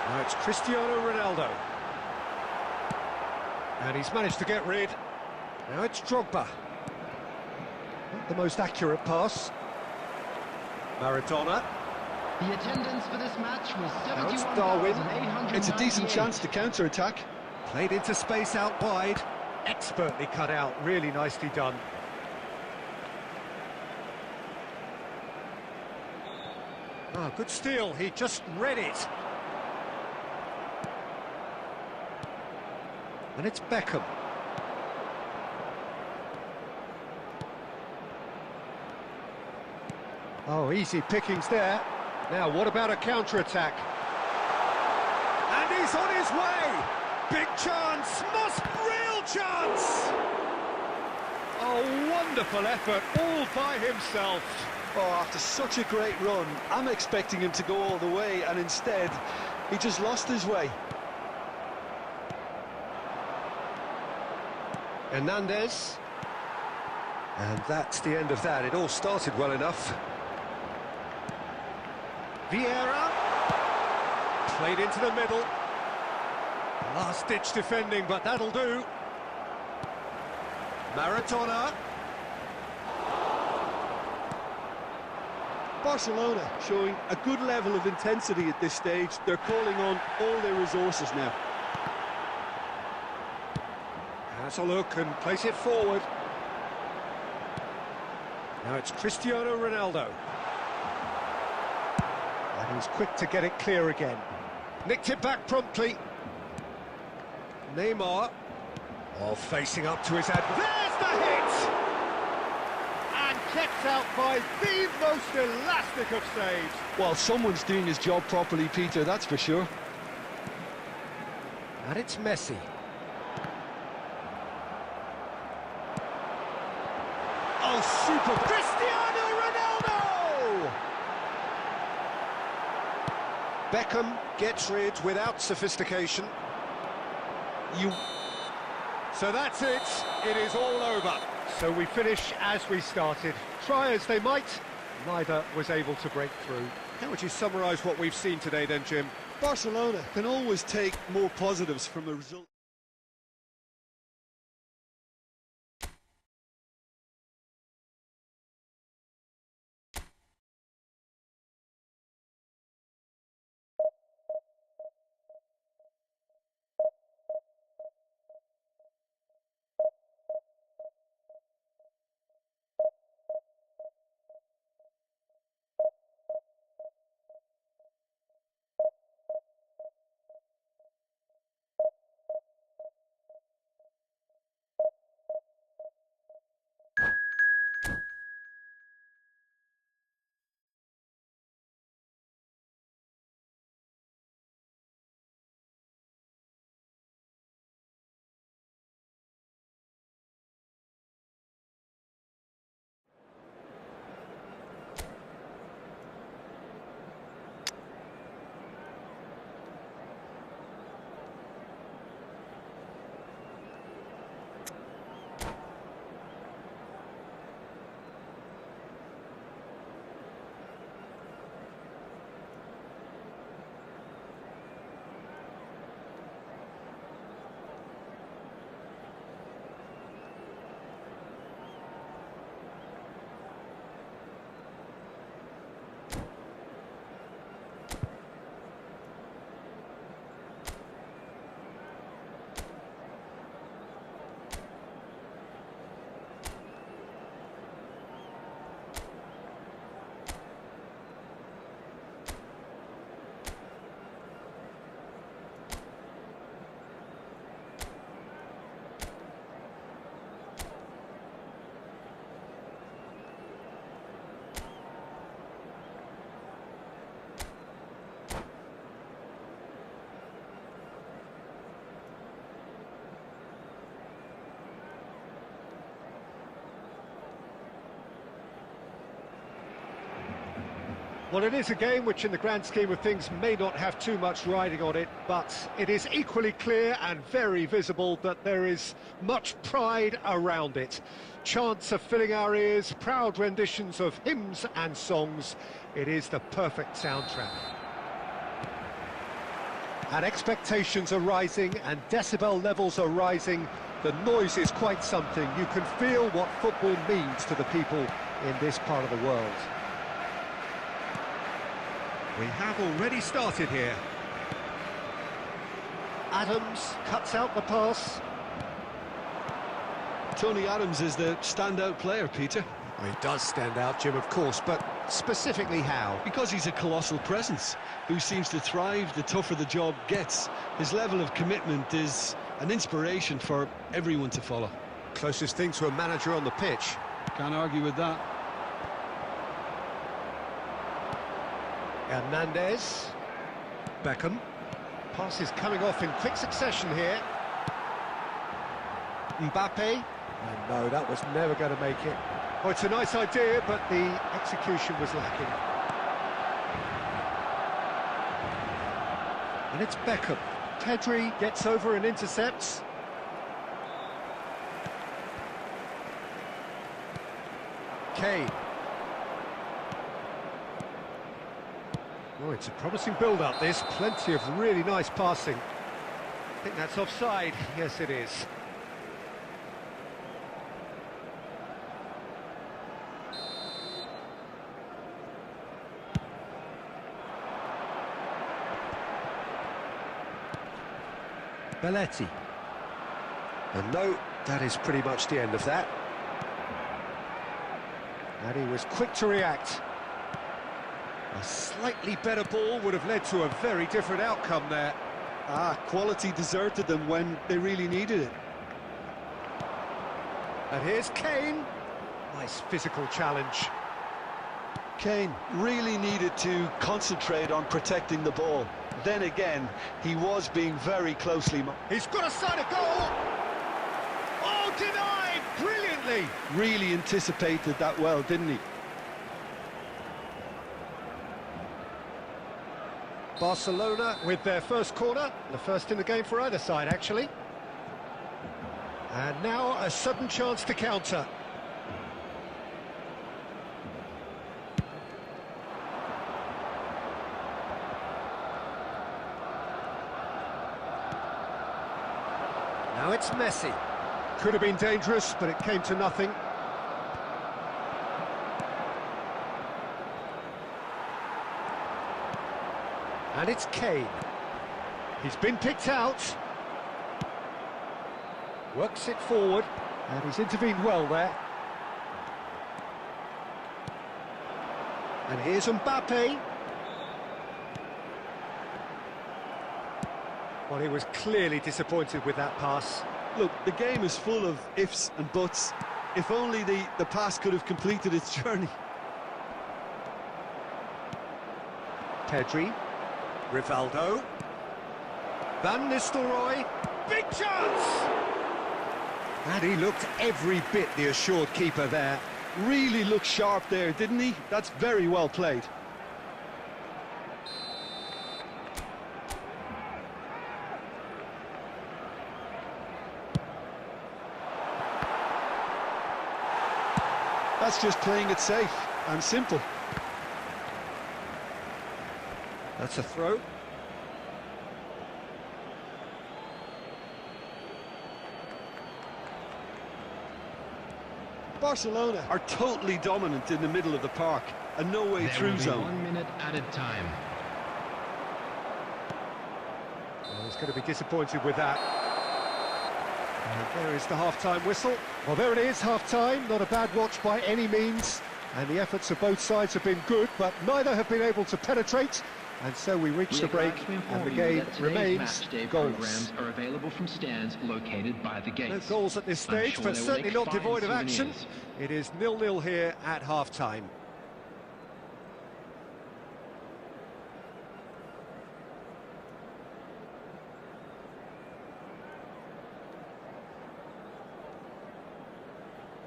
Now it's Cristiano Ronaldo. And he's managed to get rid. Now it's Drogba. Not the most accurate pass. Maradona. The attendance for this match was Now it's Darwin. 71,898. It's a decent chance to counter-attack. Played into space out wide. Expertly cut out, really nicely done. Ah, good steal, he just read it. And it's Beckham. Oh, easy pickings there. Now, what about a counter-attack? And he's on his way! Big chance, real chance! Oh, wonderful effort, all by himself. Oh, after such a great run, I'm expecting him to go all the way, and instead, he just lost his way. Hernandez. And that's the end of that. It all started well enough. Vieira. Played into the middle. Last-ditch defending, but that'll do. Maradona. Barcelona showing a good level of intensity at this stage. They're calling on all their resources now. Has a look and place it forward. Now it's Cristiano Ronaldo. And he's quick to get it clear again. Nicked it back promptly. Neymar. Oh, facing up to his There's the hit! And kept out by the most elastic of saves. Well, someone's doing his job properly, Peter, that's for sure. And it's Messi. Oh, super! Cristiano Ronaldo! Beckham gets rid without sophistication. So that's it. It is all over. So we finish as we started. Try as they might, neither was able to break through. How would you summarise what we've seen today then, Jim? Barcelona can always take more positives from a result. Well, it is a game which in the grand scheme of things may not have too much riding on it, but it is equally clear and very visible that there is much pride around it. Chants are filling our ears, proud renditions of hymns and songs. It is the perfect soundtrack. And expectations are rising and decibel levels are rising. The noise is quite something. You can feel what football means to the people in this part of the world. We have already started here. Adams cuts out the pass. Tony Adams is the standout player, Peter. Well, he does stand out, Jim, of course, but specifically how? Because he's a colossal presence who seems to thrive the tougher the job gets. His level of commitment is an inspiration for everyone to follow. Closest thing to a manager on the pitch. Can't argue with that. Hernandez. Beckham. Pass is coming off in quick succession here. Mbappe. And no, that was never going to make it. Oh, it's a nice idea, but the execution was lacking. And it's Beckham. Pedri gets over and intercepts. Kane. Oh, it's a promising build-up, this. Plenty of really nice passing. I think that's offside. Yes, it is. Belletti. And no, that is pretty much the end of that. And he was quick to react. A slightly better ball would have led to a very different outcome there. Quality deserted them when they really needed it. And here's Kane. Nice physical challenge. Kane really needed to concentrate on protecting the ball. Then again, he was being very closely... He's got a side of goal! Oh, denied! Brilliantly! Really anticipated that well, didn't he? Barcelona with their first corner, the first in the game for either side, actually. And now a sudden chance to counter. Now it's Messi. Could have been dangerous, but it came to nothing. And it's Kane. He's been picked out. Works it forward, and he's intervened well there. And here's Mbappe. Well, he was clearly disappointed with that pass. Look, the game is full of ifs and buts. If only the pass could have completed its journey. Pedri. Rivaldo. Van Nistelrooy. Big chance! And he looked every bit the assured keeper there. Really looked sharp there, didn't he? That's very well played. That's just playing it safe and simple. That's a throw. Barcelona are totally dominant in the middle of the park, a no-way through zone. 1 minute added time. Well, he's going to be disappointed with that. And there is the half-time whistle. Well, there it is, half-time. Not a bad watch by any means. And the efforts of both sides have been good, but neither have been able to penetrate. And so we reach the break, and the game remains goalless. Programs are available from stands located by the gates. No goals at this stage, sure but they will certainly make not fine devoid of action. souvenirs. It is 0-0 here at half-time.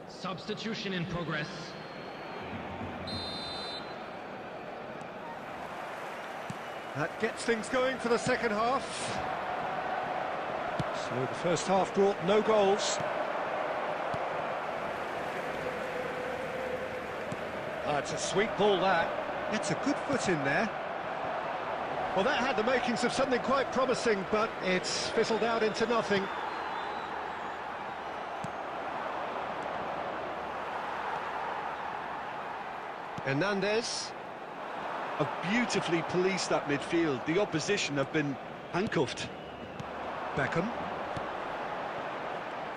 Substitution in progress. That gets things going for the second half. So the first half brought no goals. It's a sweet ball, that. It's a good foot in there. Well, that had the makings of something quite promising, but it's fizzled out into nothing. Hernandez. Have beautifully policed that midfield. The opposition have been handcuffed. Beckham.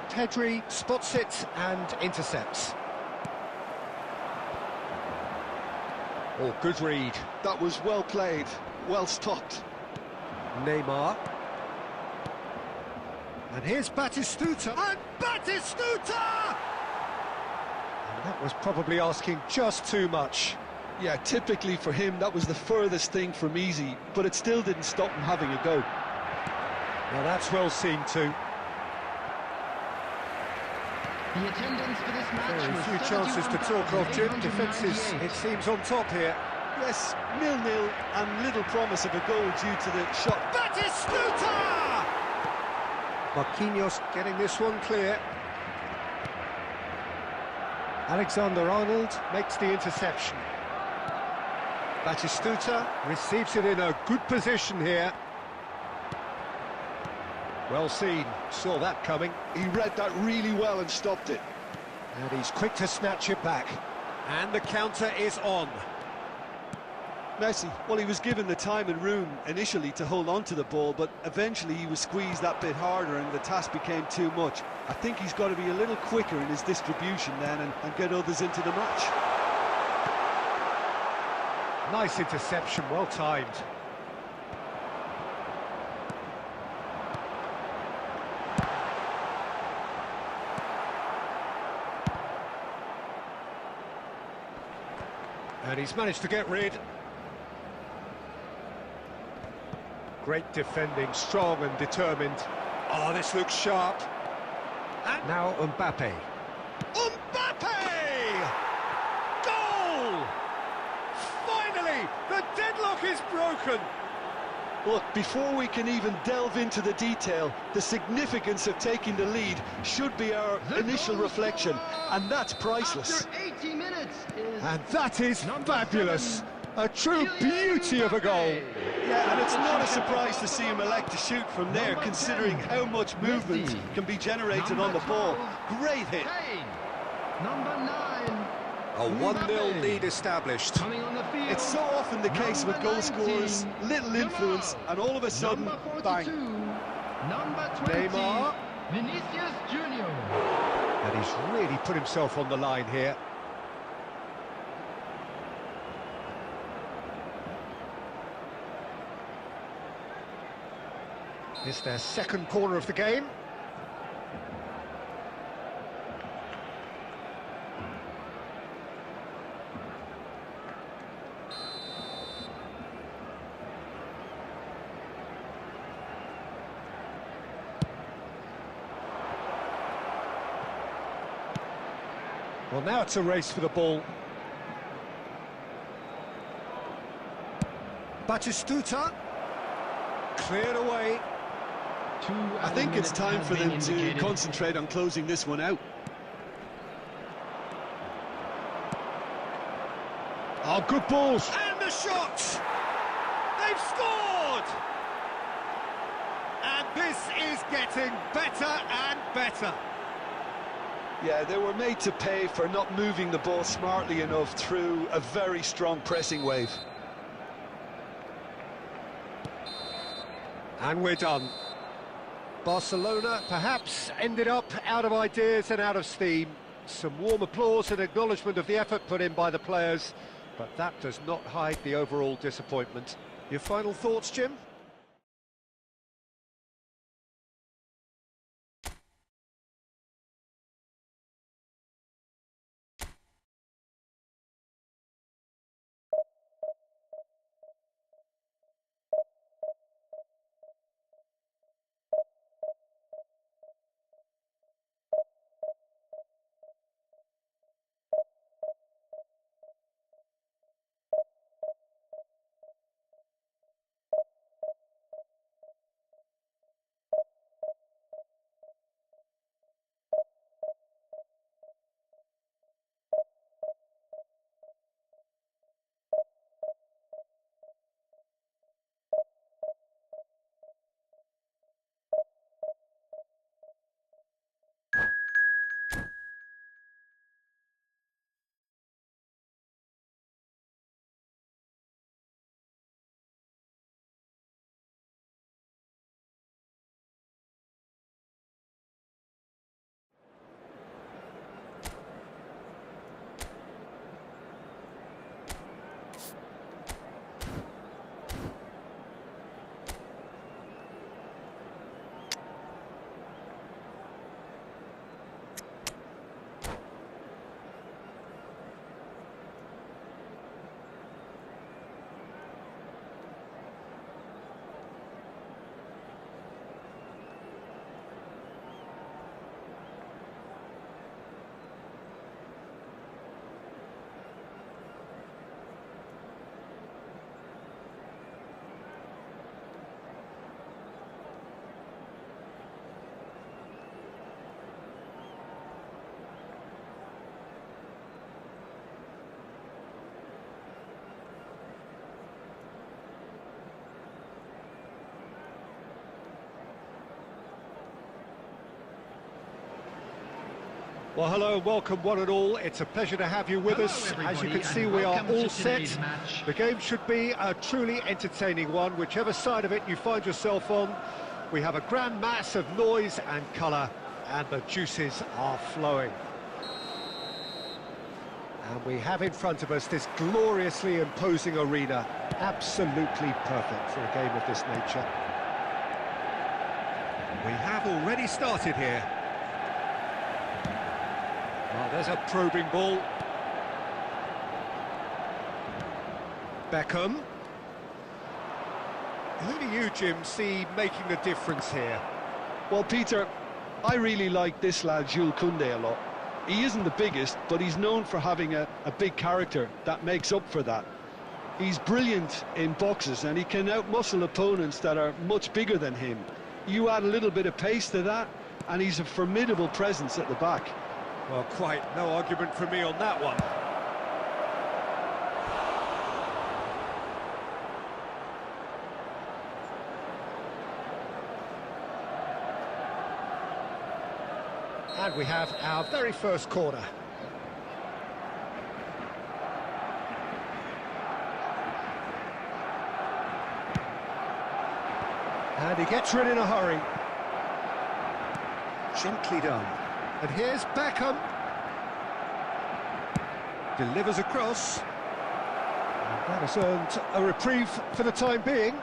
Pedri spots it and intercepts. Oh, good read. That was well played, well stopped. Neymar. And here's Batistuta. And Batistuta! And that was probably asking just too much. Yeah, typically for him, that was the furthest thing from easy, but it still didn't stop him having a go. Now that's well seen too. The attendance for this match Very was few chances to talk of, Jim. Defences, 71,898. it seems, on top here. Yes, 0-0 and little promise of a goal due to the shot. Batistuta! Marquinhos getting this one clear. Alexander-Arnold makes the interception. Batistuta receives it in a good position here. Well seen, saw that coming. He read that really well and stopped it. And he's quick to snatch it back. And the counter is on. Messi, well, he was given the time and room initially to hold on to the ball, but eventually he was squeezed that bit harder and the task became too much. I think he's got to be a little quicker in his distribution then and get others into the match. Nice interception, well timed. And he's managed to get rid. Great defending, strong and determined. Oh, this looks sharp. And now Mbappe. Mbappe! Goal! Finally, the deadlock is broken. Look, before we can even delve into the detail, the significance of taking the lead should be our initial reflection, and that's priceless. After 80 minutes is And that is number fabulous. 7, A true Kylian beauty of a goal. Mbappe. Yeah, and it's not a surprise to see him elect to shoot from there, Number considering 10, how much movement Messi. can be generated Number on the ball. 12, Great hit. Kane. Number 9, A 1-0 Mbappe. lead established. coming on the field. It's so often the case with Number goal scorers, 19, little influence, Jamal. and all of a sudden, Number 42, bang. Number 20, Neymar. Vinicius Junior. And he's really put himself on the line here. It's their second corner of the game. Well, now it's a race for the ball. Batistuta. Cleared away. I think it's time for them to concentrate on closing this one out. Oh, good balls. And the shot! They've scored! And this is getting better and better. Yeah, they were made to pay for not moving the ball smartly enough through a very strong pressing wave. And we're done. Barcelona perhaps ended up out of ideas and out of steam. Some warm applause and acknowledgement of the effort put in by the players, but that does not hide the overall disappointment. Your final thoughts, Jim? Well, hello and welcome one and all. It's a pleasure to have you with Hello, us. As you everybody, can see, and we are welcome all to set. today's match. The game should be a truly entertaining one, whichever side of it you find yourself on. We have a grand mass of noise and colour, and the juices are flowing. And we have in front of us this gloriously imposing arena, absolutely perfect for a game of this nature. We have already started here. Well, there's a probing ball. Beckham. Who do you, Jim, see making the difference here? Well, Peter, I really like this lad, Jules Koundé, a lot. He isn't the biggest, but he's known for having a big character that makes up for that. He's brilliant in boxes, and he can outmuscle opponents that are much bigger than him. You add a little bit of pace to that, and he's a formidable presence at the back. Well, quite no argument from me on that one. And we have our very first corner. And he gets rid in a hurry. Gently done. And here's Beckham. Delivers across. And that has earned a reprieve for the time being.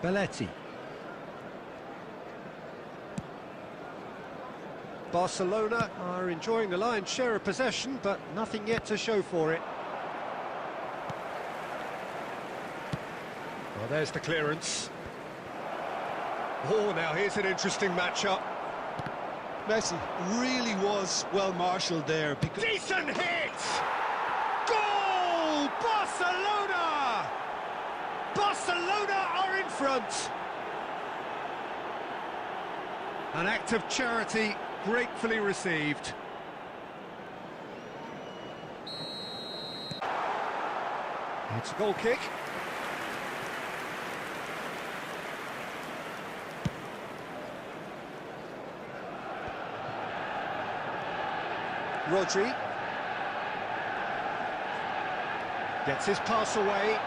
Belletti. Barcelona are enjoying the lion's share of possession, but nothing yet to show for it. Well, there's the clearance. Oh, now here's an interesting matchup. Messi really was well marshalled there. Decent hit! Goal! Barcelona! Barcelona are in front. An act of charity gratefully received. It's a goal kick. Rodri gets his pass away.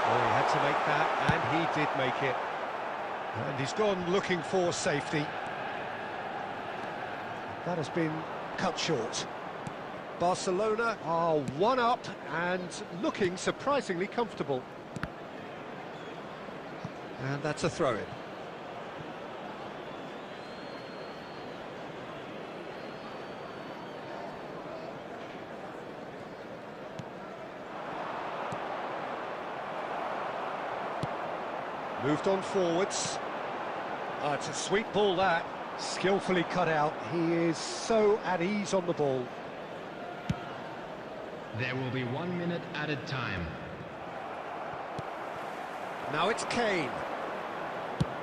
Oh, he had to make that, and he did make it. And he's gone looking for safety. That has been cut short. Barcelona are one up and looking surprisingly comfortable. And that's a throw-in. Moved on forwards. It's a sweet ball that, skillfully cut out. He is so at ease on the ball. There will be 1 minute added time. Now it's Kane.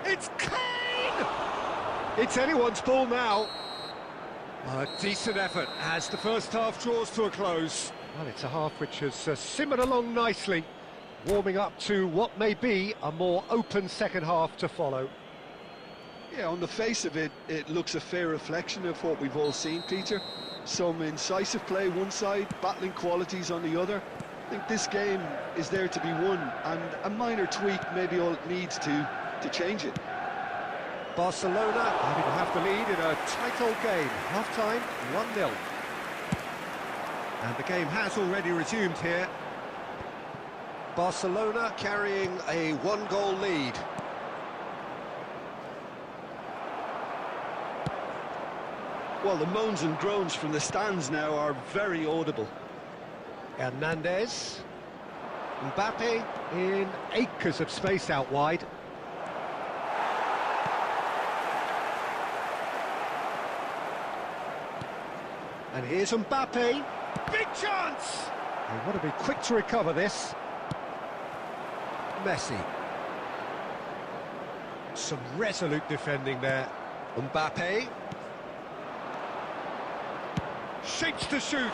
It's Kane! It's anyone's ball now. A decent effort as the first half draws to a close. Well, it's a half which has simmered along nicely, warming up to what may be a more open second half to follow. Yeah, on the face of it, it looks a fair reflection of what we've all seen, Peter. Some incisive play one side, battling qualities on the other. I think this game is there to be won, and a minor tweak maybe all it needs to change it. Barcelona having to have the lead in a tight old game. Half-time, 1-0. And the game has already resumed here. Barcelona carrying a one-goal lead. Well, the moans and groans from the stands now are very audible. Hernandez. Mbappe in acres of space out wide. And here's Mbappe. Big chance! They want to be quick to recover this. Messi. Some resolute defending there. Mbappe. Shapes to shoot.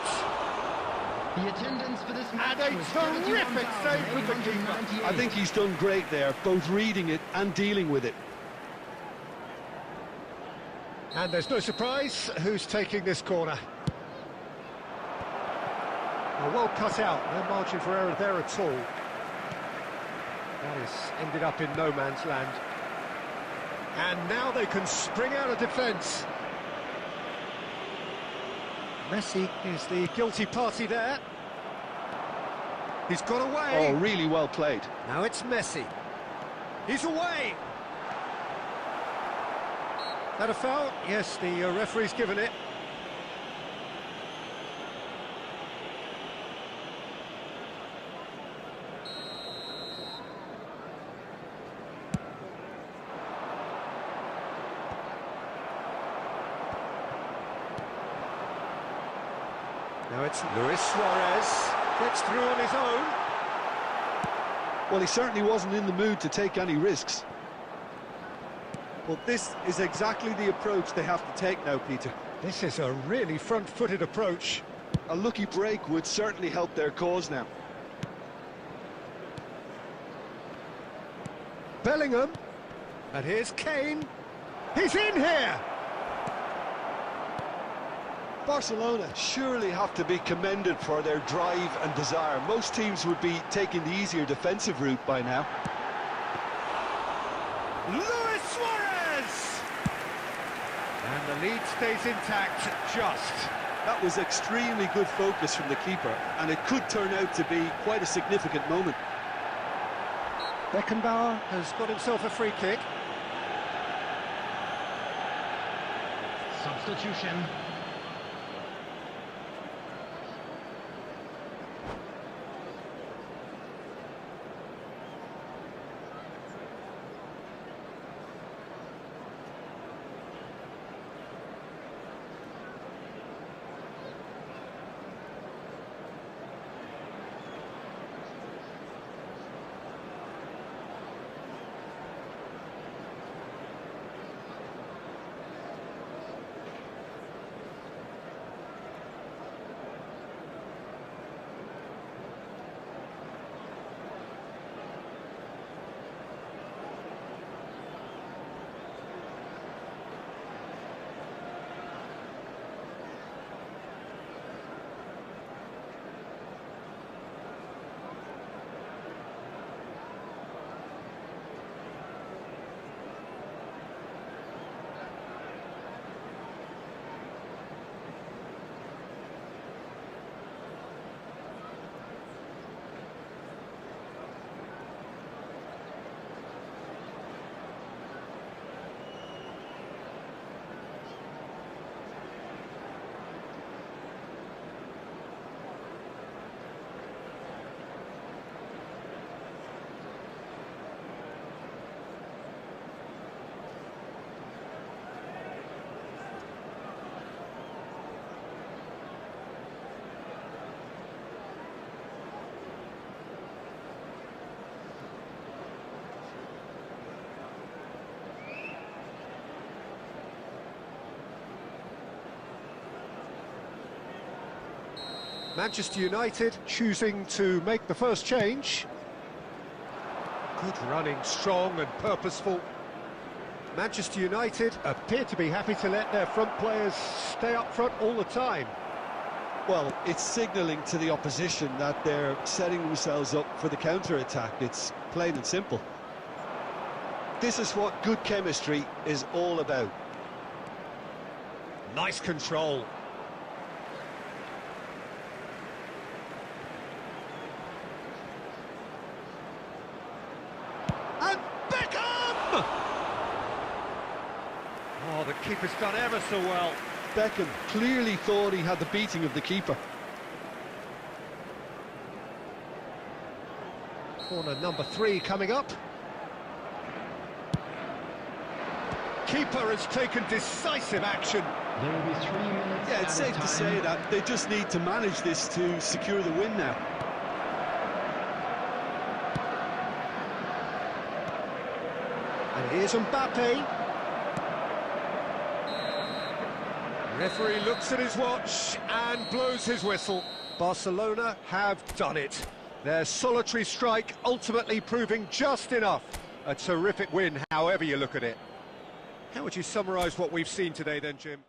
The attendance for this match And a was terrific save from the keeper. 71,898. I think he's done great there, both reading it and dealing with it. And there's no surprise who's taking this corner. Well cut out, no margin for error there at all. That has ended up in no man's land. And now they can spring out of defence. Messi is the guilty party there. He's got away. Oh, really well played. Now it's Messi. He's away. That a foul? Yes, the referee's given it. Now it's Luis Suarez, gets through on his own. Well, he certainly wasn't in the mood to take any risks. Well, this is exactly the approach they have to take now, Peter. This is a really front-footed approach. A lucky break would certainly help their cause now. Bellingham, and here's Kane. He's in here! Barcelona surely have to be commended for their drive and desire. Most teams would be taking the easier defensive route by now. Luis Suarez! And the lead stays intact, just. That was extremely good focus from the keeper, and it could turn out to be quite a significant moment. Beckenbauer has got himself a free kick. Substitution. Manchester United choosing to make the first change. Good running, strong and purposeful. Manchester United appear to be happy to let their front players stay up front all the time. Well, it's signalling to the opposition that they're setting themselves up for the counter-attack. It's plain and simple. This is what good chemistry is all about. Nice control. And Beckham! Oh, the keeper's done ever so well. Beckham clearly thought he had the beating of the keeper. Corner number 3 coming up. Keeper has taken decisive action. There will be 3 minutes. Yeah, it's safe to say that they just need to manage this to secure the win now. And here's Mbappe. Referee looks at his watch and blows his whistle. Barcelona have done it. Their solitary strike ultimately proving just enough. A terrific win, however you look at it. How would you summarise what we've seen today then, Jim?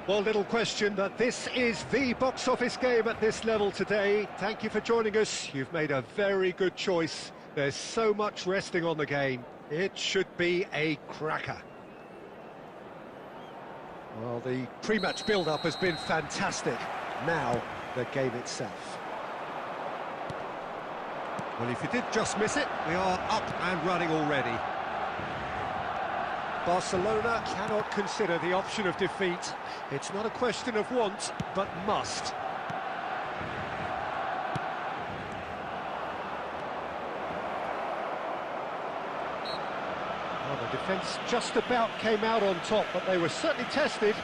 Well, little question that this is the box office game at this level today. Thank you for joining us. You've made a very good choice. There's so much resting on the game. It should be a cracker. Well, the pre-match build-up has been fantastic. Now, the game itself. Well, if you did just miss it, we are up and running already. Barcelona cannot consider the option of defeat. It's not a question of want, but must. Well, the defence just about came out on top, but they were certainly tested.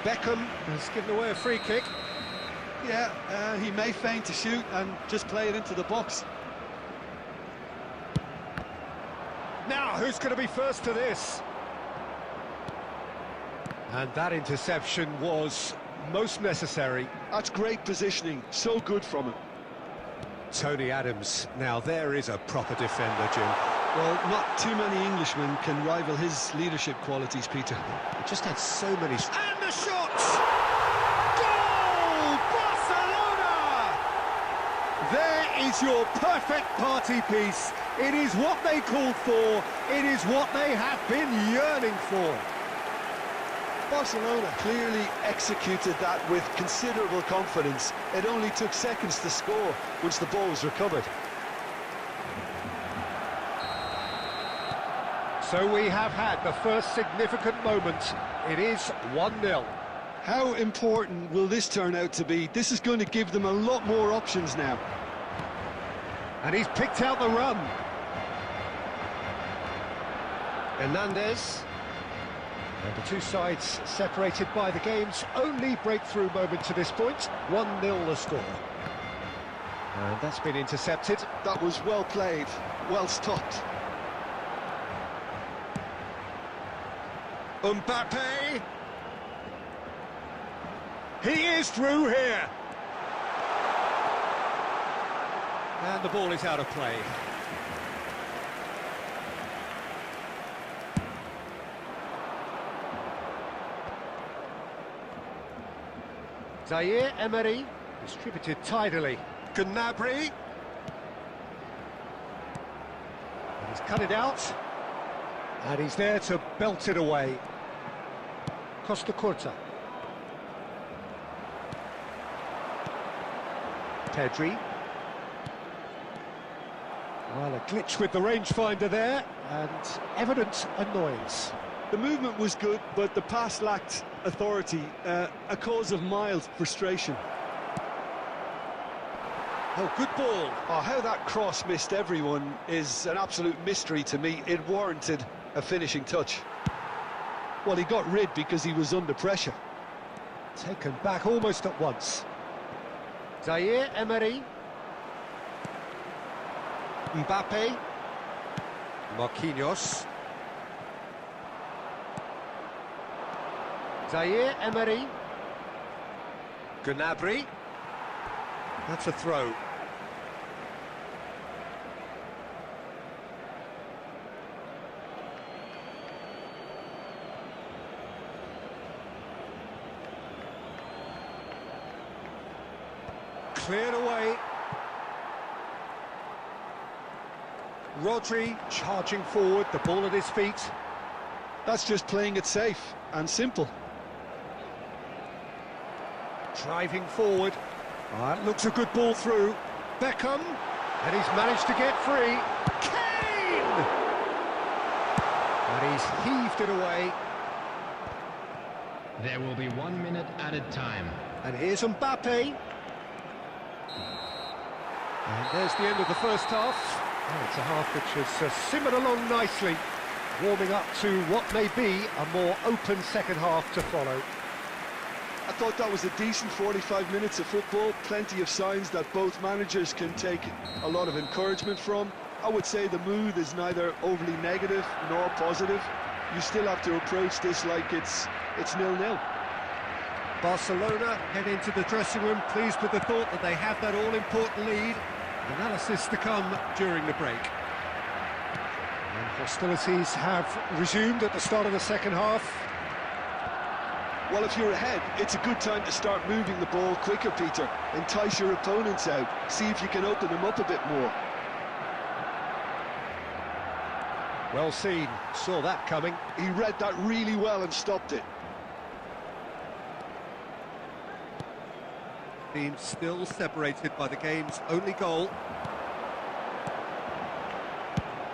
Beckham has given away a free kick. Yeah, he may feign to shoot and just play it into the box. Now, who's going to be first to this? And that interception was most necessary. That's great positioning, so good from him. Tony Adams, now there is a proper defender, Jim. Well, not too many Englishmen can rival his leadership qualities, Peter. He just had so many... And the shots! Goal! Barcelona! There is your perfect party piece. It is what they called for. It is what they have been yearning for. Barcelona clearly executed that with considerable confidence. It only took seconds to score once the ball was recovered. So we have had the first significant moment. It is 1-0. How important will this turn out to be? This is going to give them a lot more options now. And he's picked out the run. Hernandez. And the two sides separated by the game's only breakthrough moment to this point. 1-0 the score. And that's been intercepted. That was well played, well stopped. Mbappe. He is through here. And the ball is out of play. Zaire Emery Distributed tidily. Gnabry. And he's cut it out. And he's there to belt it away. Costa Curta. Pedri. Well, a glitch with the rangefinder there, and evident annoyance. The movement was good, but the pass lacked authority, a cause of mild frustration. Oh, good ball. Oh, how that cross missed everyone is an absolute mystery to me. It warranted a finishing touch. Well, he got rid because he was under pressure. Taken back almost at once. Zaire Emery. Mbappe. Marquinhos. Zaire Emery. Gnabry. That's a throw. Cleared away. Rodri charging forward, the ball at his feet. That's just playing it safe and simple. Driving forward. It looks a good ball through. Beckham, and he's managed to get free. Kane! And he's heaved it away. There will be 1 minute added time. And here's Mbappe. And there's the end of the first half. Oh, it's a half which has simmered along nicely, warming up to what may be a more open second half to follow. I thought that was a decent 45 minutes of football, plenty of signs that both managers can take a lot of encouragement from. I would say the mood is neither overly negative nor positive. You still have to approach this like it's 0-0. Barcelona head into the dressing room pleased with the thought that they have that all-important lead. Analysis to come during the break. And hostilities have resumed at the start of the second half. Well, if you're ahead, it's a good time to start moving the ball quicker, Peter. Entice your opponents out, see if you can open them up a bit more. Well seen, saw that coming. He read that really well and stopped it. Team still separated by the game's only goal.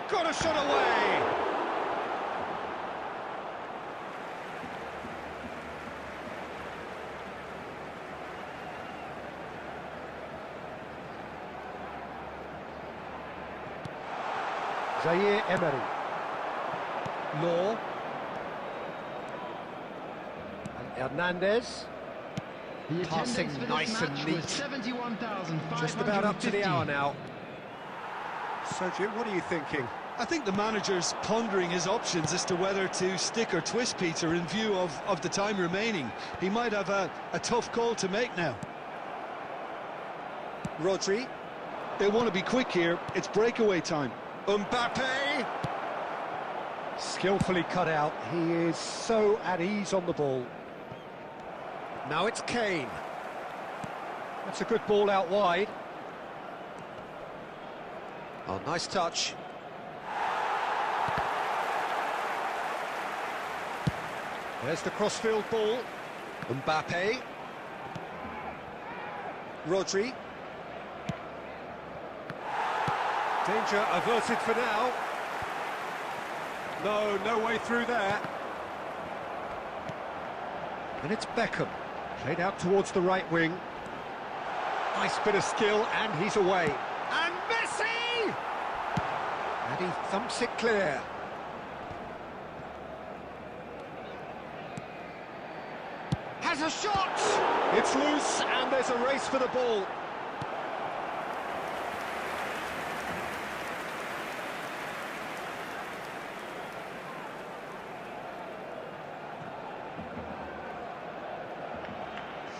Got a shot away! Zaire Emery. Law. And Hernandez. The Passing attendance for nice this and match neat. was 71,550. Just about up to the hour now. So, Jim, what are you thinking? I think the manager's pondering his options as to whether to stick or twist, Peter, in view of the time remaining. He might have a tough call to make now. Rodri. They want to be quick here. It's breakaway time. Mbappe! Skillfully cut out. He is so at ease on the ball. Now it's Kane. That's a good ball out wide. Oh, nice touch. There's the crossfield ball. Mbappe. Rodri. Danger averted for now. No way through there. And it's Beckham. Played out towards the right wing. Nice bit of skill, and he's away. And Messi! And he thumps it clear. Has a shot! It's loose, and there's a race for the ball.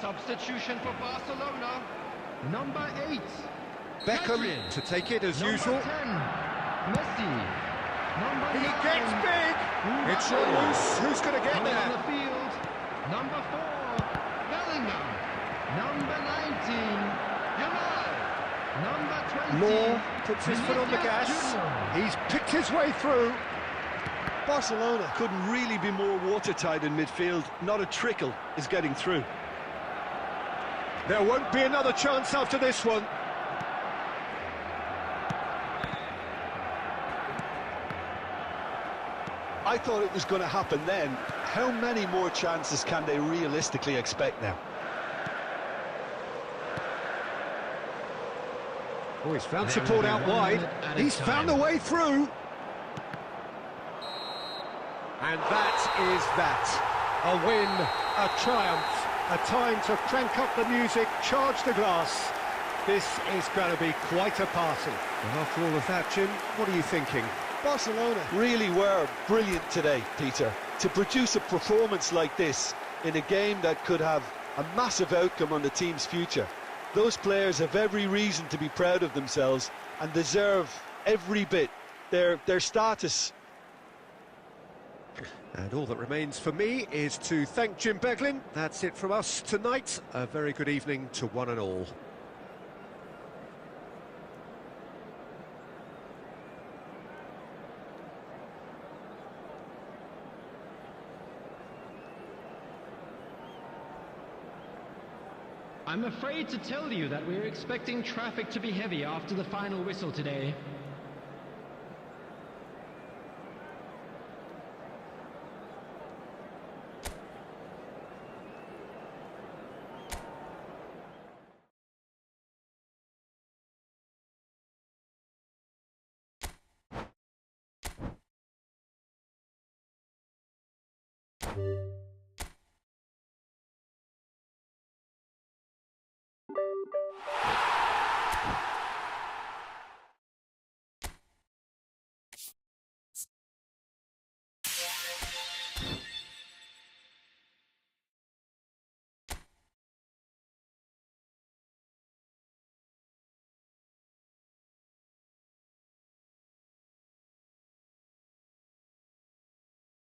Substitution for Barcelona. Number 8. Beckham Pedri. to take it as Number usual. 10. Messi. Number He 9. gets big! It's loose, who's going to get Coming on there? the field. Number 4. Bellingham. Number 19, Yamal. Number 20, Law puts his foot on the gas. Junior. He's picked his way through. Barcelona couldn't really be more watertight in midfield. Not a trickle is getting through. There won't be another chance after this one. I thought it was going to happen then. How many more chances can they realistically expect now? Oh, he's found There will support be out 1 wide. minute at a He's found a time. way through. And that is that. A win, a triumph, a time to crank up the music, charge the glass. This is going to be quite a party. And after all of that, Jim, what are you thinking? Barcelona really were brilliant today, Peter. To produce a performance like this in a game that could have a massive outcome on the team's future. Those players have every reason to be proud of themselves and deserve every bit their status. And all that remains for me is to thank Jim Beglin. That's it from us tonight. A very good evening to one and all. I'm afraid to tell you that we're expecting traffic to be heavy after the final whistle today.